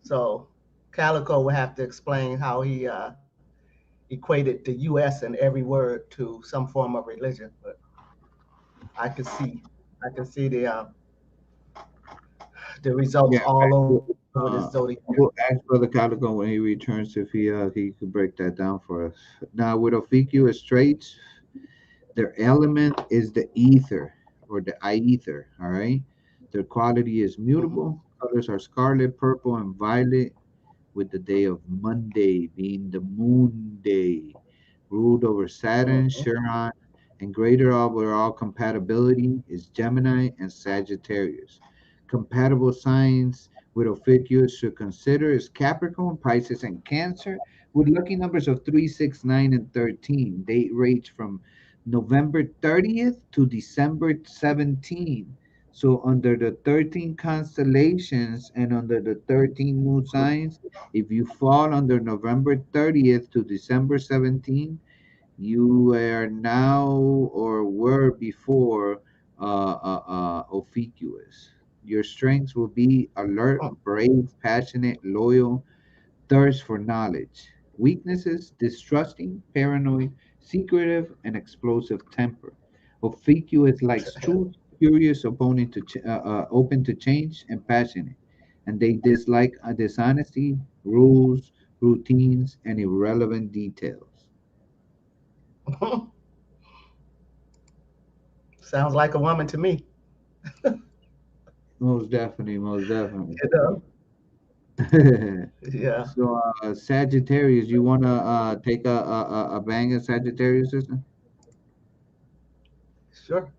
So Calico would have to explain how he equated the U.S. and every word to some form of religion. But I could see, I can see the results Yeah, all over the Uh, zodiac. we'll ask Brother Calico when he returns if he could break that down for us. Now, with Ophiuchus traits, their element is the ether or the aether. All right, their quality is Hmm. mutable. Colors are scarlet, purple, and violet. With the day of Monday being the moon day, ruled over Saturn, Hmm. Chiron, and greater overall compatibility is Gemini and Sagittarius. Compatible signs with Ophiuchus should consider is Capricorn, Pisces, and Cancer, with lucky numbers of 3, 6, 9, and 13. Date range from November 30th to December 17th. So under the 13 constellations and under the 13 moon signs, if you fall under November 30th to December 17th, you are now or were before Ophiuchus. Your strengths will be alert, brave, passionate, loyal, thirst for knowledge. Weaknesses: distrusting, paranoid, secretive, and explosive temper. Ophiuchus likes truth, curious, open to change, and passionate. And they dislike dishonesty, rules, routines, and irrelevant details. Sounds like a woman to me. Most definitely, most definitely. You know? Yeah, So, Sagittarius, you want to take a bang at Sagittarius, sister? sure.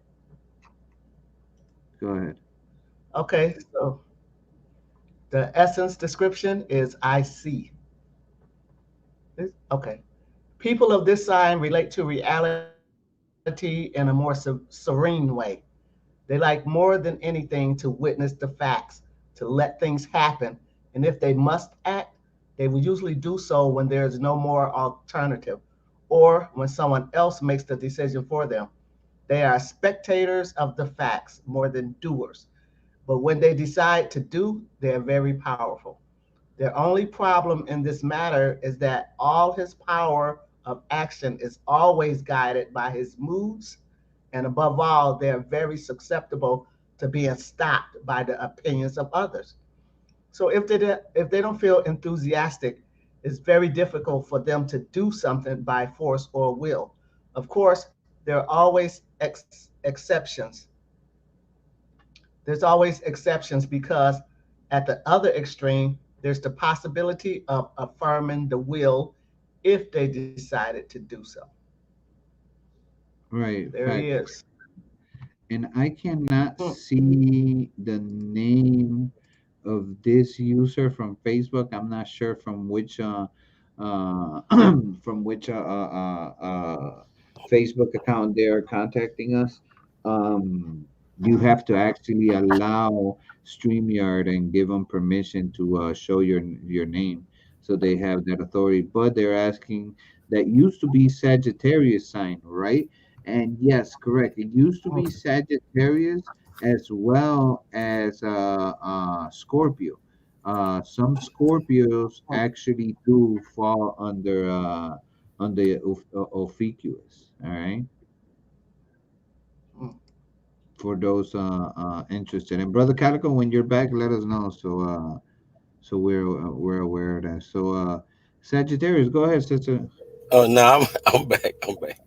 Go ahead. Okay, so the essence description is I see. Okay. People of this sign relate to reality in a more serene way. They like more than anything to witness the facts, to let things happen. And if they must act, they will usually do so when there is no more alternative or when someone else makes the decision for them. They are spectators of the facts more than doers. But when they decide to do, they're very powerful. Their only problem in this matter is that all his power of action is always guided by his moods, and above all, they're very susceptible to being stopped by the opinions of others. So if they don't feel enthusiastic, it's very difficult for them to do something by force or will. Of course, there are always exceptions. There's always exceptions because at the other extreme, there's the possibility of affirming the will if they decided to do so. Right, There he facts. is. And I cannot Hmm. see the name of this user from Facebook. I'm not sure from which from which Facebook account they are contacting us. You have to actually allow StreamYard and give them permission to show your name, so they have that authority. But they're asking that used to be Sagittarius sign, right? And yes, correct. It used to be Sagittarius as well as Scorpio. Some Scorpios actually do fall under Ophiuchus. All right, for those interested. And Brother Calico, when you're back, let us know. So we're aware of that. So Sagittarius, go ahead, sister. Oh no, I'm back. I'm back.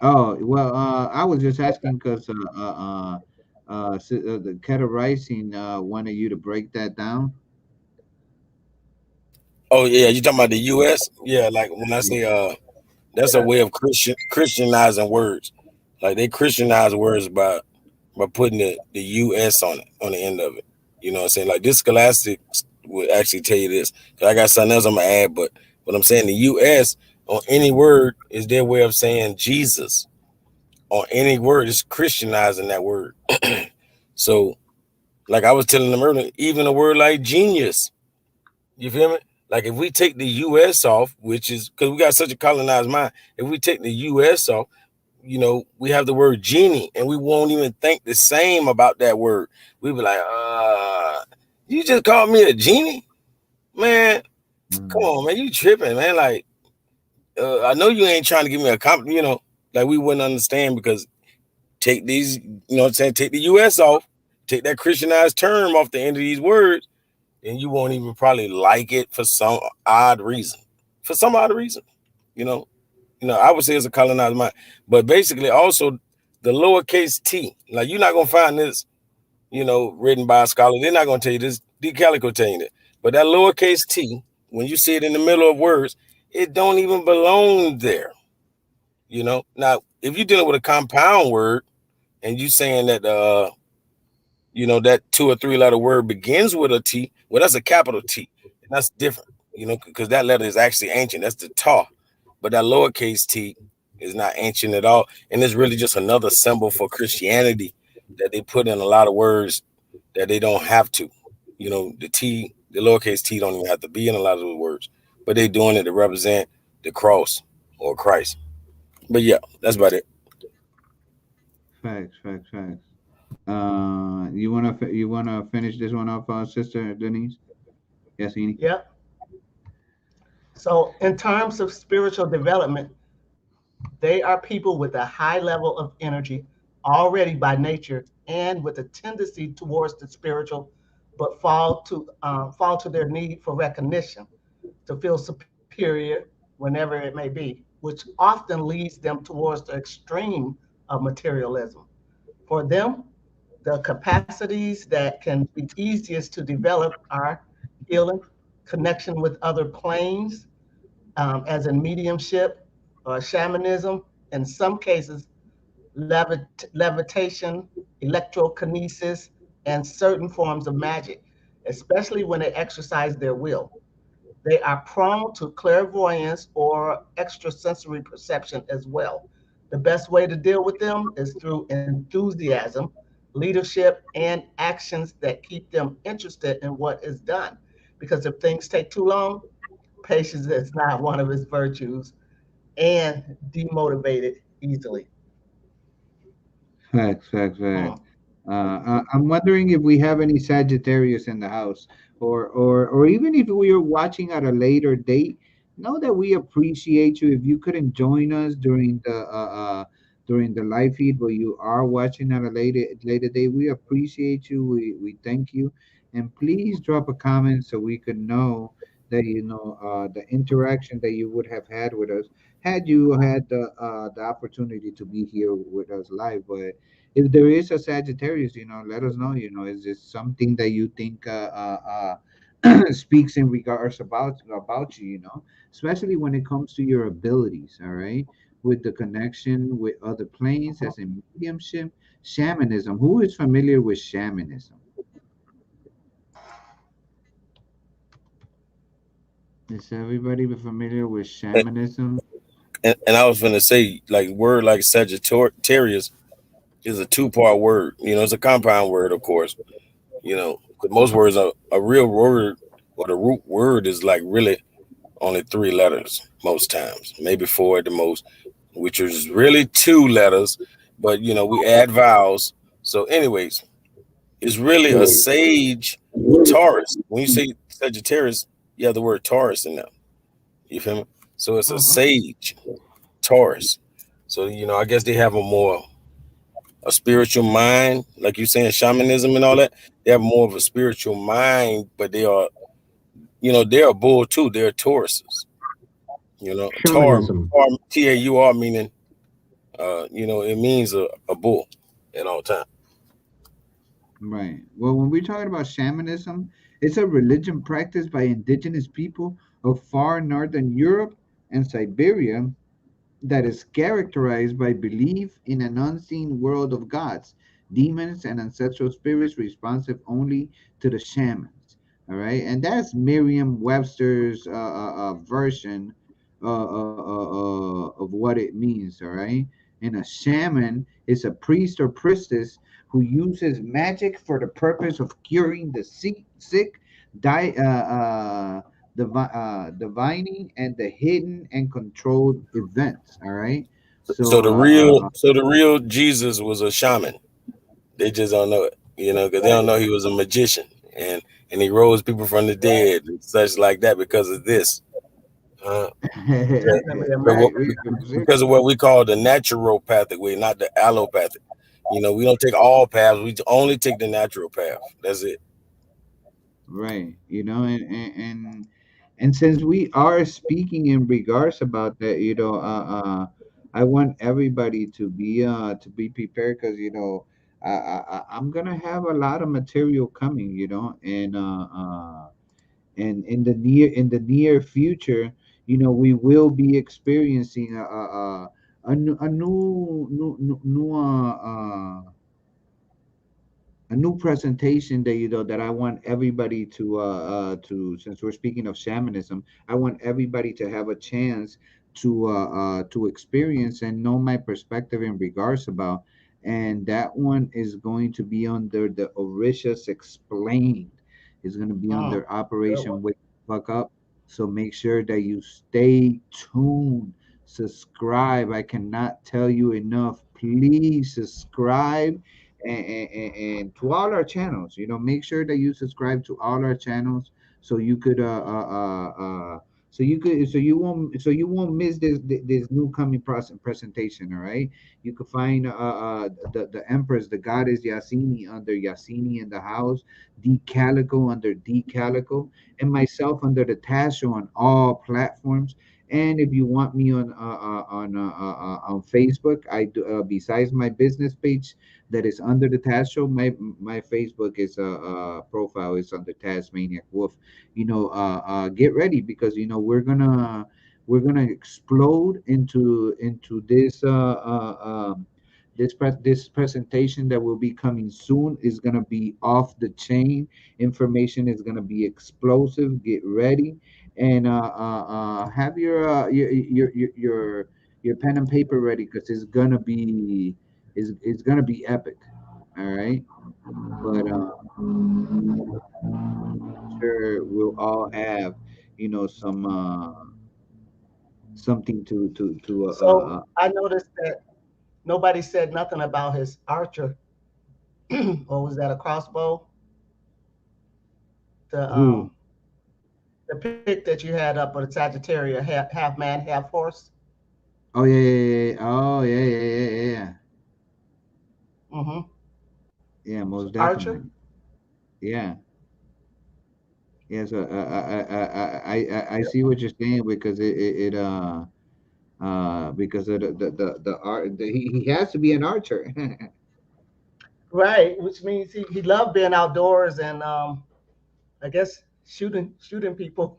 Oh well, I was just asking because the Keter Rising wanted you to break that down. Oh yeah, you talking about the U.S.? Yeah, like when I say that's a way of Christianizing words. Like they Christianize words by putting the U.S. on it on the end of it. You know what I'm saying? Like this Scholastic would actually tell you this. 'Cause I got something else I'm gonna add, but what I'm saying, the U.S. on any word is their way of saying Jesus. On any word, it's Christianizing that word. So, like I was telling them earlier, even a word like genius, you feel me? Like if we take the U.S. off, which is because we got such a colonized mind, if we take the U.S. off, we have the word genie, and we won't even think the same about that word. We be like, you just called me a genie, man. Come Mm. on, man, you tripping, man. Like, I know you ain't trying to give me a compliment, like we wouldn't understand because take these, what I'm saying, take the U.S. off, take that Christianized term off the end of these words, and you won't even probably like it for some odd reason. For some odd reason, you know. I would say it's a colonized mind. But basically also the lowercase t. Like you're not gonna find this, written by a scholar. They're not gonna tell you this. D. Calico tell you that. But that lowercase t, when you see it in the middle of words, it don't even belong there. Now if you're dealing with a compound word and you saying that that 2 or 3 letter word begins with a T, well, that's a capital T. And that's different, because that letter is actually ancient. That's the ta. But that lowercase t is not ancient at all. And it's really just another symbol for Christianity that they put in a lot of words that they don't have to. The lowercase t don't even have to be in a lot of those words. But they doing it to represent the cross or Christ. But yeah, that's about it. Facts, facts, facts. You wanna finish this one off, Sister Denise? Yes, Eni? Yep. So, in terms of spiritual development, they are people with a high level of energy already by nature and with a tendency towards the spiritual, but fall to their need for recognition, to feel superior whenever it may be, which often leads them towards the extreme of materialism. For them, the capacities that can be easiest to develop are healing, connection with other planes, as in mediumship or shamanism, in some cases, levitation, electrokinesis, and certain forms of magic, especially when they exercise their will. They are prone to clairvoyance or extrasensory perception as well. The best way to deal with them is through enthusiasm, leadership, and actions that keep them interested in what is done. Because if things take too long, patience is not one of his virtues, and demotivated easily. Facts, facts, Hmm. facts. I'm wondering if we have any Sagittarius in the house, or even if we are watching at a later date. Know that we appreciate you. If you couldn't join us during the live feed, but you are watching at a later date, we appreciate you. We thank you, and please drop a comment so we could know that the interaction that you would have had with us had you had the opportunity to be here with us live. But if there is a Sagittarius, let us know. Is this something that you think speaks in regards about you? Especially when it comes to your abilities. All right, with the connection with other planes, as in mediumship, shamanism. Who is familiar with shamanism? Is everybody familiar with shamanism? And I was gonna say, like, word like Sagittarius is a two-part word. You know, it's a compound word, of course. You know, 'cause most words are a real word, or the root word is like really only three letters most times, maybe four at the most, which is really two letters. But you know, we add vowels. So, anyways, it's really a sage Taurus. When you say Sagittarius, you have the word Taurus in there. You feel me? So it's a Hmm. sage Taurus. So you know, I guess they have a spiritual mind, like you saying shamanism and all that. They have more of a spiritual mind, but they are, you know, they're a bull too. They're Tauruses. You know, Shamanism. Taur meaning, you know, it means a bull at all time. Right. Well, when we're talking about shamanism, it's a religion practiced by indigenous people of far northern Europe and Siberia that is characterized by belief in an unseen world of gods, demons, and ancestral spirits responsive only to the shamans. All right, and that's Merriam-Webster's version of what it means. All right, and a shaman is a priest or priestess who uses magic for the purpose of curing the sick, die, divining and the hidden and controlled events. All right. So So, the real Jesus was a shaman. They just don't know it, you know, because they don't know he was a magician, and he rose people from the dead and such like that because of this. Uh, because, Definitely a because magic. what- because of what we call the naturopathic way, not the allopathic. You know, we don't take all paths. We only take the natural path. That's it. right. And since we are speaking in regards about that, I want everybody to be prepared because I'm gonna have a lot of material coming, and in the near future, we will be experiencing a new presentation that that I want everybody to, since we're speaking of shamanism, I want everybody to have a chance to experience and know my perspective in regards about, and that one is going to be under the Orishas Explained. It's going to be Mm, under good one. Operation Wake the Fuck Up. So make sure that you stay tuned, subscribe. I cannot tell you enough. Please subscribe and to all our channels. Make sure that you subscribe to all our channels so you could so you won't miss this new coming presentation. All right, you could find the Empress, the goddess Yasini, under Yasini in the house, D Calico under D Calico, and myself under the Tasho on all platforms. And if you want me on Facebook, I do, besides my business page that is under the Taz Show. My Facebook is profile is under Tasmaniac Wolf. Get ready because we're gonna explode into this presentation that will be coming soon. Is gonna be off the chain. Information is gonna be explosive. Get ready and have your pen and paper ready because it's gonna be epic. All right, but sure we'll all have some something to So I noticed that nobody said nothing about his archer, or was that a crossbow? The who. the pic that you had up of the Sagittarius, half man, half horse. Oh yeah, yeah, yeah. Oh yeah, yeah, yeah, yeah, yeah. Mm-hmm. Yeah, most Archer. definitely. Yeah, yeah. So I see what you're saying because because of the art, he has to be an archer. Right, which means he loved being outdoors and I guess shooting people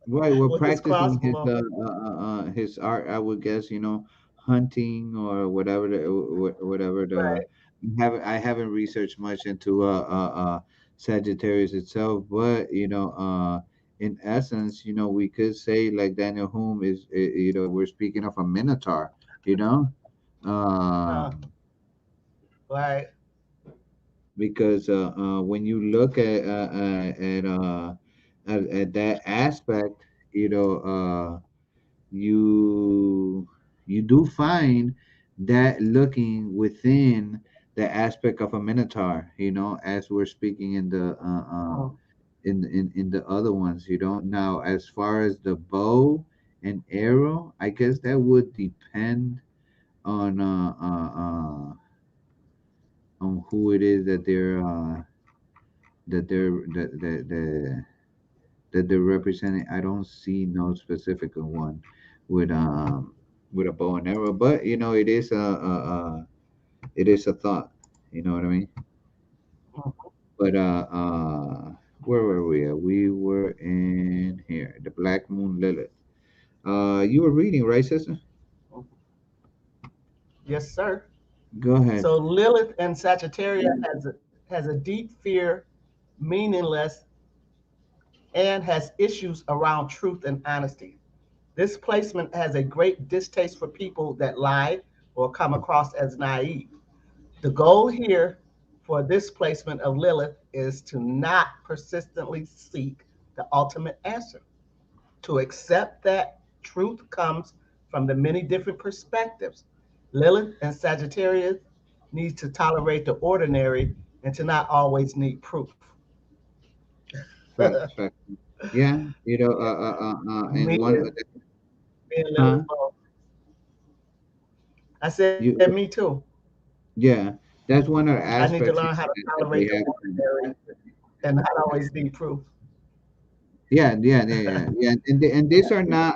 Right, we're with his practicing crossbow. his art. I would guess, hunting or whatever the. Right. I haven't researched much into Sagittarius itself, but in essence, we could say like Daniel Hume is, we're speaking of a minotaur, you know, Uh, um, right. because when you look at that aspect, you you do find that looking within the aspect of a minotaur, as we're speaking in the Mhm. in the other ones. Now, as far as the bow and arrow, I guess that would depend on who it is that they're representing. I don't see no specific one with with a bow and arrow, but it is a thought. You know what I mean? But where were we? We were in here, the Black Moon Lilith. You were reading, right, sister? Yes, sir. Go ahead. So Lilith and Sagittarius has a deep fear, meaningless, and has issues around truth and honesty. This placement has a great distaste for people that lie or come across as naive. The goal here for this placement of Lilith is to not persistently seek the ultimate answer, to accept that truth comes from the many different perspectives. Lilith and Sagittarius needs to tolerate the ordinary and to not always need proof. Facts, facts. Yeah, and Me one, and huh? Lilith both. I said, me You, too. yeah, that's one of the I need to aspects learn how to that tolerate they the have. ordinary and not always need proof. Yeah. And these are not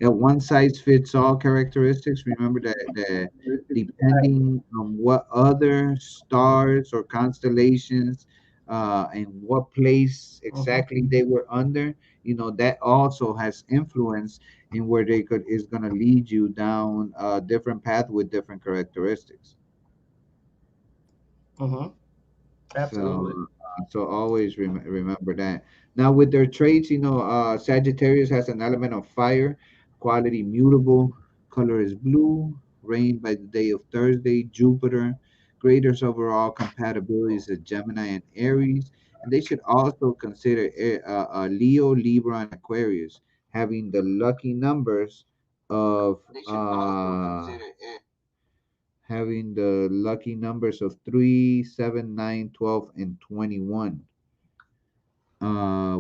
one size fits all characteristics. Remember that depending on what other stars or constellations and what place Mhm. exactly they were under, that also has influence in where they could is going to lead you down a different path with different characteristics. Mhm. So, Absolutely. always remember that. Now, with their traits, Sagittarius has an element of fire, quality mutable, color is blue, reigned by the day of Thursday, Jupiter. Greatest overall compatibility is a Gemini and Aries, and they should also consider Leo, Libra, and Aquarius, having the lucky numbers of having the lucky numbers of 3, 7, 9, 12, and 21,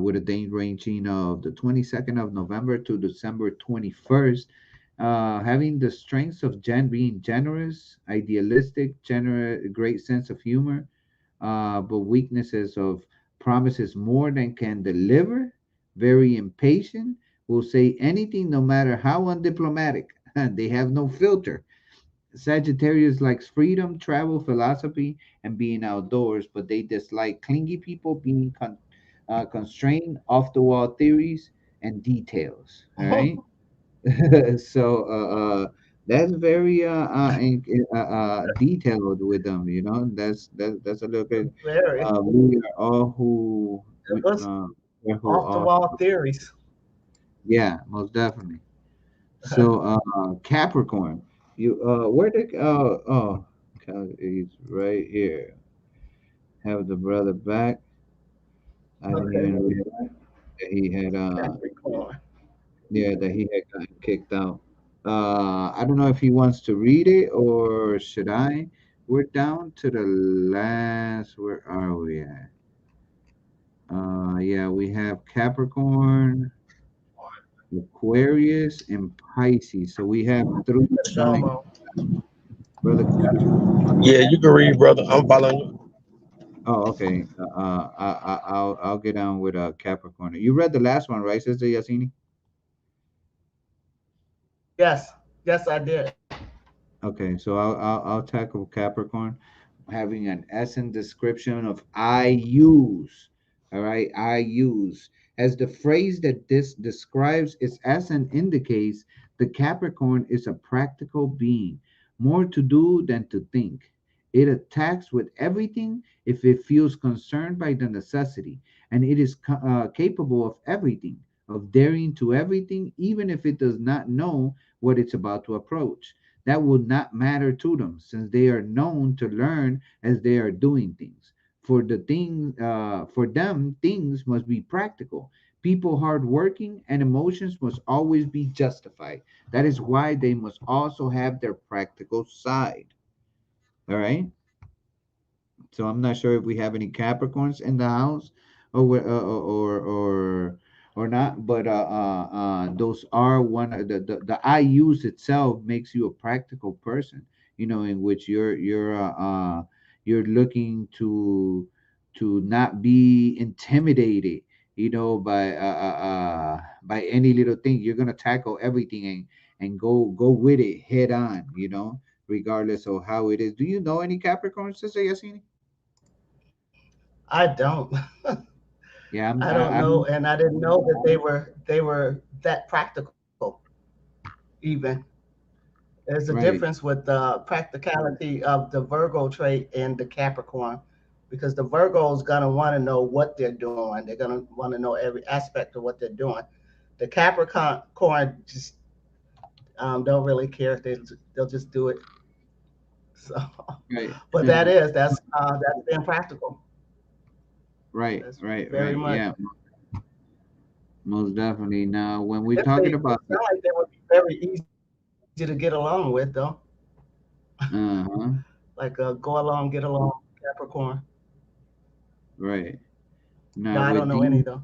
with a date ranging of the 22nd of November to December 21st, having the strengths of being generous, idealistic, great sense of humor, but weaknesses of promises more than can deliver, very impatient, will say anything no matter how undiplomatic. They have no filter. Sagittarius likes freedom, travel, philosophy, and being outdoors, but they dislike clingy people, being constrained, off the wall theories, and details. All right. So that's very detailed with them. That's a little bit. Very. We are all who we, Those we're who off the are. wall theories. Yeah, most definitely. So Capricorn, you where the he's right here. Have the brother back. I didn't Okay. even realize that he had Capricorn. yeah, that he had gotten kicked out. I don't know if he wants to read it or should I? We're down to the last. Where are we at? Yeah, we have Capricorn, Aquarius, and Pisces. So we have three signs. Shomo. Brother. Yeah, you can read, brother. I'm following you. Oh, okay. I'll get on with Capricorn. You read the last one, right, Sister Yasini? Yes. Yes, I did. Okay, so I'll tackle Capricorn, having an essence description of I use. All right, I use as the phrase that this describes its essence indicates. The Capricorn is a practical being, more to do than to think. It attacks with everything if it feels concerned by the necessity, and it is capable of everything, of daring to everything, even if it does not know what it's about to approach. That will not matter to them, since they are known to learn as they are doing things. For them, things must be practical. People hardworking and emotions must always be justified. That is why they must also have their practical side. All right. So I'm not sure if we have any Capricorns in the house, or or not. But those are one of the I use itself makes you a practical person. In which you're looking to not be intimidated. By any little thing. You're gonna tackle everything and go with it head on. Regardless of how it is. Do you know any Capricorns, Sister Yasini? I don't. Yeah, I don't I know, don't. and I didn't know that they were that practical. Even there's a difference Right, with the practicality of the Virgo trait and the Capricorn, because the Virgo is gonna want to know what they're doing. They're gonna want to know every aspect of what they're doing. The Capricorn just don't really care. They'll just do it. So, right, but that's being practical. right, That's right, very right. much. Yeah, most definitely. Now, when we're If they, talking it about sounds like they would be very easy to get along with, though. uh-huh, Like go along, get along, Capricorn. right. No, Now I don't with know any these, though.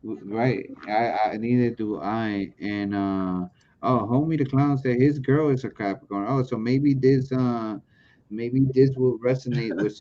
right. I neither do I. And oh, homie the clown said his girl is a Capricorn. Oh, so maybe this will resonate with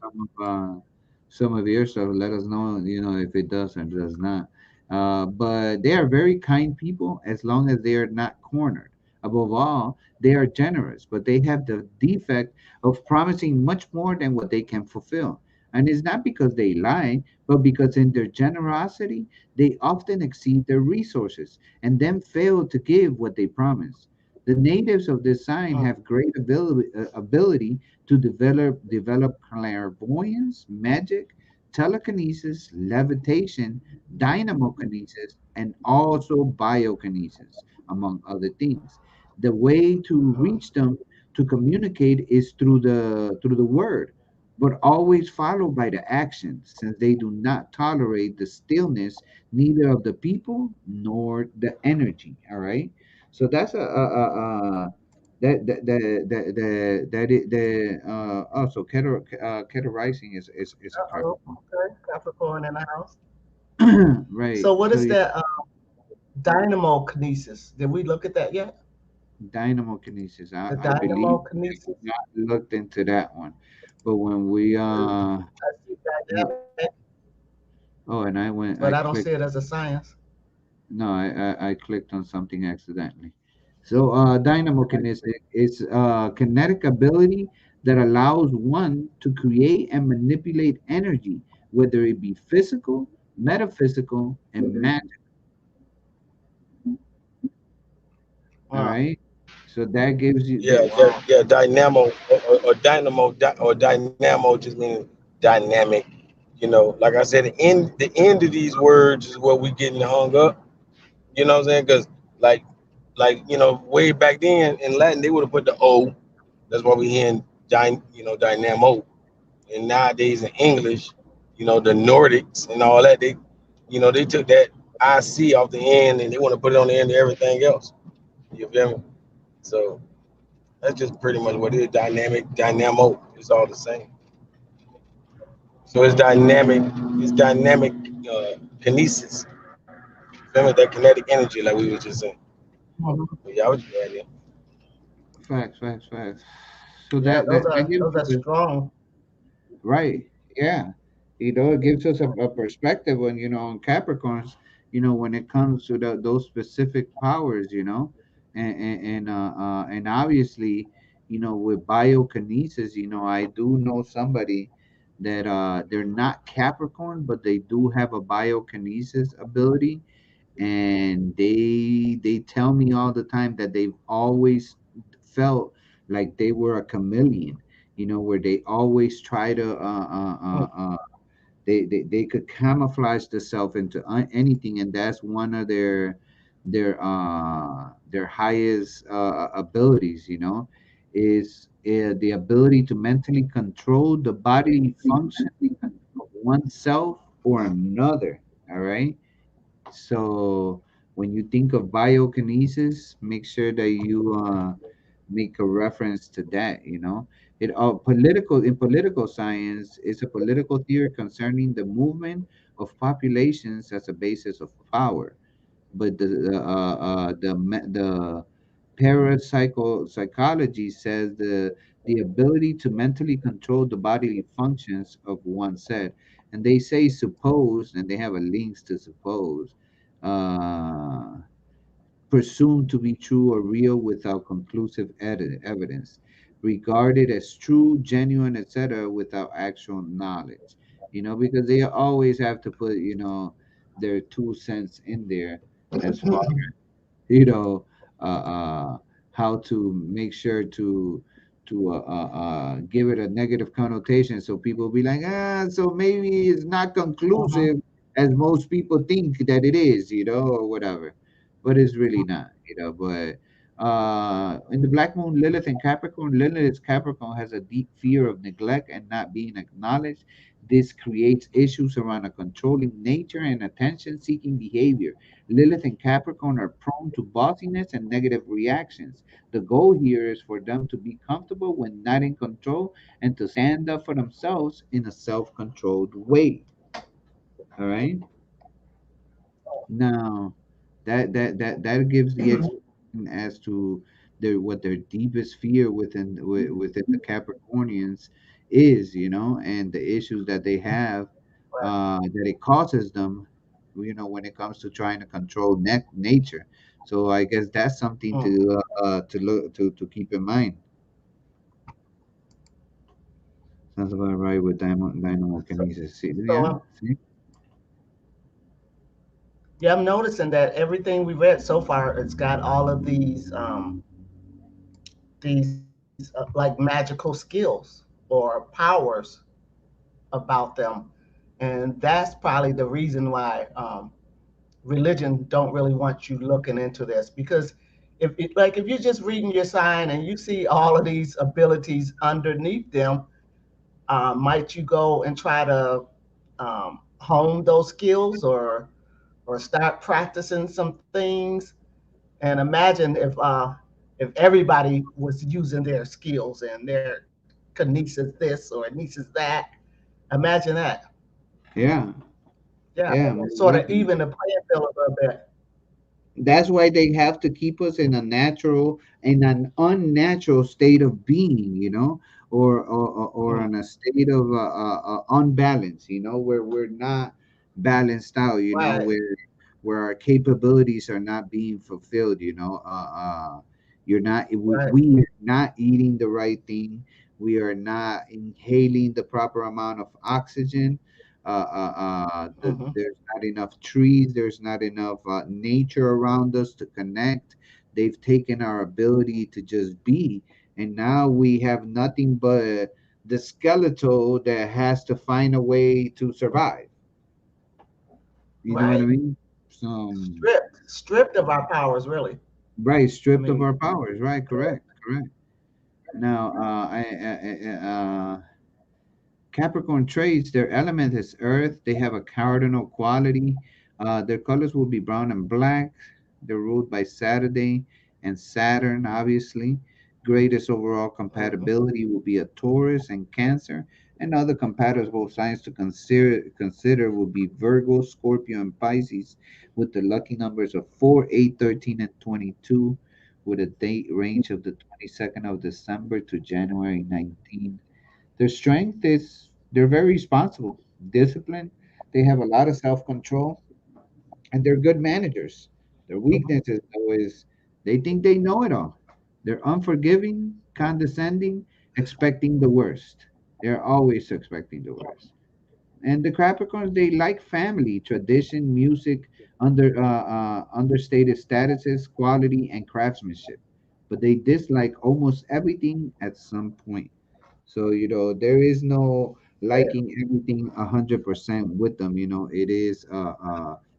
some of your stuff. Let us know, if it does or does not. But they are very kind people as long as they are not cornered. Above all, they are generous, but they have the defect of promising much more than what they can fulfill. And it's not because they lie, but because in their generosity they often exceed their resources and then fail to give what they promise. The natives of this sign Mm, have great ability to develop clairvoyance, magic, telekinesis, levitation, dynamokinesis, and also biokinesis, among other things. The way to mm, reach them to communicate is through the word, but always followed by the actions, since they do not tolerate the stillness neither of the people nor the energy. All right, so that's a also Keter Rising is a uh-oh. Capricorn. Okay, Capricorn in the house. Right. So what So is yeah, that dynamo kinesis? Did we look at that yet? dynamo kinesis. The I believe dynamo I have kinesis. not looked into that one, but when we I see yeah, dynamic, oh, and but I I don't see it clicked. as a science. No, I clicked on something accidentally. So, dynamokinetic is kinetic ability that allows one to create and manipulate energy, whether it be physical, metaphysical, and magic. All Uh, right. So that gives you Yeah, that. yeah, wow. yeah. Dynamo or dynamo or dynamo just means dynamic. Like I said, the end of these words is where we getting hung up. You know what I'm saying? Because like way back then in Latin they would have put the O. That's why we hearing dynamo. And nowadays in English, the Nordics and all that, they took that IC off the end and they want to put it on the end of everything else. You feel me? So that's just pretty much what it is. Dynamic, dynamo. It's all the same. So it's dynamic. It's dynamic kinesis. Feel me? That kinetic energy, like we was just saying. Mhm. But yeah, I was just right there. Facts, facts, facts. So Yeah, that gives those are you strong. right. Yeah. It gives us a perspective when, on Capricorns, when it comes to those specific powers, and obviously, with biokinesis, I do know somebody that they're not Capricorn, but they do have a biokinesis ability, and they tell me all the time that they've always felt like they were a chameleon, where they always try to They could camouflage the self into anything, and that's one of their highest abilities, you know, is the ability to mentally control the bodily function of oneself or another. All right. So when you think of biokinesis, make sure that you make a reference to that. You know, it political in political science is a political theory concerning the movement of populations as a basis of power. But the parapsychology says the ability to mentally control the bodily functions of oneself, and they say suppose, and they have a links to suppose, uh, presumed to be true or real without conclusive evidence, regarded as true, genuine, etc., without actual knowledge. You know, because they always have to put, you know, their 2 cents in there as far, you know, uh, uh, how to make sure to give it a negative connotation, so people will be like, so maybe it's not Mhm. conclusive as most people think that it is, you know, or whatever, but it's really not, you know. But in the black moon Lilith and Capricorn, Lilith's Capricorn has a deep fear of neglect and not being acknowledged. This creates issues around a controlling nature and attention seeking behavior. Lilith and Capricorn are prone to bossiness and negative reactions. The goal here is for them to be comfortable when not in control and to stand up for themselves in a self controlled way. All right. Now, that gives the explanation as to what their deepest fear within the Capricornians is, you know, and the issues that they have, that it causes them, you know, when it comes to trying to control nature. So I guess that's something Mm. to look to keep in mind. Sounds about right with dynamo So, kinesis. See, so yeah, see, yeah, I'm noticing that everything we read so far, it's got all of these like magical skills or powers about them, and that's probably the reason why religion don't really want you looking into this, because if you're just reading your sign and you see all of these abilities underneath them, might you go and try to hone those skills, or start practicing some things? And imagine if everybody was using their skills and their kinesis this or nieces that. Imagine that. yeah, Yeah, yeah, most sort of definitely. even the playing field a little bit. That's why they have to keep us in an unnatural state of being, you know, or Mm, in a state of unbalance, you know, where we're not balanced out, you know, right. where our capabilities are not being fulfilled, you know. You're not Right. we are not eating the right thing. We are not inhaling the proper amount of oxygen. Hmm. There's not enough trees. There's not enough nature around us to connect. They've taken our ability to just be, and now we have nothing but the skeletal that has to find a way to survive. You know what I Right. mean? So, Stripped of our powers, really. right, I stripped of mean, our powers. Right, correct, correct. Now, Capricorn traits, their element is earth. They have a cardinal quality. Their colors will be brown and black. They're ruled by Saturday and Saturn, obviously. Greatest overall mhm, compatibility will be a Taurus and Cancer. And other compatible signs to consider will be Virgo, Scorpio, and Pisces, with the lucky numbers of 4, 8, 13, and 22, with a date range of the 22nd of December to January 19th. Their strength is they're very responsible, disciplined. They have a lot of self control, and they're good managers. Their mhm. weaknesses, though, is they think they know it all. They're unforgiving, condescending, expecting the worst. They're always expecting the worst. And the Capricorns, they like family, tradition, music, understated statuses, quality, and craftsmanship. But they dislike almost everything at some point. So, you know, there is no liking everything 100% with them. You know, it is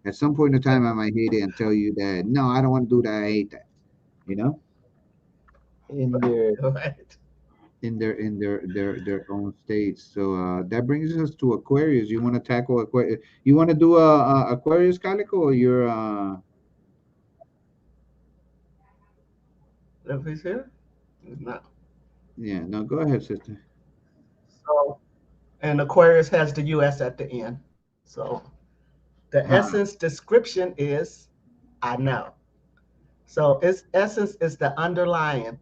at some point in time I might hate it and tell you that no, I don't want to do that. I hate that. You know, in their Right. their own states. So that brings us to Aquarius. You want to tackle Aquarius? You want to do a Aquarius, Calico, or you're If he's here, no. yeah, no, go ahead, sister. So, and Aquarius has the U.S. at the end. So the essence Huh. description is I know. So its essence is the underlying.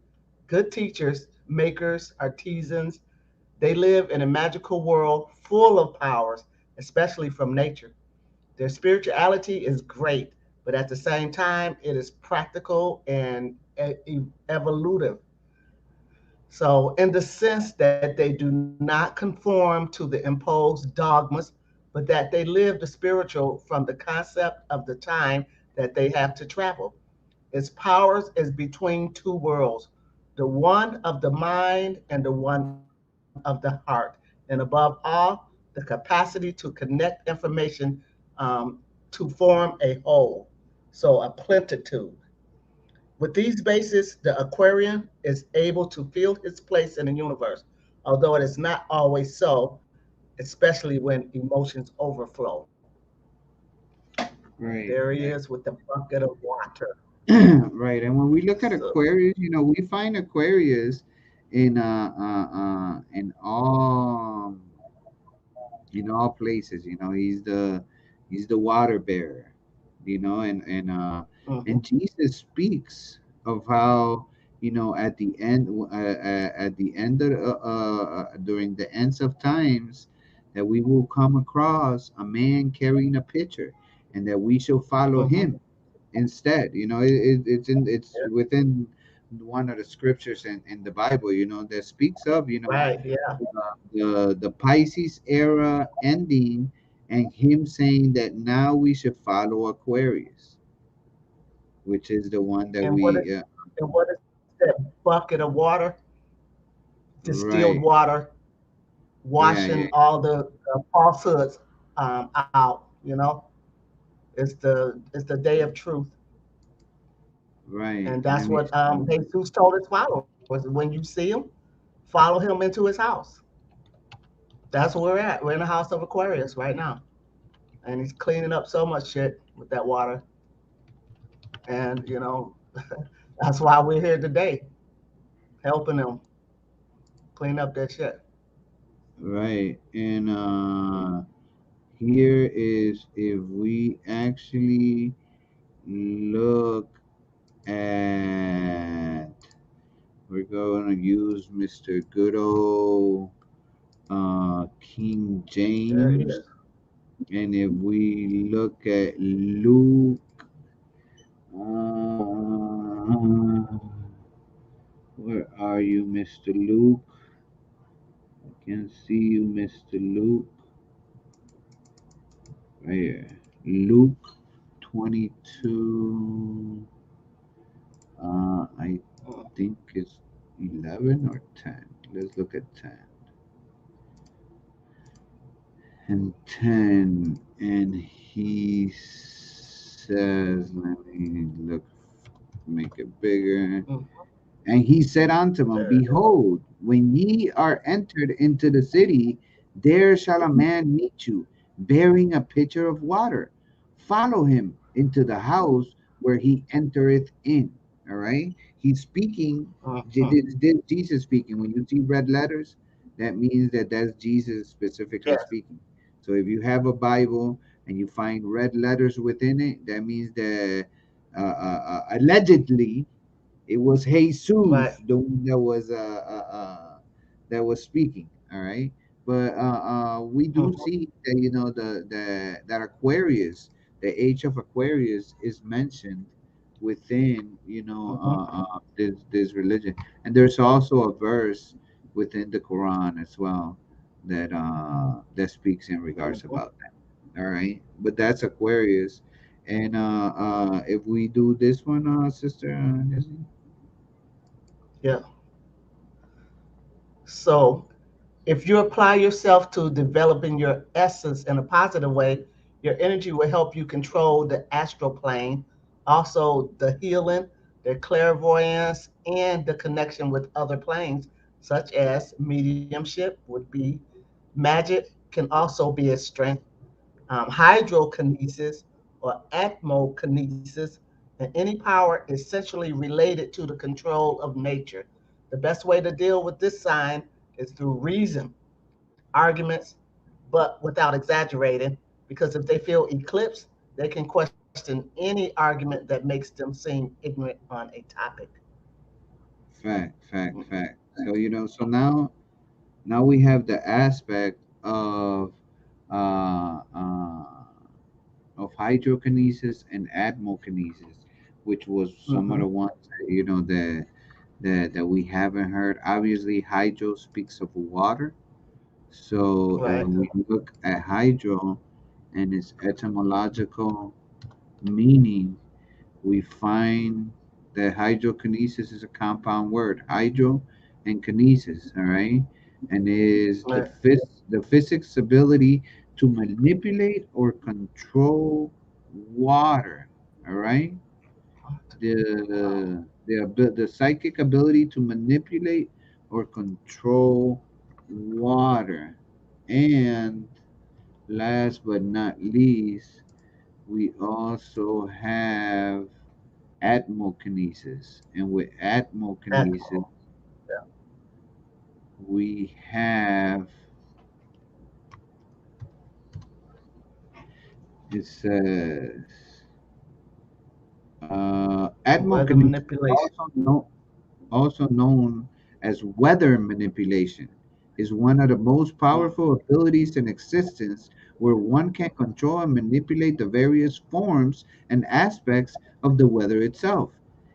Good teachers, makers, artisans, they live in a magical world full of powers, especially from nature. Their spirituality is great, but at the same time, it is practical and evolutive. So, in the sense that they do not conform to the imposed dogmas, but that they live the spiritual from the concept of the time that they have to travel. Its powers is between two worlds, the one of the mind and the one of the heart. And above all, the capacity to connect information to form a whole. So a plentitude. With these bases, the Aquarian is able to feel his place in the universe, although it is not always so, especially when emotions overflow. Right. There he is with the bucket of water. Right. And when we look at So, Aquarius, you know, we find Aquarius in all places. You know, he's the water bearer. You know, and mhm, Jesus speaks of how, you know, at the end of during the ends of times, that we will come across a man carrying a pitcher, and that we shall follow mhm, him instead. You know, it's yeah, within one of the scriptures in the Bible, you know, that speaks of, you know, right, yeah. the Pisces era ending, and him saying that now we should follow Aquarius, which is the one that And what is, we and what is that bucket of water? Distilled right. water, Yeah, washing yeah, all the falsehoods out. It's the day of truth, right. and And that's then we what Jesus told his followers. When you see him, follow him into his house. That's where we're at. We're in the house of Aquarius right now, and he's cleaning up so much shit with that water, and that's why we're here today, helping him clean up that shit. right. And here is, if we actually look at, we're going to use Mr. Good old King There he James. is. And if we look at Luke, uh, where are you, Mr. Luke? I can see you, Mr. Luke. Right here. Luke 22. I think it's 11 or 10. Let's look at 10. And 10. And he says, let me look, make it bigger. Mm, And he said unto them, there it is. behold, when ye are entered into the city, there shall a man meet you, bearing a pitcher of water. Follow him into the house where he entereth in. All right. He's speaking. Mhm. This Jesus speaking. When you see red letters, that means that that's Jesus specifically Yes, speaking. So if you have a Bible and you find red letters within it, that means that allegedly it was right. Jesus, the one that was speaking. All right, but we do Mhm, see that, you know, that Aquarius, the age of Aquarius, is mentioned within, you know, mhm, this religion, and there's also a verse within the Quran as well that speaks in regards mhm. about that. All right, but that's Aquarius. And if we do this one, sister, Nessie? Yeah. So If you apply yourself to developing your essence in a positive way, your energy will help you control the astral plane, also the healing, the clairvoyance, and the connection with other planes, such as mediumship would be. Magic can also be a strength. Hydrokinesis or atmokinesis, and any power essentially related to the control of nature. The best way to deal with this sign is through reason, arguments, but without exaggerating, because if they feel eclipsed, they can question any argument that makes them seem ignorant on a topic. Fact. So so now we have the aspect uh, uh, of hydrokinesis and atmokinesis, which was some of Mm-hmm. the ones that we haven't heard. Obviously, hydro speaks of water. So Right. when we look at hydro and its etymological meaning, we find that hydrokinesis is a compound word, hydro and kinesis, all right, and is Right. the physics ability to manipulate or control water, all right, the psychic ability to manipulate or control water, and last but not least, we also have atmokinesis. And with atmokinesis, Atmo. we have it says Weather atmokinesis, manipulation. also known as weather manipulation, is one of the most Mm. powerful abilities in existence, where one can control and manipulate the various forms and aspects of the weather itself.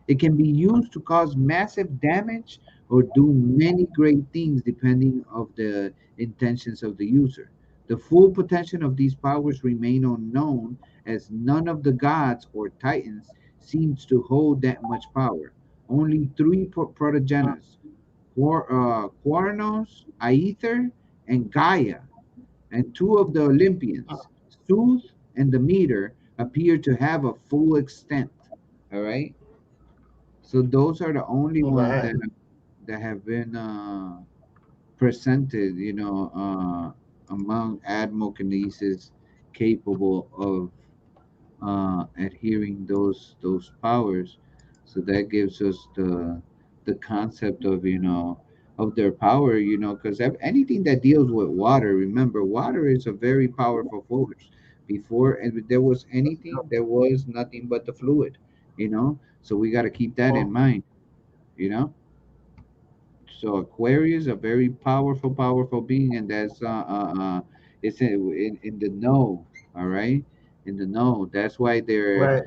It can be used to cause massive damage or do many great things depending of the intentions of the user. The full potential of these powers remain unknown, as none of the gods or titans seems to hold that much power. Only three protogenes, Quarnos, Aether, and Gaia, and two of the Olympians, Sooth and Demeter, appear to have a full extent. All right, so those are the only ones Right. that have been presented, among Admokinesis capable of adhering those powers. So that gives us the concept of of their power, because anything that deals with water, remember, water is a very powerful force. Before and there was anything, there was nothing but the fluid, so we got to keep that in Mhm. mind, you know so Aquarius, a very powerful being, and that's it's in the know, all right, in the know. That's why Right.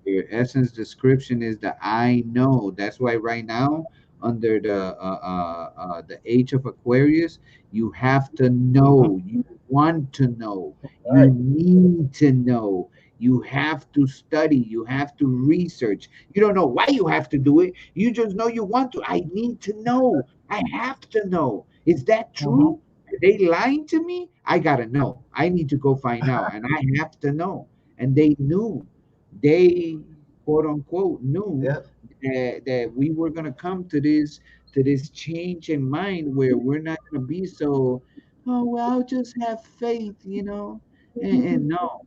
their essence description is the I know. That's why right now, under the age of Aquarius, you have to Hmm. know. You want to know. You Right. need to know. You have to study. You have to research. You don't know why you have to do it. You just know you want to. I need to know. I have to know. Is that Hmm. true? Are they lying to me? I gotta know. I need to go find out, and I have to know. And they knew. They quote unquote knew Yeah. that we were gonna come to this change in mind, where we're not gonna be so, oh well, I'll just have faith. And no,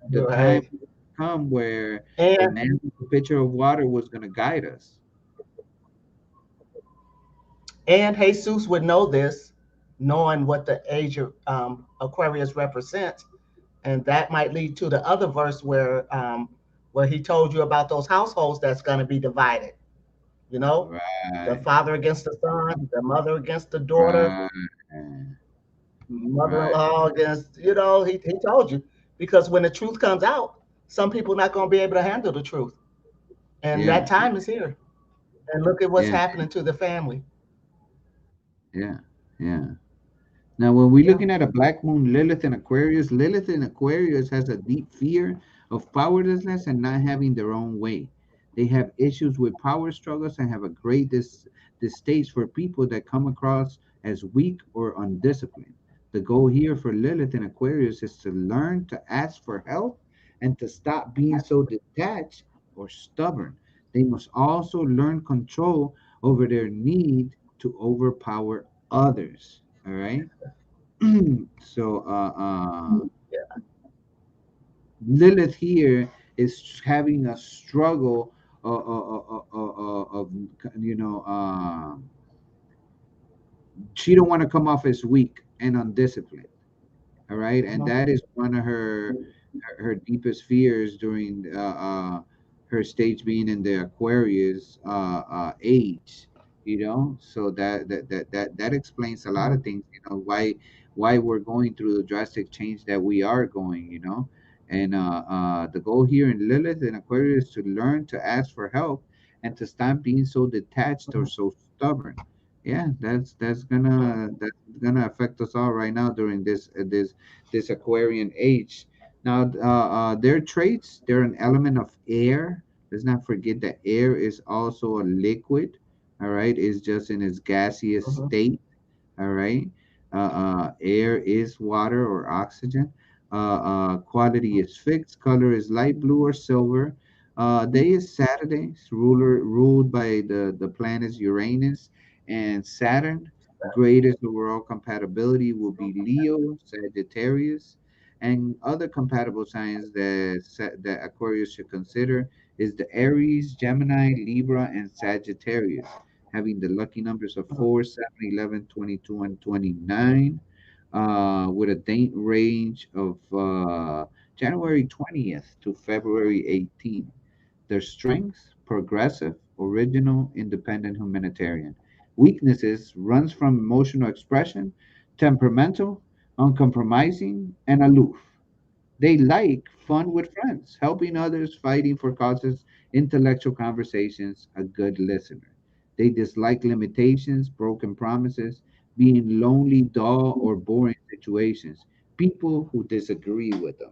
the time Right. would come where the And man with the pitcher of water was gonna guide us. and Jesus would know this, knowing what the age of Aquarius represents, and that might lead to the other verse where he told you about those households that's going to be divided. You know, the Right, father against the son, the mother against the daughter, right, right. mother-in-law against. He told you, because when the truth comes out, some people not going to be able to handle the truth, and that Yeah, time is here. And look at what's yeah, happening to the family. yeah, yeah. Now, when we're Yeah. looking at a black moon, Lilith in Aquarius has a deep fear of powerlessness and not having their own way. They have issues with power struggles and have a great distaste for people that come across as weak or undisciplined. The goal here for Lilith and Aquarius is to learn to ask for help and to stop being so detached or stubborn. They must also learn control over their need to overpower others. All right. So Lilith here is having a struggle of she don't want to come off as weak and undisciplined. All right, and Mhm. that is one of her deepest fears during her stage being in the Aquarius age. So that explains a lot of Mhm. things. Why we're going through the drastic change that we are going. And the goal here in Lilith and Aquarius is to learn to ask for help and to stop being so detached or Mhm. so stubborn. Yeah, Mhm. that's gonna affect us all right now during this Aquarian age. Now, their traits, they're an element of air. Let's not forget that air is also a liquid. All right, it's just in its gaseous Mhm. state. All right, air is water or oxygen. Quality is fixed. Color is light blue or silver. Day is Saturday, it's ruled by the planets Uranus and Saturn. Greatest overall compatibility will be Leo, Sagittarius, and other compatible signs that Aquarius should consider is the Aries, Gemini, Libra, and Sagittarius, having the lucky numbers of 4, 7, 11, 22, and 29, with a date range of January 20th to February 18th. Their strengths: progressive, original, independent, humanitarian. Weaknesses runs from emotional expression, temperamental, uncompromising, and aloof. They like fun with friends, helping others, fighting for causes, intellectual conversations, a good listener. They dislike limitations, broken promises, being lonely, dull, or boring situations. People who disagree with them.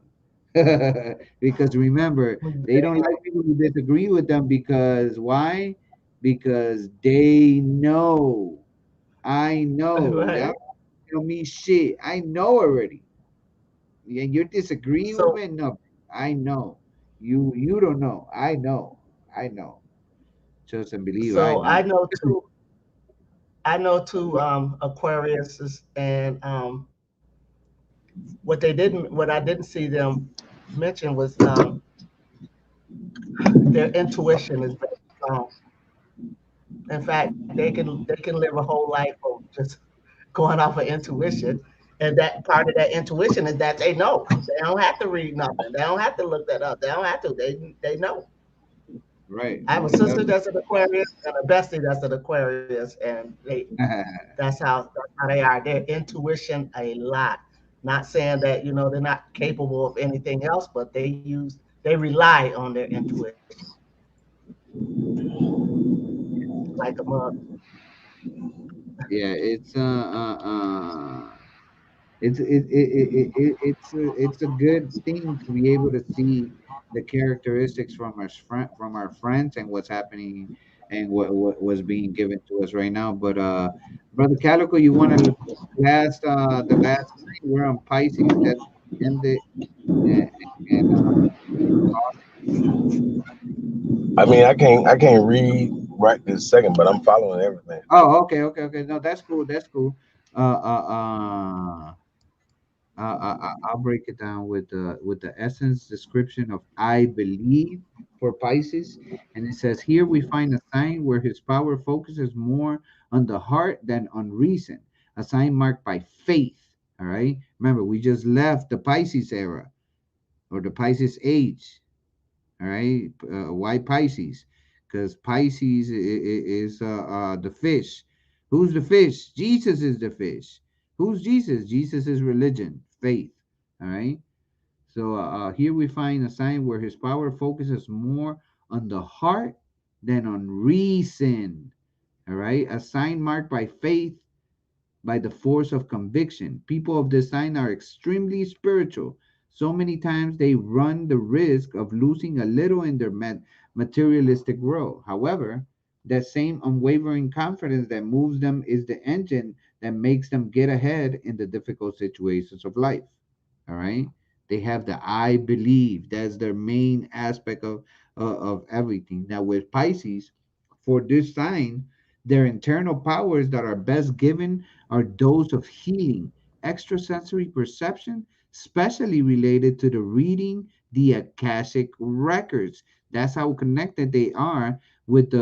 Because remember, they don't like people who disagree with them because why? Because they know. I know. Y'all Right. don't tell me shit. I know already. Yeah, you're disagreeing with So, me? No, I know. You don't know. I know. I know. Trust and believe I so I know. know two. I know two Aquariuses, and what I didn't see them mention was their intuition is very strong. In fact, they can live a whole life of just going off of intuition, and that part of that intuition is that they know. They don't have to read nothing. They don't have to look that up. They don't have to. They know. Right, I have a most sister definitely. that's an Aquarius and a bestie that's an Aquarius, and that's how they are. Their intuition a lot. Not saying that they're not capable of anything else, but they rely on their intuition like a mother. Yeah, it's a good thing to be able to see the characteristics from our friends and what's happening and what was being given to us right now. But brother Calico, you want to the last night we're on Pisces that ended and, and I can't read right this second, but I'm following everything. oh, okay. No, that's cool. That's cool. Uh, uh, uh, I'll break it down with the essence description of I believe for Pisces, and it says here we find a sign where his power focuses more on the heart than on reason. A sign marked by faith. All right. Remember, we just left the Pisces era or the Pisces age. All right, why Pisces? Because Pisces is the fish. Who's the fish? Jesus is the fish. Who's Jesus? Jesus is religion, faith. All right. So here we find a sign where his power focuses more on the heart than on reason. All right. A sign marked by faith, by the force of conviction. People of this sign are extremely spiritual. So many times they run the risk of losing a little in their materialistic world. However, that same unwavering confidence that moves them is the engine that makes them get ahead in the difficult situations of life. All right. They have the I believe. That's their main aspect of everything. Now with Pisces, for this sign, their internal powers that are best given are those of healing, extrasensory perception, especially related to the reading the Akashic records. That's how connected they are with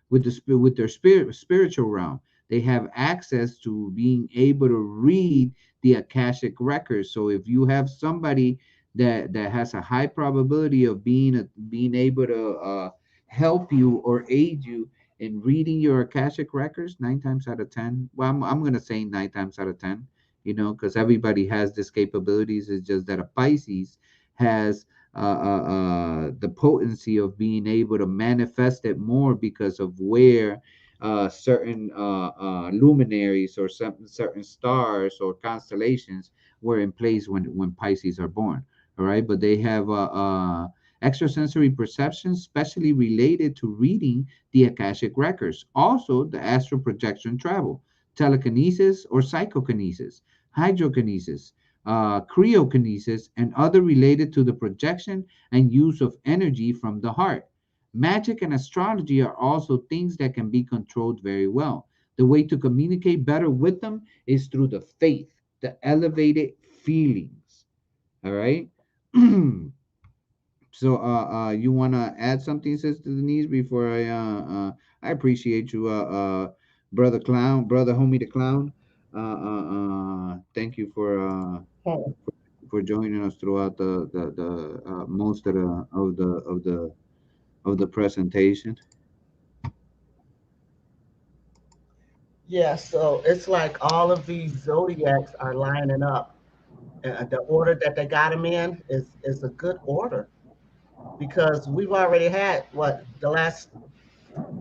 with their spiritual realm. They have access to being able to read the Akashic records. So if you have somebody that has a high probability of being able to help you or aid you in reading your Akashic records, 9 times out of 10. Well, I'm gonna say 9 times out of 10. Because everybody has these capabilities. It's just that a Pisces has the potency of being able to manifest it more because of where certain luminaries or certain stars or constellations were in place when Pisces are born. All right, but they have extrasensory perception, especially related to reading the Akashic records. Also, the astral projection travel, telekinesis or psychokinesis, hydrokinesis, cryokinesis, and other related to the projection and use of energy from the heart. Magic and astrology are also things that can be controlled very well. The way to communicate better with them is through the faith, the elevated feelings. All right. So, you wanna add something, Sister Denise, before I appreciate you, brother clown, brother homie the clown. Thank you for joining us throughout the most of the presentation. Yeah, so it's like all of these zodiacs are lining up. The order that they got them in is a good order because we've already had what the last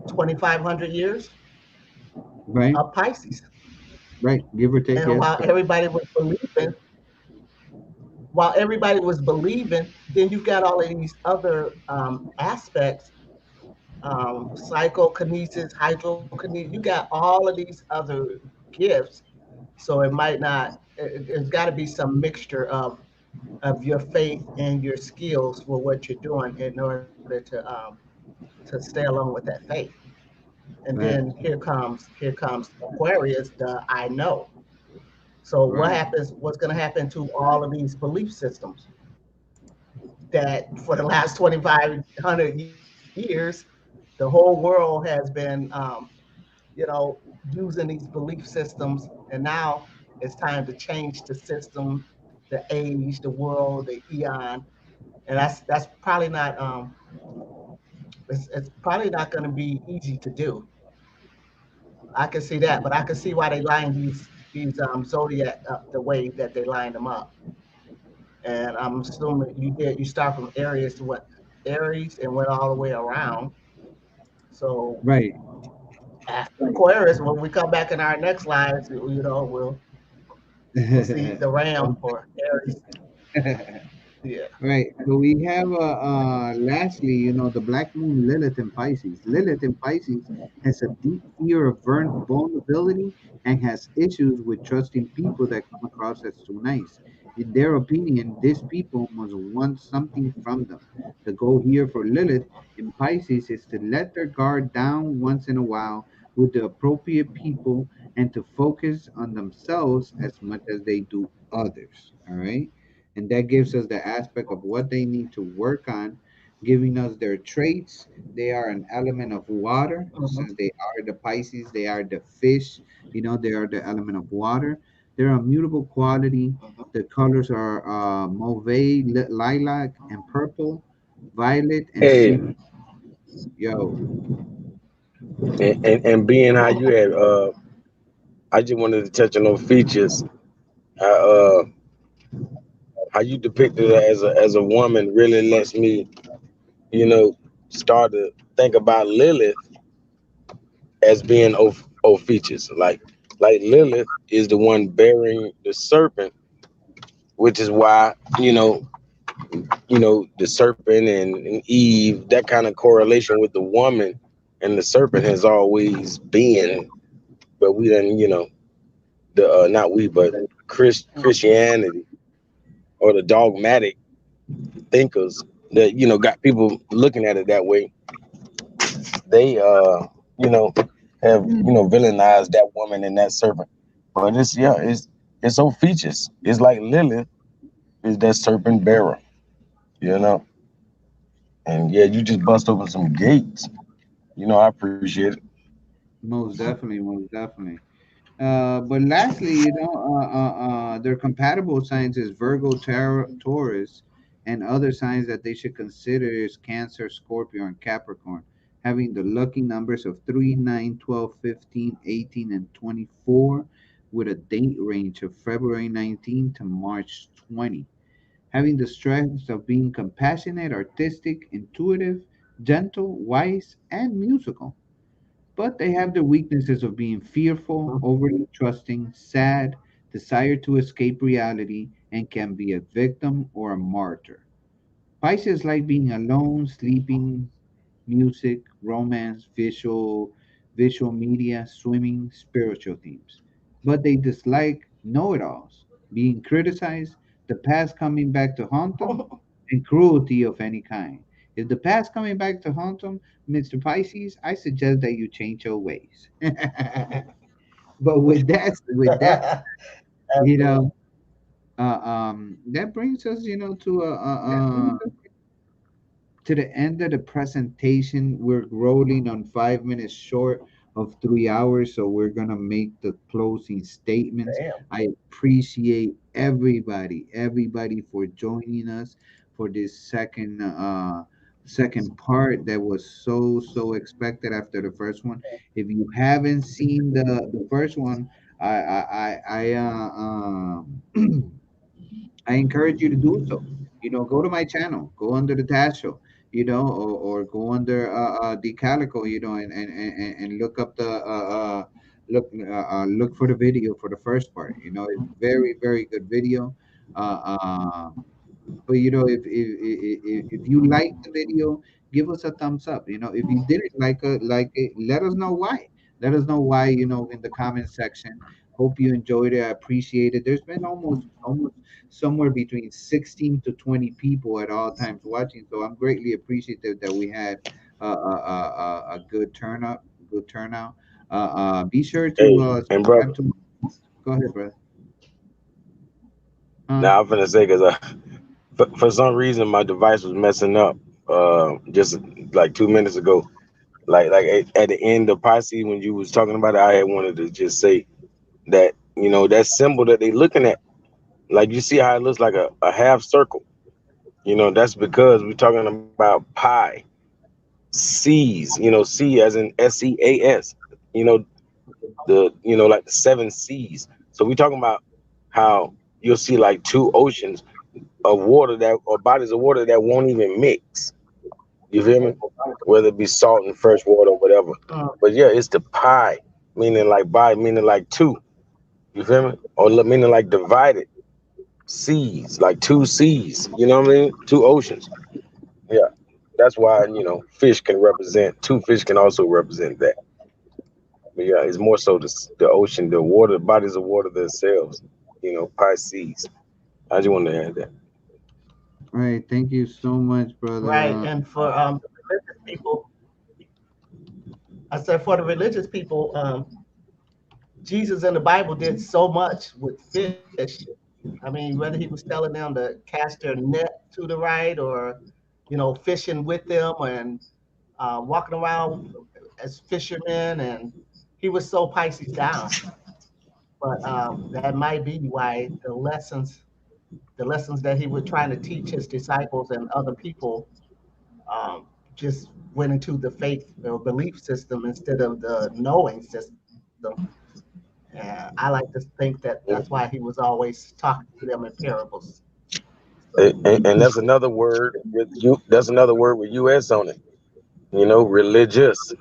2,500 years Right, of Pisces, right. Give or take, and yes. while everybody was believing, then you've got all of these other aspects, psychokinesis, hydrokinesis. You got all of these other gifts, so it might not. There's got to be some mixture of your faith and your skills for what you're doing in order to stay along with that faith. And then Right, here comes Aquarius, the I know. So right, what's going to happen to all of these belief systems that for the last 2,500 years, the whole world has been, you know, using these belief systems, and now it's time to change the system, the age, the world, the eon, and that's probably not it's probably not going to be easy to do. I can see that, but I can see why they line these zodiac up the way that they line them up. And I'm assuming you start from Aries to what Aries and went all the way around. So right. after Aquarius, when we come back in our next lives, we'll see the Ram for Aries. Yeah. Right. So we have lastly, the Black Moon Lilith in Pisces. Lilith in Pisces has a deep fear of vulnerability and has issues with trusting people that come across as too nice. In their opinion, these people must want something from them. The goal here for Lilith in Pisces is to let their guard down once in a while with the appropriate people and to focus on themselves as much as they do others. All right, and that gives us the aspect of what they need to work on, giving us their traits. They are an element of water, Hmm. since they are the Pisces, they are the fish, they are the element of water. They're a mutable quality. The colors are mauve, lilac, and purple, violet, and sea. Hey, Yo, and being how you had, I just wanted to touch on those features. How how you depicted her as a woman really lets me, you know, start to think about Lilith as being of features. Like Lilith is the one bearing the serpent, which is why the serpent and Eve, that kind of correlation with the woman and the serpent has always been but we didn't, the not we, but Christianity or the dogmatic thinkers that got people looking at it that way. They you know have villainized that woman and that serpent. But it's so features. It's like Lilith is that serpent bearer, you know. And yeah, you just bust open some gates. I appreciate it. Most definitely, most definitely. But lastly, their compatible signs is Virgo, Taurus, and other signs that they should consider is Cancer, Scorpio, and Capricorn, having the lucky numbers of 3, 9, 12, 15, 18, and 24, with a date range of February 19 to March 20, having the strengths of being compassionate, artistic, intuitive, gentle, wise, and musical. But they have the weaknesses of being fearful, overly trusting, sad, desire to escape reality, and can be a victim or a martyr. Pisces like being alone, sleeping, music, romance, visual media, swimming, spiritual themes. But they dislike know-it-alls, being criticized, the past coming back to haunt them, and cruelty of any kind. If the past coming back to haunt them, Mr. Pisces, I suggest that you change your ways. But with that, you Absolutely. know, that brings us, to the end of the presentation. We're rolling on 5 minutes short of 3 hours, so we're gonna make the closing statements. Damn. I appreciate everybody for joining us for this second part that was so expected after the first one. If you haven't seen the first one, I encourage you to do so. Go to my channel, go under the Tash Show, or go under the Calico, and look up the look for the video for the first part. It's very very good video. But if you like the video, give us a thumbs up. If you didn't like it, let us know why. Let us know why. In the comment section. Hope you enjoyed it. I appreciate it. There's been almost somewhere between 16 to 20 people at all times watching. So I'm greatly appreciative that we had a good turnout. Good turnout. Be sure to Hey, and subscribe brother, to. Go ahead, brother. Huh? now I'm finna say because for some reason my device was messing up just like 2 minutes ago. Like at the end of Pisces when you was talking about it, I had wanted to just say that that symbol that they looking at, like you see how it looks like a half circle. That's because we're talking about pi, C's. C as in SEAS. You know like the seven C's. So we're talking about how you'll see like two oceans of water that or bodies of water that won't even mix. You feel me? Whether it be salt and fresh water or whatever. But yeah, it's the pi, meaning like by, meaning like two. You feel me? Or meaning like divided seas, like two seas. You know what I mean? Two oceans. Yeah. That's why, fish can represent, two fish can also represent that. But yeah, it's more so the ocean, the water, bodies of water themselves. Pisces. I just wanted to add that. All right. Thank you so much, brother. Right. And for the religious people, I said for the religious people, Jesus in the Bible did so much with fish. I mean, whether he was telling them to cast their net to the right or, fishing with them and walking around as fishermen, and he was so Pisces down. But that might be why the lessons that he was trying to teach his disciples and other people just went into the faith or belief system instead of the knowing system. And I like to think that that's why he was always talking to them in parables. So, And that's another word with you. That's another word with US on it. Religious.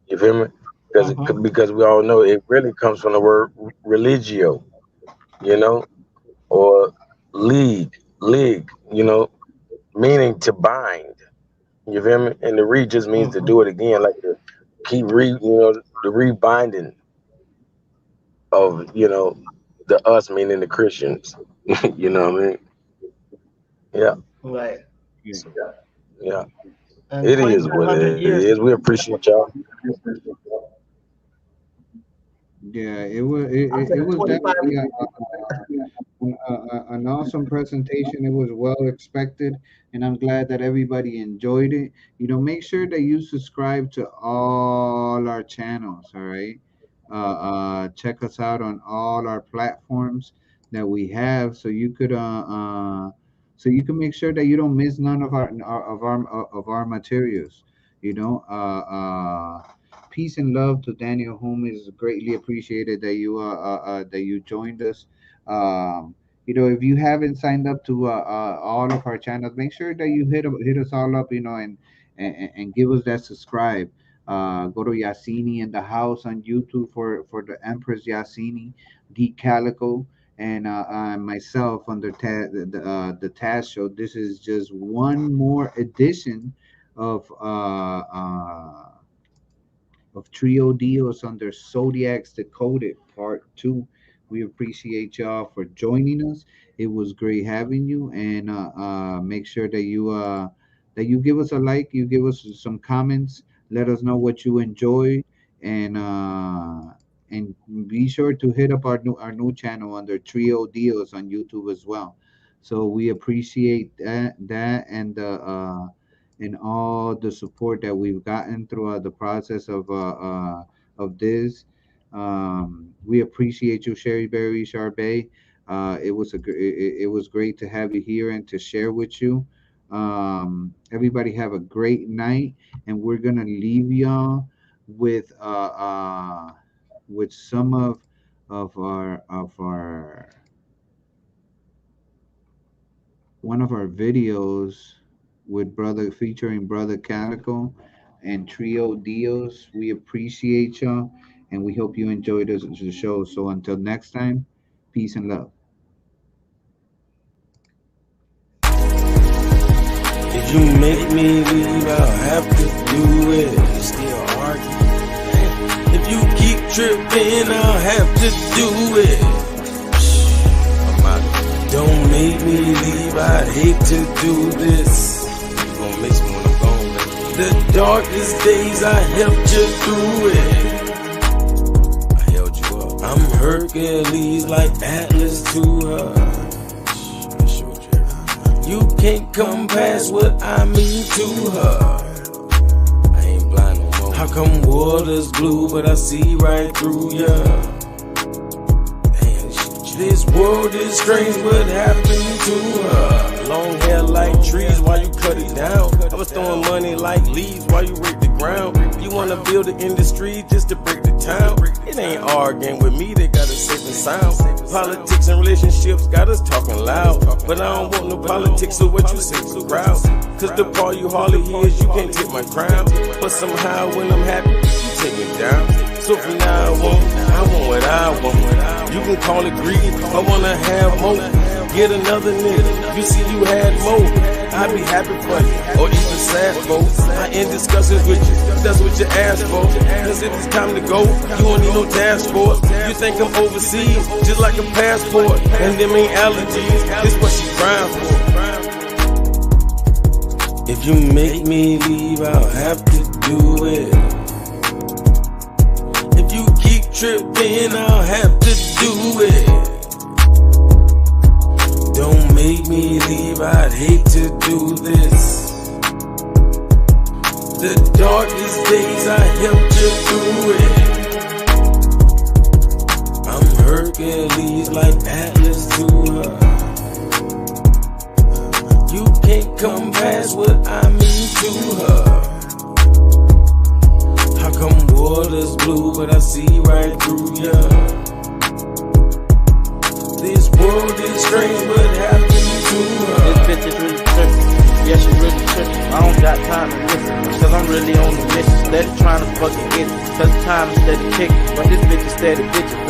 You feel me? mhm, Because we all know it really comes from the word religio. You know, or league. Meaning to bind. You feel me? And the re just means to mhm, do it again, like to keep the rebinding. of the us meaning the Christians. You know what I mean? Yeah, Right. Yeah. yeah. And It is what 2,500 it years. is. We appreciate y'all. Yeah, I it said was 25. definitely an awesome presentation. It was well expected, and I'm glad that everybody enjoyed it. Make sure that you subscribe to all our channels. All right, check us out on all our platforms that we have, so you can make sure that you don't miss none of our materials. You know, peace and love to Daniel, whom is greatly appreciated that you joined us. If you haven't signed up to all of our channels, make sure that you hit us all up, and give us that subscribe. Go to Yasini in the house on YouTube for the Empress Yasini, Geek Calico, and myself on the Taz Show. This is just one more edition of Trio Deals under Zodiacs Decoded Part 2. We appreciate y'all for joining us. It was great having you, and make sure that you give us a like, you give us some comments, let us know what you enjoyed, and be sure to hit up our new channel under Trio Deals on YouTube as well. So we appreciate that and all the support that we've gotten throughout the process of this. We appreciate you, Sherry Berry Charbet. It was great to have you here and to share with you. Everybody have a great night, and we're gonna leave y'all with some of our one of our videos with brother featuring brother Calico and Trio Dios. We appreciate y'all, and we hope you enjoyed the show. So until next time, peace and love. If you make me leave, I'll have to do it. Still argue. If you keep tripping, I'll have to do it. I'm out. Don't make me leave, I hate to do this. You gon' miss me when I'm gone, man. The darkest days, I helped you through it. I held you up. I'm Hercules like Atlas to her. You can't come past what I mean to her. I ain't blind no more. How come water's blue, but I see right through ya? Damn, this world is strange, what happened to her? Long hair like trees while you cut it down. I was throwing money like leaves while you rake the ground. You wanna build an industry just to break the town. It ain't arguing with me, they got a safe and sound. Politics and relationships got us talking loud. But I don't want no politics or what you say to the crowd. Cause the part you hardly hear is you can't take my crown. But somehow when I'm happy, you take me down. So from now on, I want what I want. You can call it greed, I wanna have more. Get another nigga, you see you had more. I'd be happy for you, or even sad for. I end discussions with you, that's what you asked for. Cause if it's time to go, you don't need no task for it. You think I'm overseas, just like a passport. And them ain't allergies, this what she crying for. If you make me leave, I'll have to do it. If you keep tripping, I'll have to do it. Don't make me leave, I'd hate to do this. The darkest days, I helped you through it. I'm Hercules like Atlas to her. You can't come past what I mean to her. How come water's blue, but I see right through ya? This world is strange, what happened to her? This bitch is really tripping. Yeah, she really tripping. I don't got time to listen, cause I'm really on the mission. Steady trying to fucking get it, cause time is steady ticking. But this bitch is steady bitching.